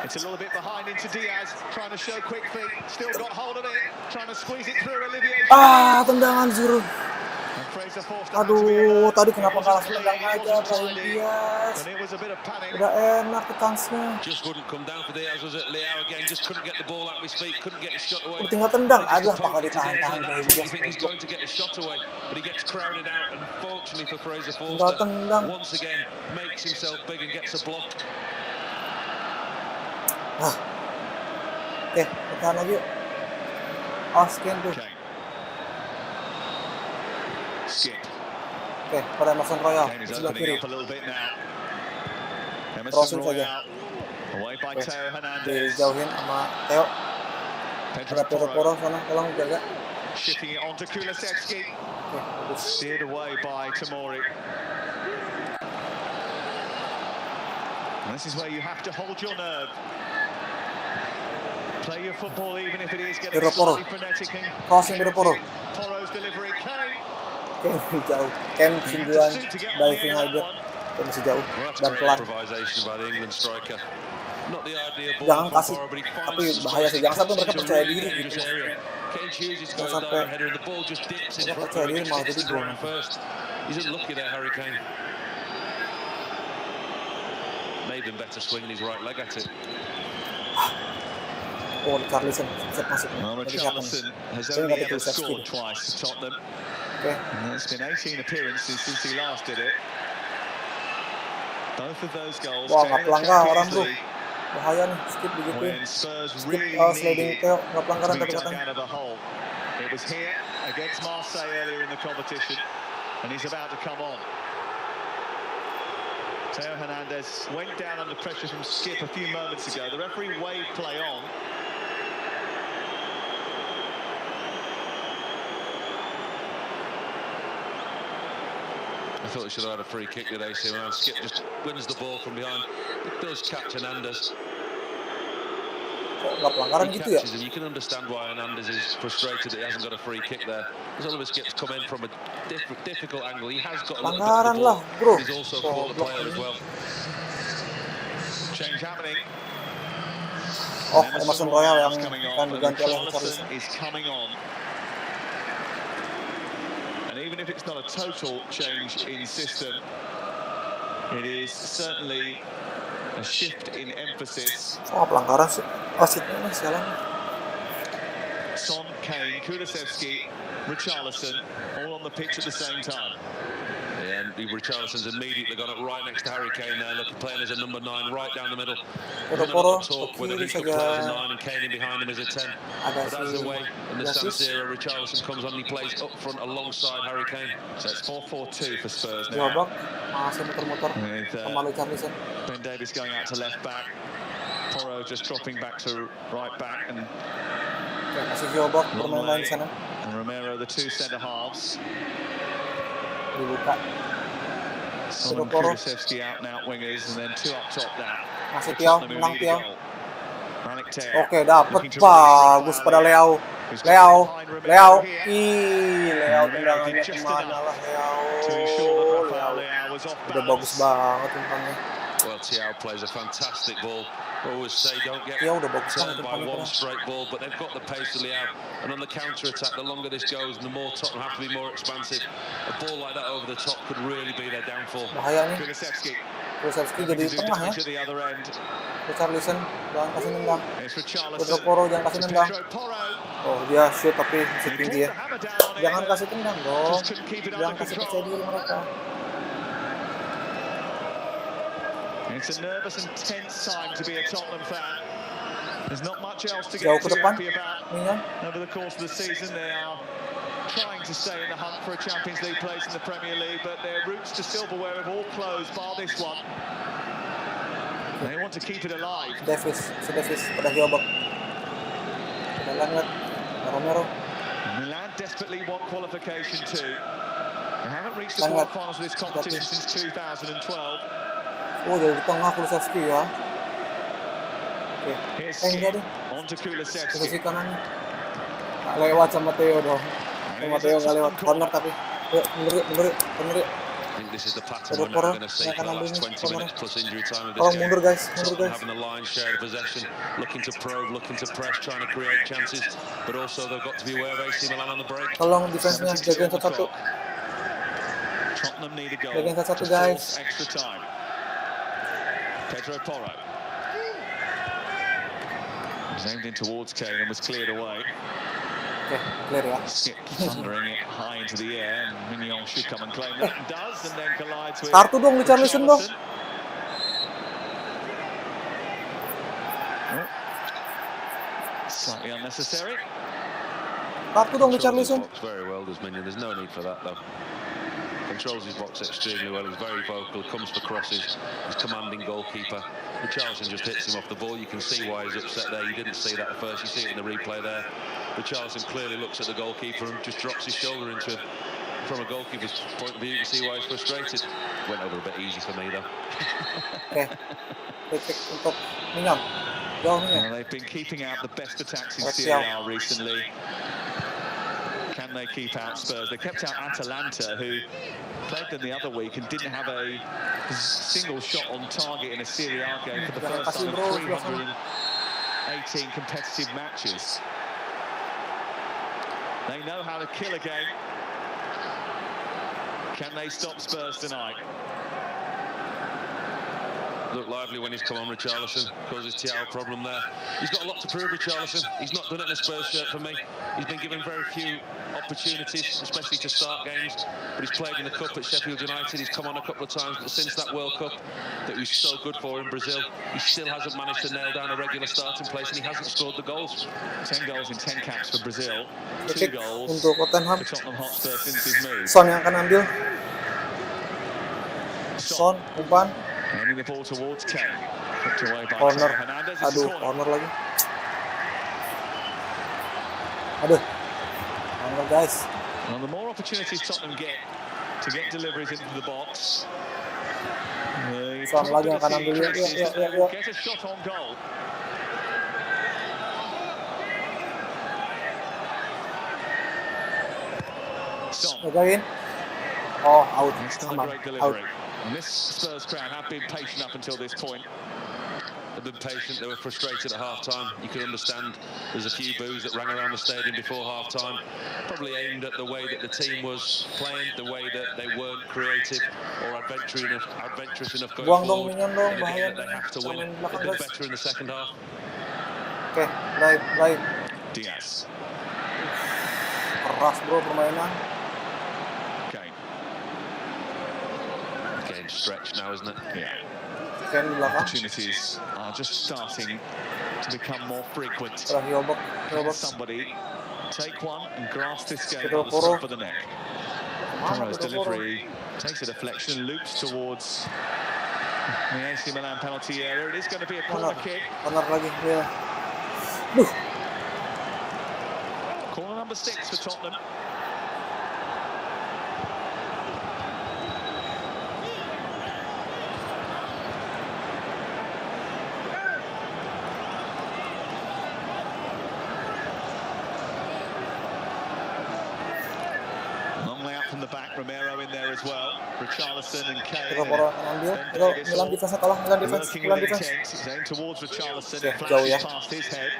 It's a little bit behind into Diaz, trying to show quick feet. Still got hold of it, trying to squeeze it through Olivier. Tendangan Giroud. And Fraser forced to have to be alert. Aduh, tadi kenapa It kalah wasn't tendang clean, it aja wasn't Brahim tidy, Diaz. and it was a bit of panic. Udah enak ke kansnya. Just wouldn't come down for Diaz, was it? Leao again, just couldn't get the ball out of his feet, couldn't get his shot away. Udah tinggal tendang. Just Aduh, poke bakal it to Diaz ditahan-tahan like Brahim that. Diaz. You think he's going to get his shot away, but he gets crowded out, and fortunately for Fraser Tinggal Forster, tendang. once again makes himself big and gets a block. Oke, bertahan lagi yuk. Awas Kane tuh. Kane. Skip. Oke, pada Emerson Royal. Kane is Sebelah opening kiri. up a little bit now. Crossing Emerson saja. Royal. Away by Oke, Teo Hernandez. dijauhin sama Theo. Ada Pedro Porro sana, tolong jaga. Shifting it on to Kulusevski. Oke, bagus. Steered away by Tomori. And this is where you have to hold your nerve. Play your football even if it is getting Pedro Porro. slightly frenetic. Crossing Pedro Porro. Porro's delivery. Kane. Kane jauh. Kane ketinggalan diving aja. Kane masih jauh Well, that's dan great pelan. improvisation by the England striker. Not the idea ball Jangan from kasih, Porro, but he tapi finds bahaya sih. Jangan sampai mereka into a percaya really diri dangerous gitu. area. Kane chooses to go Jangan sampai down header and the ball just dips in mereka front percaya of him. diri It malah just jadi hits the gol. ground first. He's unlucky there, Harry Kane. Made him better swing his right leg at it. Oh, Richarlison set masuk. Well, Jadi siapa nih? Richarlison has Saya only nggak ever tahu Kulusevski scored deh. twice for Tottenham. Oke, And it's been 18 appearances since he last did it. Both of those goals wah came nggak in the pelanggar orang Champions bro. League Bahaya nih, skip begitu. when Spurs Skip really sliding needed Theo, nggak to pelanggaran be tapi dug katanya. out of a hole. It was here against Marseille earlier in the competition, and he's about to come on. Teo Hernandez went down under pressure from Skip a few moments ago. The referee waved play on. I thought he should have had a free kick today, AC Milan. Skip just wins the ball from behind. It does catch Hernandez. Kok nggak pelanggaran He gitu ya? catches him. You can understand why Hernandez is frustrated that he hasn't got a free kick there. Because all of us gets come in from a difficult angle. He has got a little bit of Pelanggaran the lah, ball, bro. but he's also caught the Goblok player as ini. well. Change happening. Oh, Emerson Royal yang coming akan off, and diganti oleh Richarlison Richarlison. is coming on. And even if it's not a total change in system, it is certainly a shift in emphasis. Oh, pelanggaran sih. Wasitnya nih sialan. Son, Kane, Kulusevski, Richarlison, all on the pitch at the same time. Yeah, and Richarlison's immediately gone up right next to Harry Kane there, looking playing as a number 9 right down the middle. Running Poro up the talk ke whether kiri he could play as a saja. 9 and Kane in behind him as a 10. Ada But as si the way in the San Yasis. Siro, Richarlison comes on and he plays up front alongside Harry Kane. So it's 4-4-2 for Spurs now. Jawabak masih muter-muter With sama Richarlison. Ben Davies going out to left back. Porro just dropping back to right back, and Masih Jawabak bermain di sana. and Romero, the two centre halves. Dibuka. Son and Kulusevski out and out wingers, and then two up top now. Masih Tiao, Tottenham who menang need a Tiao. goal. Malik Teo Oke, dapat looking to release bagus Rafael pada Leao. who's Leao, behind Romero Leao. here. Leao Romero tendangannya did just kemana enough lah Leao. to ensure that Rafael Leao. Leao was off Udah bagus balance. banget umpannya. Well, Thiaw plays a fantastic ball. Always say don't get Tiao udah bagus banget turned by umpannya. one straight ball, but they've got the pace of Liao. And on the counter-attack, the longer this goes, the more Tottenham have to be more expansive. A ball like that over the top could really be their downfall. Bahaya nih. Kulusevski Kulusevski jadi to tengah ya. to the other end. Richarlison jangan kasih nendang. It's Pedro Richarlison. Porro jangan kasih To nendang. Pedro Porro. Oh dia shoot tapi masih He tinggi pulled ya. the hammer down on it, Jangan but kasih tendang dong. just couldn't keep it Jangan under kasih control. percaya diri mereka. It's a nervous and tense time to be a Tottenham fan. There's not much else to Jauh get ke too depan. happy about. Milan. Over the course of the season, they are trying to stay in the hunt for a Champions League place in the Premier League, but their routes to silverware have all closed, bar this one. They want to keep it alive. Davis, pada Jawabak. Pada Langlet. Romero. Milan desperately want qualification too. They haven't reached the Langlet. quarterfinals of this competition since 2012. Oh dari di tengah Kulusevski ya. Oke. Here's Enggak deh. on to Kulusevski Kulusevski. kanannya. Nggak lewat sama Theo dong. Sama Theo nggak lewat corner tapi. Yuk mundur yuk. I think this is the pattern Pedro we're now Porro going to see yang for akan the ambil last ini 20 corner. minutes plus injury time of this Tolong game. mundur guys. Tottenham having the line share of possession, looking to probe, looking to press, trying to create chances, but also they've got to be aware of AC Milan on the break. Tolong defense-nya jagain satu-satu. Tottenham need a goal Jagain satu-satu to guys. force extra time. Pedro Porro. Was aimed in towards Kane and was cleared away. Oke, clear ya. Skip thundering it high into the air, and Mignon should come and claim that, and does, and then collides with Kartu dong Richarlison dong. Oh. Slightly unnecessary. Kartu dong Controls his Richarlison. box very well, does Minion. There's no need for that though. Controls his box extremely well. He's very vocal. Comes for crosses. He's commanding goalkeeper. Richarlison just hits him off the ball. You can see why he's upset there. You didn't see that at first. You see it in the replay there. Richarlison clearly looks at the goalkeeper and just drops his shoulder into him. From a goalkeeper's point of view, you can see why he's frustrated. Went over a bit easy for me though. Oke. Titik untuk Milan. Jauh Milan. Well, they've been keeping out the best attacks in Let's Serie A recently. Can they keep out Spurs? They kept out Atalanta, who played them the other week and didn't have a single shot on target in a Serie A game for the first time in 318 competitive matches. They know how to kill a game. Can they stop Spurs tonight? Looked lively when he's come on, Richarlison. Causes Thiaw a problem there. He's got a lot to prove, Richarlison. He's not done it in a Spurs shirt for me. He's been given very few opportunities, especially to start games. But he's played in the Cup at Sheffield United. He's come on a couple of times, but since that World Cup that was so good for in Brazil, he still hasn't managed to nail down a regular starting place, and he hasn't scored the goals. 10 goals in 10 caps for Brazil. 2 Titik goals untuk Tottenham. for Tottenham Hotspur since his move. Son yang akan ambil. Son, umpan. Handing the ball towards Kane. Put away by Corner. Teo Hernandez. It's a Aduh, corner. corner lagi. Aduh. Corner guys. Well, the more opportunities Tottenham get to get deliveries into the box, the Son lagi yang akan probability ambil. increases that they Ya. will get a shot on goal. Jagain. Oh, out. It's not a Sama. great Out. delivery. And this Spurs crowd have been patient up until this point. They've been patient, they were frustrated at half-time. You can understand there's a few boos that rang around the stadium before half-time, probably aimed at the way that the team was playing, the way that they weren't creative or adventurous enough going Buang dong forward Minion dong, in a bahaya. game that they have to win. Main They've belakang been guys. better in the second half. Oke, drive. Diaz. Keras bro permainan. Kane. Game stretched now, isn't it? Yeah. Ken di belakang. Opportunities are just starting to become more frequent. Udah Hilbert. Can somebody take one and grasp this game Pedro by the Porro. scruff of the neck? Mana Porro's Pedro Porro? delivery takes a deflection, loops towards the AC Milan penalty area. It is going to be a corner kick. Corner lagi dia. Duh, Corner number 6 for Tottenham. Long layout from the back, Romero in there as well. Richarlison and Kane. Pedro Porro akan ambil. Itu Milan defense kalah, Milan defense. Working Milan with defense. intent, he's aimed towards Richarlison. Oke, It jauh ya. flashes past his head.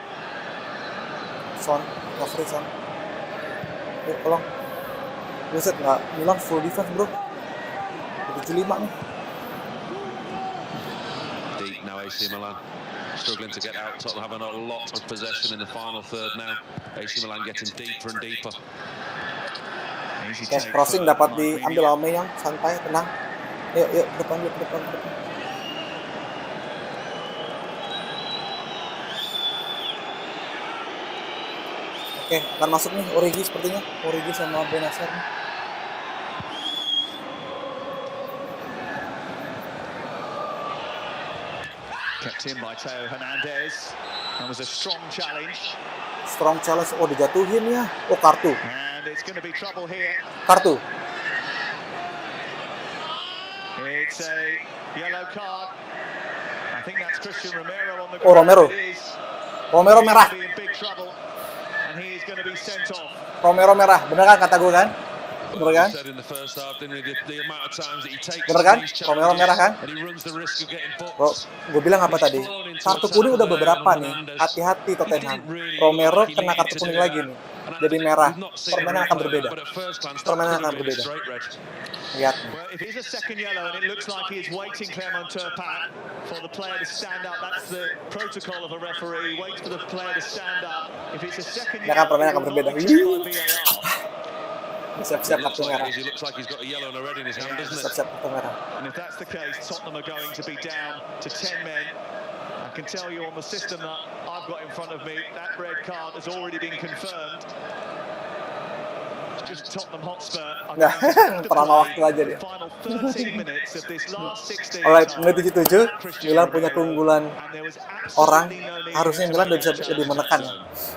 Son, recovery Son. Yuk, tolong. Buset, nggak Milan full defense bro. 75 nih. Deep now, AC Milan struggling to get out. Tottenham having a lot of possession in the final third now. AC Milan getting deeper and deeper. Easy Oke, take crossing for dapat Mike diambil Mignolet. Aubameyang, santai, tenang. Yuk, ke depan. Oke, akan masuk nih Origi sepertinya. Origi sama Benacer nih. Kept in by Teo Hernandez. That was a strong challenge. Strong challenge. Oh, dijatuhin ya. Oh, kartu. And it's going to be trouble here. Kartu. It's a yellow card. I think that's Christian Romero on the Oh, ground. Romero. It is. Romero merah. He's in big trouble. And he is going to be sent off. Romero merah. Bener kan kata gue kan? Bener kan? Said in the first half, didn't he? The amount of times that he takes Bener kan? these Romero challenges merah kan? and he runs the risk of getting Bro, booked. gue bilang apa tadi? Kartu kuning udah beberapa nih. Hati-hati Tottenham. Romero kena kartu kuning lagi nih. Jadi merah. Permainan akan berbeda. Permainan akan berbeda. Lihat nih. Well, if it's a second yellow and it looks like he is waiting Clement Turpin for the player to stand up, that's the protocol of a referee. He waits for the player to stand up. If it's a second Ya yellow, kan, permainan akan he will berbeda. not be checked by VAR. Siap-siap kartu merah. He looks like he's got a yellow already in his hand, doesn't it? Siap-siap kartu merah. And if that's the case, Tottenham are going to be down to 10 men. I can tell you on the system that I've got in front of me, that red card has already been confirmed. Just Tottenham Hotspur are Nah, going to have to perama play waktu aja dia. the final 13 minutes of this last 16 Alright, time. menit 77, Christian Milan punya Romero. keunggulan And there was orang. absolutely no need Harusnya to Milan udah make bisa that lebih challenge. menekan.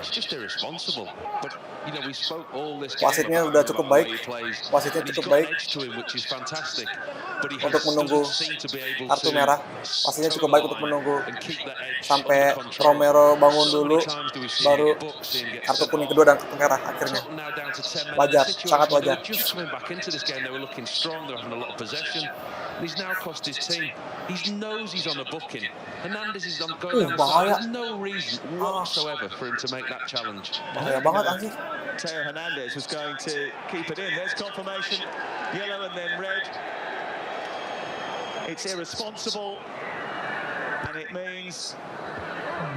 It's just irresponsible. But you know, we spoke all this game Wasitnya about udah him, cukup about the way baik. he plays. Wasitnya And he's cukup got baik an edge to him, which is fantastic. But he untuk menunggu doesn't seem to be able kartu to merah. Wasitnya toe cukup the baik untuk line menunggu and keep that edge sampai under control. Romero bangun So dulu, many times do we see baru him book, see him get kartu sent kuning off. kedua dan kartu merah akhirnya. Tottenham now down to 10 men. Wajar, In a situation sangat where they wajar. were just coming back into this game, they were looking strong, they were having a lot of possession. And he's now cost his team. He knows he's on a booking. Hernandez is on going down the side. bahaya. There's no reason whatsoever for him to make that challenge. Bahaya banget anjir. Teo Hernandez was going to keep it in. There's confirmation. Yellow and then red. It's irresponsible. And it means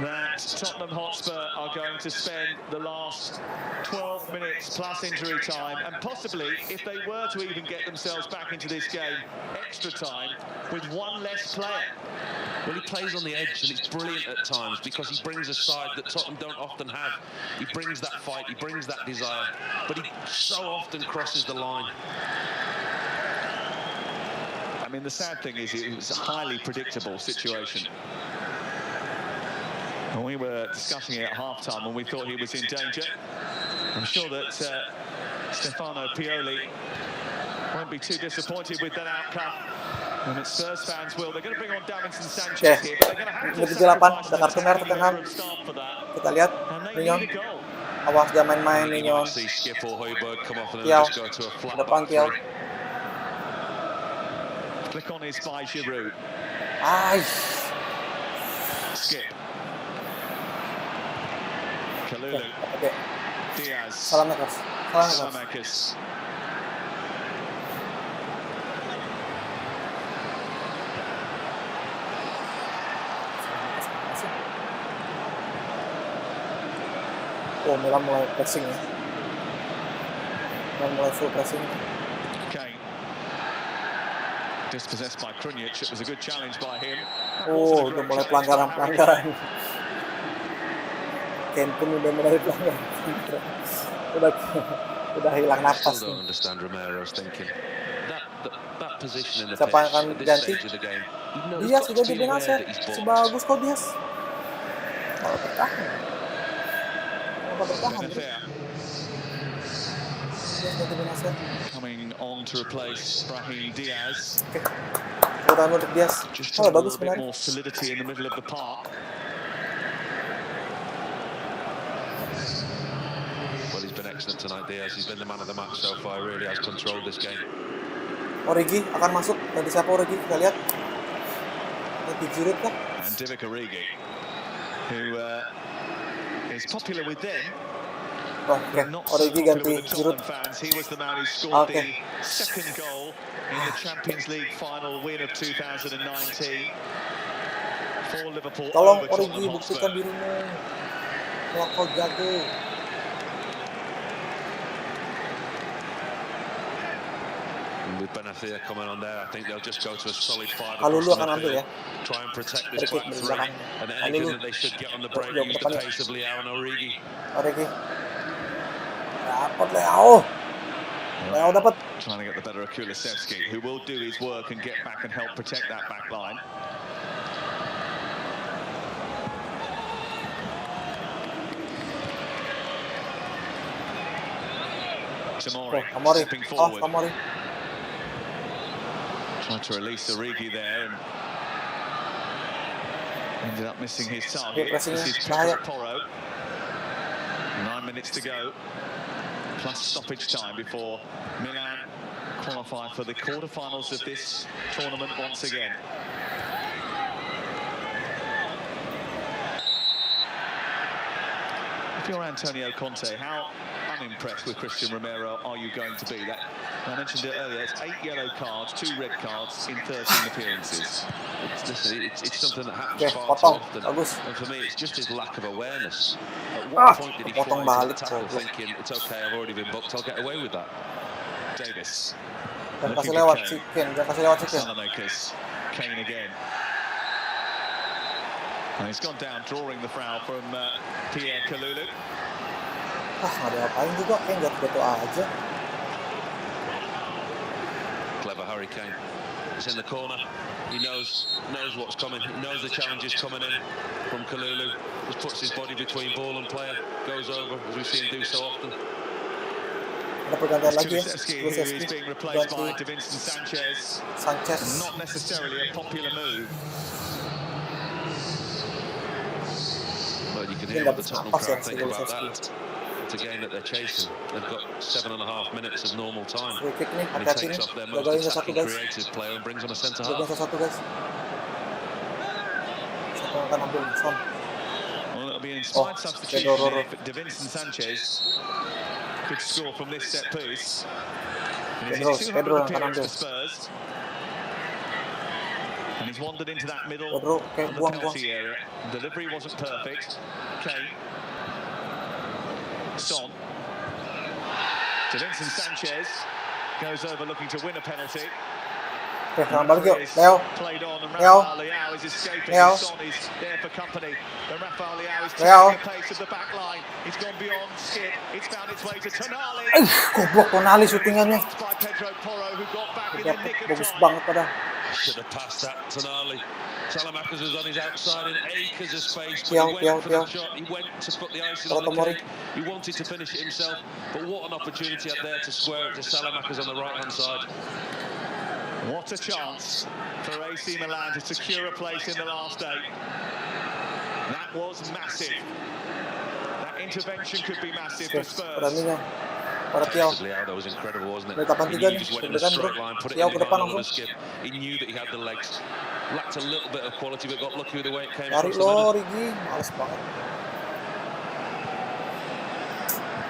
that Tottenham Hotspur are going to spend the last 12 minutes plus injury time, and possibly, if they were to even get themselves back into this game, extra time with one less player. Well, he plays on the edge, and it's brilliant at times because he brings a side that Tottenham don't often have. He brings that fight, he brings that desire, but he so often crosses the line. I mean, the sad thing is it was a highly predictable situation. And we were discussing it at half-time when we thought he was in danger. I'm sure that Stefano Pioli won't be too disappointed with that outcome. And it's Spurs fans will. They're going to bring on Davinson Sanchez here, but they're going to have to Menit 78, sacrifice ada kartu merah the Tottenham. number of staff for that. Kita lihat, And they Mignon. need a goal. Awas jangan main-main nih, You Nyon. might see Skip or Højbjerg come off and then Tiao. just go to a flat Depan, back Tiao. three. Flick on is by Giroud. Skip. Kalulu. Oke. Diaz. Salamakers. Oh, Milan mulai pressing ya. Milan mulai full pressing. Kane. Dispossessed by Krunic. It was a good challenge by him. Oh, udah mulai pelanggaran. Kane pun udah mulai pelanggaran. udah hilang I napas still nih. don't understand Romero's thinking. That position in the Siapa yang pitch akan at this ganti? stage of the game. You know, he's Diaz got udah to be aware dibinasa. that he's booked. Sebagus kok Diaz. Kalau bertahan. Benefea coming on to replace Brahim Diaz. Udah untuk Diaz. Just Oh, trying a bagus little bit benar. more solidity in the middle of the park. Well, he's been excellent tonight, Diaz. He's been the man of the match so far. He really has controlled this game. Origi akan masuk. Ganti siapa Origi? Kita lihat. Ganti Giroud kah? And Divock Origi, who is popular with them. Oh, oke. Not so Origi popular ganti with the Giroud. Tottenham fans. He was the man who scored Okay. the second goal in the Champions League final win of 2019 for Liverpool Tolong over Origi Tottenham buktikan Hotspur. dirimu. Kalau kau jago. And with Benefea coming on there, I think they'll just go to a solid five Kalulu across akan the ambil ya. midfield, try and protect this Free kick back dari three, belakang. and anything Kalulu. that they should get on the break, Jauh use the depan ya. pace of Leao and Origi. Origi. Dapat Leo. Leo dapat. Trying to get the better of Kulusevski, who will do his work and get back and help protect that back line. Tomori Tomori. stepping Oh, forward, Tomori. trying to release Origi there and ended up missing his target. pressing This is bahaya. Pedro Porro. 9 minutes to go, plus stoppage time before Milan qualify for the quarterfinals of this tournament once again. If you're Antonio Conte, how unimpressed with Christian Romero are you going to be? That I mentioned it earlier, it's 8 yellow cards, 2 red cards in 13 appearances. It's something that happens Oke, far too potong. often. Bagus. And for me, it's just his lack of awareness. At what point did he fly potong into balik, that tackle goblok. thinking, it's okay, I've already been booked, I'll get away with that? Davis. Jangan Looking kasih for lewat Kane. si Ken. Jangan kasih lewat si Ken. Salamakers. Kane again. And he's gone down, drawing the foul from Pierre Kalulu. Nggak diapain juga. Ken jatuh aja. Clever Harry Kane. It's in the corner. He knows what's coming. He knows the challenge is coming in from Kalulu. Just puts his body between ball and player. Goes over, as we've seen him do so often. Ada pergantian lagi ya. Kulusevski, who is being replaced by Davinson Sanchez. Sanchez. Not necessarily a popular move. Well, you can Mungkin hear what the dapat Tottenham napas ya crowd si think about Kulusevski. that. It's a game that they're chasing. They've got 7.5 minutes of normal time. Free kick nih, And he hati-hati takes nih. off their most Jagain satu attacking, guys. creative player and brings on a centre Jagain half. satu guys. Siapa yang akan ambil? Son. Well, it'll be an inspired Oh, substitution Pedro. if Davinson Sanchez could score from this set piece. And Pedro it's his yang 200th akan appearance ambil. for Spurs. And he's wandered into that middle Pedro, of kayak the buang-buang. penalty area. Delivery wasn't perfect. Kane. Son. Davinson Sanchez goes over looking to win a penalty. Oke, sekarang balik yuk. Leo. Played on and Leo. Rafael Leao is escaping. Leo. Son is there for company. And Rafael Leao is Leo. taking the pace of the back line. He's gone beyond Skip. It's found its way to Tonali. Goblok Tonali syutingannya. By Pedro Porro, who got back in the Dapat nick of bagus time. banget pada. Should have passed that Tonali. Salamakers was on his outside in acres of space, but Tiao, he went for Tiao. the shot. He went to put the icing Kalau on the Tomori. cake. He wanted to finish it himself, but what an opportunity out there to square it to Salamakers on the right-hand side. What a chance for AC Milan to secure a place in the last 8. That was massive. That intervention could be massive for Spurs. Beraninya. Pada Tiao. That was incredible, wasn't it? Menit 83 He knew he nih. just went in a Deg-degan, bro. straight line, put it Tiao in ke depan behind on langsung. the skip. He knew that he had the legs. Lacked a little bit of quality, but got lucky with the way it came Cari across the middle. lo, Rigi. Males banget.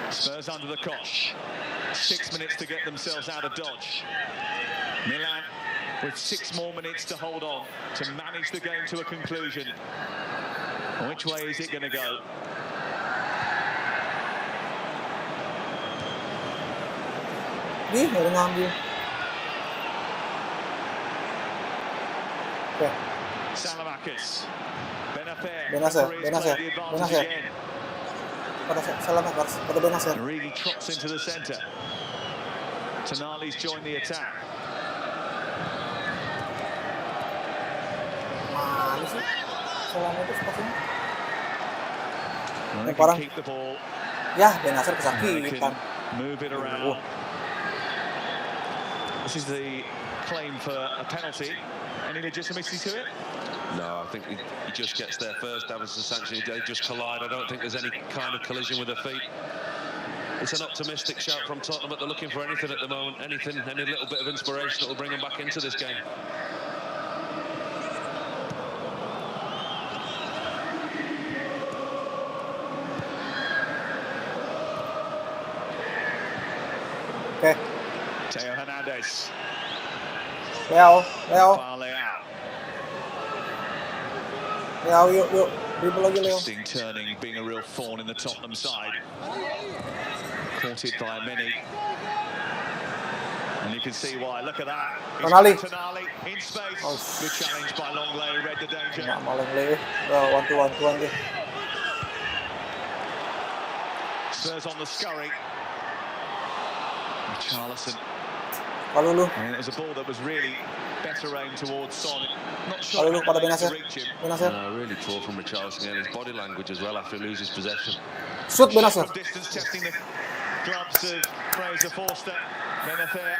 Spurs under the cosh. 6 minutes to get themselves out of dodge. Milan with 6 more minutes to hold on to manage the game to a conclusion. Which way is it going to go? Nih, udah ngambil. Oke. Salamakis. Benacer. Pada Salamakers, pada Benacer. Origi trots into the centre. Tonali's joined the attack. Mana sih? Salamakers pastinya. They Parang. can keep the ball. Ya, Benacer They kesakitan. can move it around. This is the claim for a penalty. Any legitimacy to it? No, I think he just gets there first. Davinson Sanchez, they just collide. I don't think there's any kind of collision with their feet. It's an optimistic shout from Tottenham, but they're looking for anything at the moment. Anything, any little bit of inspiration that will bring them back into this game. Oke. Theo Hernandez. Leo. Leo. Yuk. Dribble lagi, Leo. Interesting turning, being a real thorn in the Tottenham side. Courted by many. And you can see why. Look at that. Tonali in space. Oh, Good challenge by Longley. Read the danger. Nggak maling Leo. Udah one-to-one dia. Spurs on the scurry. Richarlison. Kalau lu. And it was a ball that was really better aimed towards Son. Not sure Kalau lu pada how to Benacer. reach him. Really poor from Richarlison and his body language as well after he loses possession. Shoot Benacer. From distance, testing the gloves of Fraser Forster. Benacer.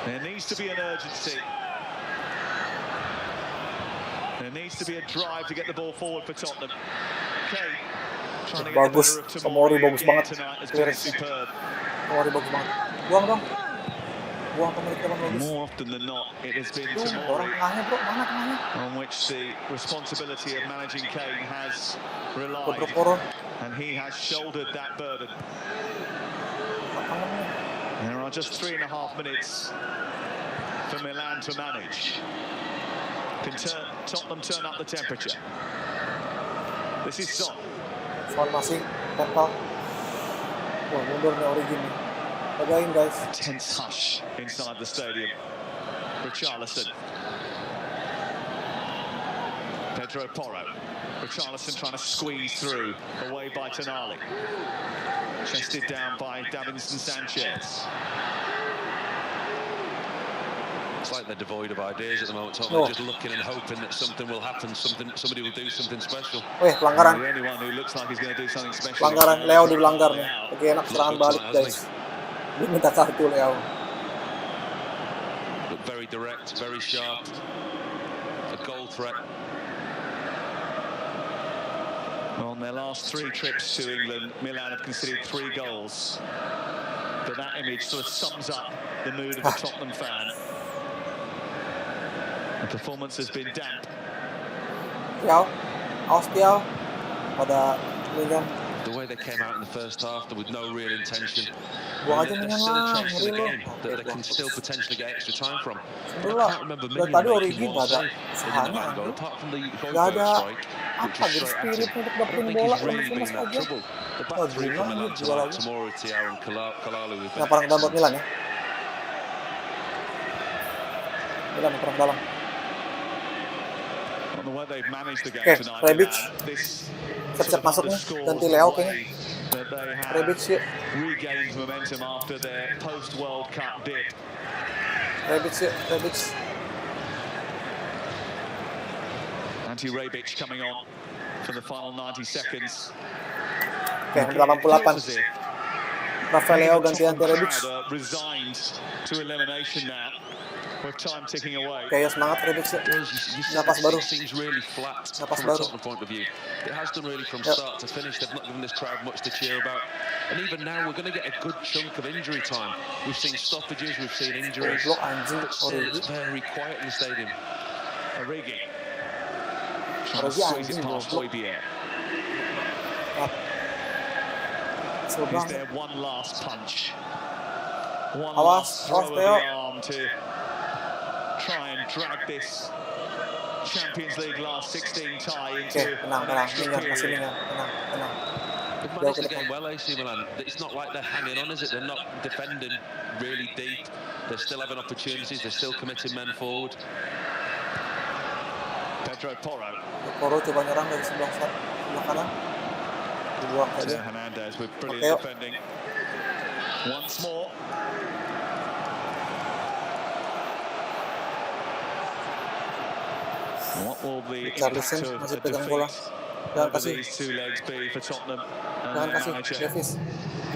There needs to be an urgency. There needs to be a drive to get the ball forward for Tottenham. Kane trying to get the Bagus. better of Tomori Tomori bagus again banget. tonight has been superb. Tomori bagus banget. Buang dong. Buang pemilik depan bagus. More often than not, it has been Orang Tomori tengahnya, bro. Mana tengahnya? on which the responsibility of managing Kane has relied, Kodro-koro. and he has shouldered that burden. Tangannya. There are just 3.5 minutes for Milan to manage. Can Tottenham turn up the temperature? This is Son. Son masih mental. Wah, mundur nih Origi nih. Jagain, guys. A tense hush inside the stadium. Richarlison. Pedro Porro. Richarlison trying to squeeze through, away by Tonali. Chested down by Davinson Sanchez. It's like they're devoid of ideas at the moment. Tottenham are just looking and hoping that something will happen, somebody will do something special. Weh, pelanggaran. The only one who looks like he's going to do something special. Pelanggaran. Leo dilanggar nih. Oke, enak serangan balik, guys. Dia minta kartu, Leo. But very direct, very sharp. A goal threat. On their last 3 trips to England, Milan have conceded 3 goals. But that image sort of sums up the mood of the Tottenham fan. The performance has been damp. Tiao. Awas Tiao. Pada Milan. The way they came out in the first half with no real intention. Buang aja There's Milan still a lah. chance in the Ngeri lu. game that they can still potentially get extra time from. I Sebelah. can't remember Dari Milan tadi making Origi one nggak ada save in the usahanya. Milan goal, apart from the Nggak Hotspur ada strike, which apa was gitu straight at spirit him. untuk I dapetin don't think bola, he's really lemes been that aja. trouble. The Oh, back three from gila, Milan gila tonight, lagi. Tomori, Thiaw and Kalalu have Nah, been perang dalam buat excellent. Milan ya. Milan perang dalam. On the way they've managed the game Oke, tonight, Rebic. Milan, this Siap-siap masuk nih. Ganti Leo kayaknya. that they have Rebic yuk. regained momentum after their post-World Cup dip. Rebic yuk. Rebic. Ante Rebic coming on for the final 90 seconds. Oke, 88. Rafael Leo ganti Ante Rebic. Resigned to elimination now. with time ticking away. Kayak semangat Rebex ya. Napas baru. It seems really flat Napas from a baru. Tottenham point of view. It has done really from Yep. start to finish. They've not given this crowd much to cheer about. And even now, we're going to get a good chunk of injury time. We've seen stoppages, we've seen injuries. Goblok anjing, But still, Origi. it's very quiet in the stadium. Origi. Trying to Origi squeeze it anjing, past goblok. Hotspur. Kesel Is banget. there one last punch? One Awas, last throw awas, of Theo. the arm to try and drag this Champions League last 16 tie into Oke, tenang, an tenang. extra Minion, masih period. Minion. Tenang, tenang. They've Jauh managed ke the depan. game well, AC Milan. It's not like they're hanging on, is it? They're not defending really deep. They're still having opportunities. They're still committing men forward. Pedro Porro. Poro coba nyerang dari sebelah kanan. Dibuang aja. Teo Hernandez with brilliant Mateo. defending. Once more. What will the Richarlison impact of masih a pegang bola. defeat Jangan over kasih. these two legs be for Tottenham and Jangan their kasih. manager? Davis.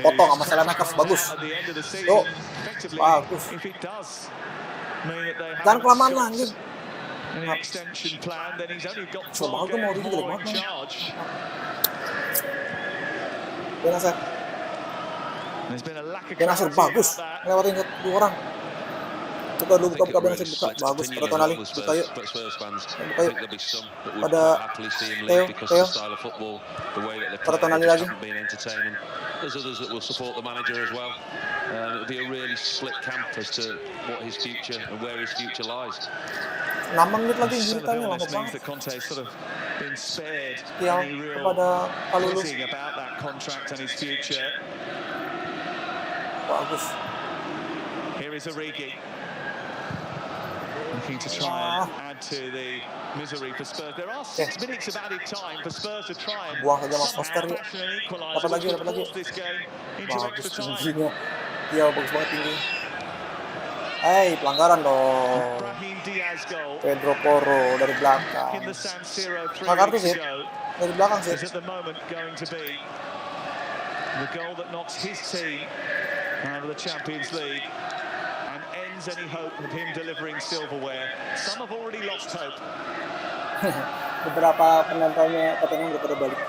Potong sama Selemakers. Bagus. At the end of the season, Yuk. effectively, Bagus. if it does mean that they Jangan haven't kelamaan lah got anjing. an extension plan, then he's only got Coba 12 aku mau games Origi more jelek in banget. charge. Benasir. There's been a lack of Benasir clarity bagus. about that. Lewatin ke dua orang. Buka dulu, I think buka it Benasir really buka. splits Bagus. opinion Tonali. as Buka well, yuk. Spurs fans. Buka I yuk. think there'll be some that would Pada quite happily see him leave because of Theo. the style of football, the way that they Pada play, Tonali they just lagi. haven't been entertaining. There's others that will support the manager as well. It'll be a really split camp as to what his future and where his future lies. 6 menit lagi injury Some of time-nya lama illness means banget. that Conte's sort of been spared Theo any real kepada Kalulu. quizzing about that contract and his future. Bagus. Here is Origi. Looking to try and add to the misery for Spurs. There are 6 minutes of added time for Spurs to try and Buang saja Mas somehow Foster ya. fashion an equaliser, Dapat lagi, which dapat would lagi. force this game into Bagus extra time. tingginya. Iya, bagus banget tinggi. Hey, pelanggaran dong. Brahim Diaz goal Pedro Porro dari in belakang. the San Siro 3 Nah, kartu weeks sih. ago Dari belakang sih. is at the moment going to be the goal that knocks his team out of the Champions League and ends any hope of him delivering silverware. Some have already lost hope. Beberapa penontonnya Tottenham udah pada balik.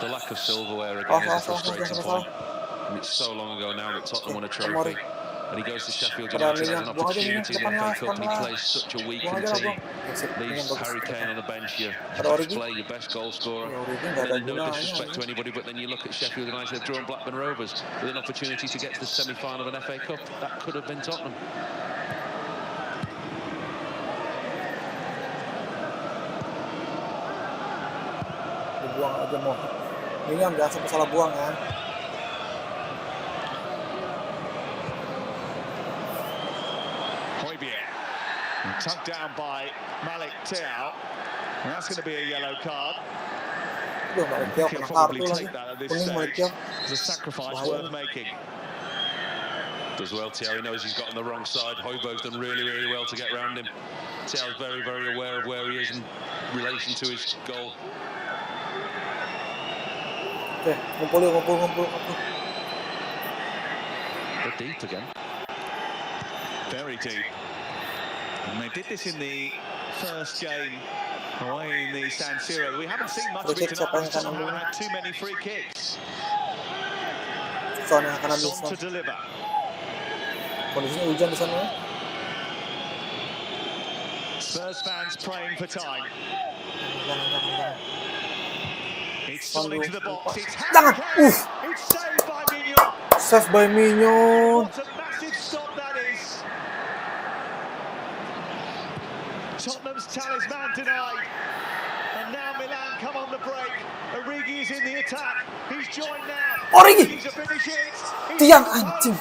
The lack of silverware Oh, again is a oh, frustrating oh, point. And it's so long ago now that Tottenham won a Tomori. trophy. And he goes to Sheffield Pada United, has Minion, an buang aja Minion, opportunity in the depan FA lah, Cup, and he depan lah. plays such a Buang weakened aja lah, team. buang. Exit, Minion Leaves bagus. Harry Kane on the bench, your Ada best Origi. player, your best goal scorer. Ya, Origi nggak And ada then no gunanya. disrespect to anybody, but then you look at Sheffield United, they've drawn Blackburn Rovers with an opportunity to get to the semi-final of an FA Cup. That could have been Tottenham. Dibuang aja mau. Minion jangan sampai salah buang ya. Hotspur tugged down by Malik Teo. And that's going to be a yellow card. Duh, Malik Theo He'll kena probably kartu lagi. take that at this Kuning Malik stage. Theo. It's a sacrifice Bahaya. worth making. Does well, Thierry knows he's got on the wrong side. Højbjerg's done really, really well to get round him. Thierry's very, very aware of where he is in relation to his goal. Oke, ngumpul. They're deep again. Very deep. And they did this in the first game away in the San Siro. We haven't seen much of it tonight because Tottenham haven't had too many free kicks. Son yang akan ambil Son Son. to deliver. Kondisinya hujan di sana ya. Spurs fans praying for time. Jangan. It's Son into the box. It's Jangan. Harry Kane. It's saved by Mignon. Save by Minion. What a massive stop that is. Tottenham's talisman denied. And now Milan come on the break. Origi is in the attack. He's joined now. Origi. To finish it. Tiang anjing.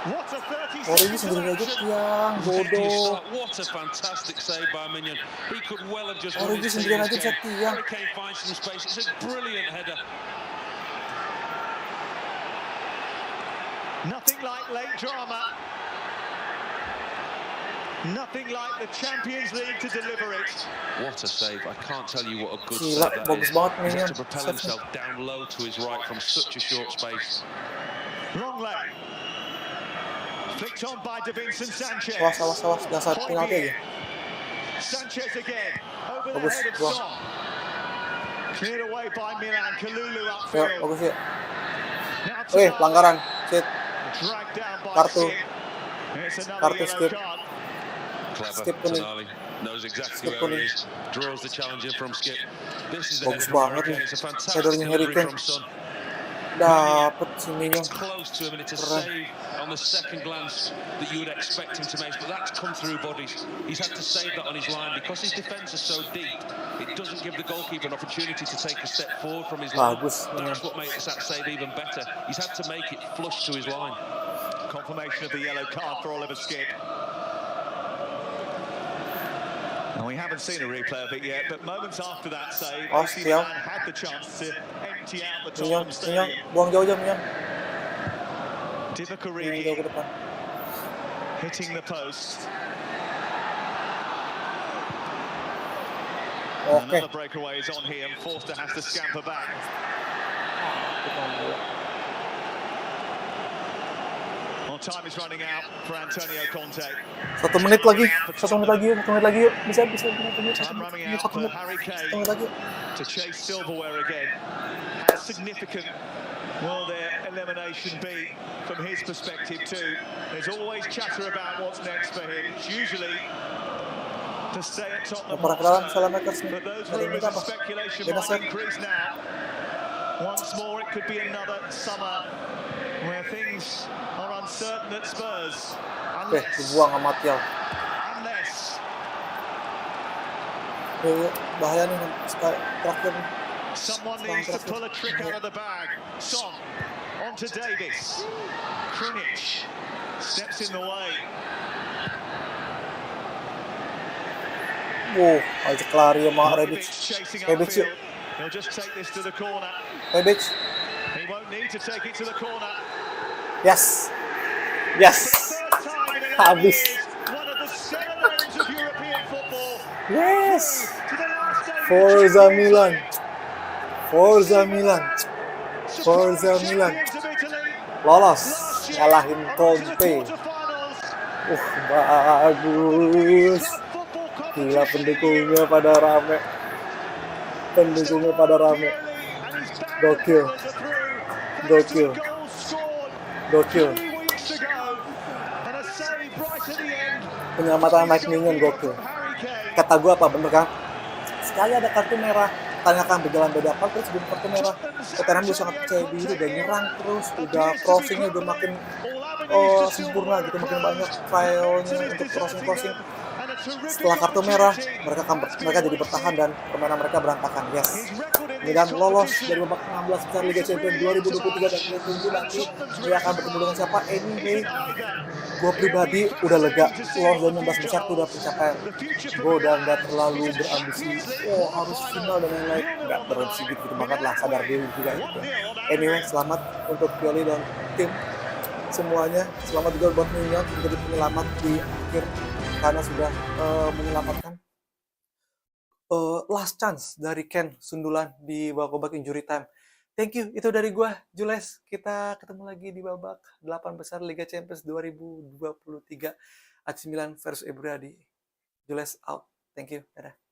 What a 30 Origi seconds sendiri aja of action. tiang, bodoh. What a fantastic save by Minion. He could well have just won Origi his sendirian team's aja bisa game. tiang. Harry Kane finds some space. It's a brilliant header. Nothing like late drama. Nothing like the Champions League to deliver it. What a save. I can't tell you what a good Gila, save that bagus is. banget He Minion. has to propel himself down low to his right from such a short space. Long leg. Flicked on by Davinson Sanchez. Awas, jangan sampai penalti aja. Sanchez again over the Bagus, head of buang. Son. Cleared away by Milan. Kalulu Ya, upfield. bagus ya. Now Pelanggaran. Shit. dragged down by Kartu. Skip. It's another Kartu yellow skip. card. Clever, Skip kuning. Tonali knows exactly Skip where he kuning. is. Draws the challenge in from Skip. This is the Bagus header from banget Harry nih. Kane. It's a fantastic Headernya Harry delivery Kane. from Son. Dapet si Mignon. It's close to him, and it's a Keren. save on the second glance that you would expect him to make, but that's come through bodies. He's had to save that on his line because his defence is so deep. It doesn't give the goalkeeper an opportunity to take a step forward from his line. Bagus, That's what makes that save even better. He's had to make it flush to his line. Confirmation of the yellow card for Oliver Skip. And we haven't seen a replay of it yet, but moments after that save, AC siap. Milan had the chance to empty out the Mignon, Tottenham Stadium. buang jauh Mignon. Divock Jauh Origi ke depan. hitting the post. Oke. Another breakaway is on here, and Forster has to scamper back. Well, time is running out for Antonio Conte. 1 menit lagi yuk. Bisa. Time running out for Harry Kane Lagi. to chase silverware again. How significant will their elimination be from his perspective too? There's always chatter about what's next for him. It's usually to stay at Tottenham Pernah kenalan Hotspur, salah makers nih. but those Dari rumours ini and apa? speculation Beda might set. increase now. Once more, it could be another summer where things are uncertain at Spurs. Oke, dibuang sama Tial. Unless Bahaya nih terakhir nih. someone needs to pull a trick out of the bag. Son onto Davis. Krunic steps in the way. Ajak lari sama Rebic Rebic. chasing Rebic yuk. upfield. He'll just take this to the corner. Rebic. He won't need to take it to the corner. Yes. First time in 11 Habis. years, one of the 7 names of European football Yes. to the last day of the Forza Champions Milan. League. Forza Milan. Forza Supreme Milan. champions of Italy. Lolos. Last year, Ngalahin on to the Conte. quarterfinals. Bagus. Club football Gila, competition. pendukungnya pada rame. Pioli and his band of Gokil. brothers are through. Thanks to Gokil. a goal scored Gokil. 3 weeks ago and a save right at the end. Penyelamatan Mike Mignon gokil. From Harry Kane. Kata gue apa bener kan? Sekali ada kartu merah, tanyakan berjalan beda apa terus sebelum kartu merah. Tottenham udah sangat percaya diri, udah nyerang terus, udah crossingnya udah makin sempurna gitu, makin banyak trialnya untuk crossing. Setelah kartu merah, mereka jadi bertahan dan permainan mereka berantakan. Yes. Milan lolos dari babak 16 besar Liga Champions 2023 dan kita tunggu nanti dia akan bertemu dengan siapa. Anyway, gue pribadi udah lega. Lolos dari 16 besar itu udah pencapaian. Gue udah nggak terlalu berambisi. Harus final dan lain-lain. Nggak berambisi gitu banget lah, sadar diri juga gitu. Anyway, selamat untuk Pioli dan tim semuanya. Selamat juga buat Mignon menjadi penyelamat di akhir karena sudah menyelamatkan last chance dari Ken sundulan di babak injury time. Thank you, itu dari gua, Jules. Kita ketemu lagi di babak 8 besar Liga Champions 2023. AC Milan versus Ebradi. Jules out. Thank you. Dadah.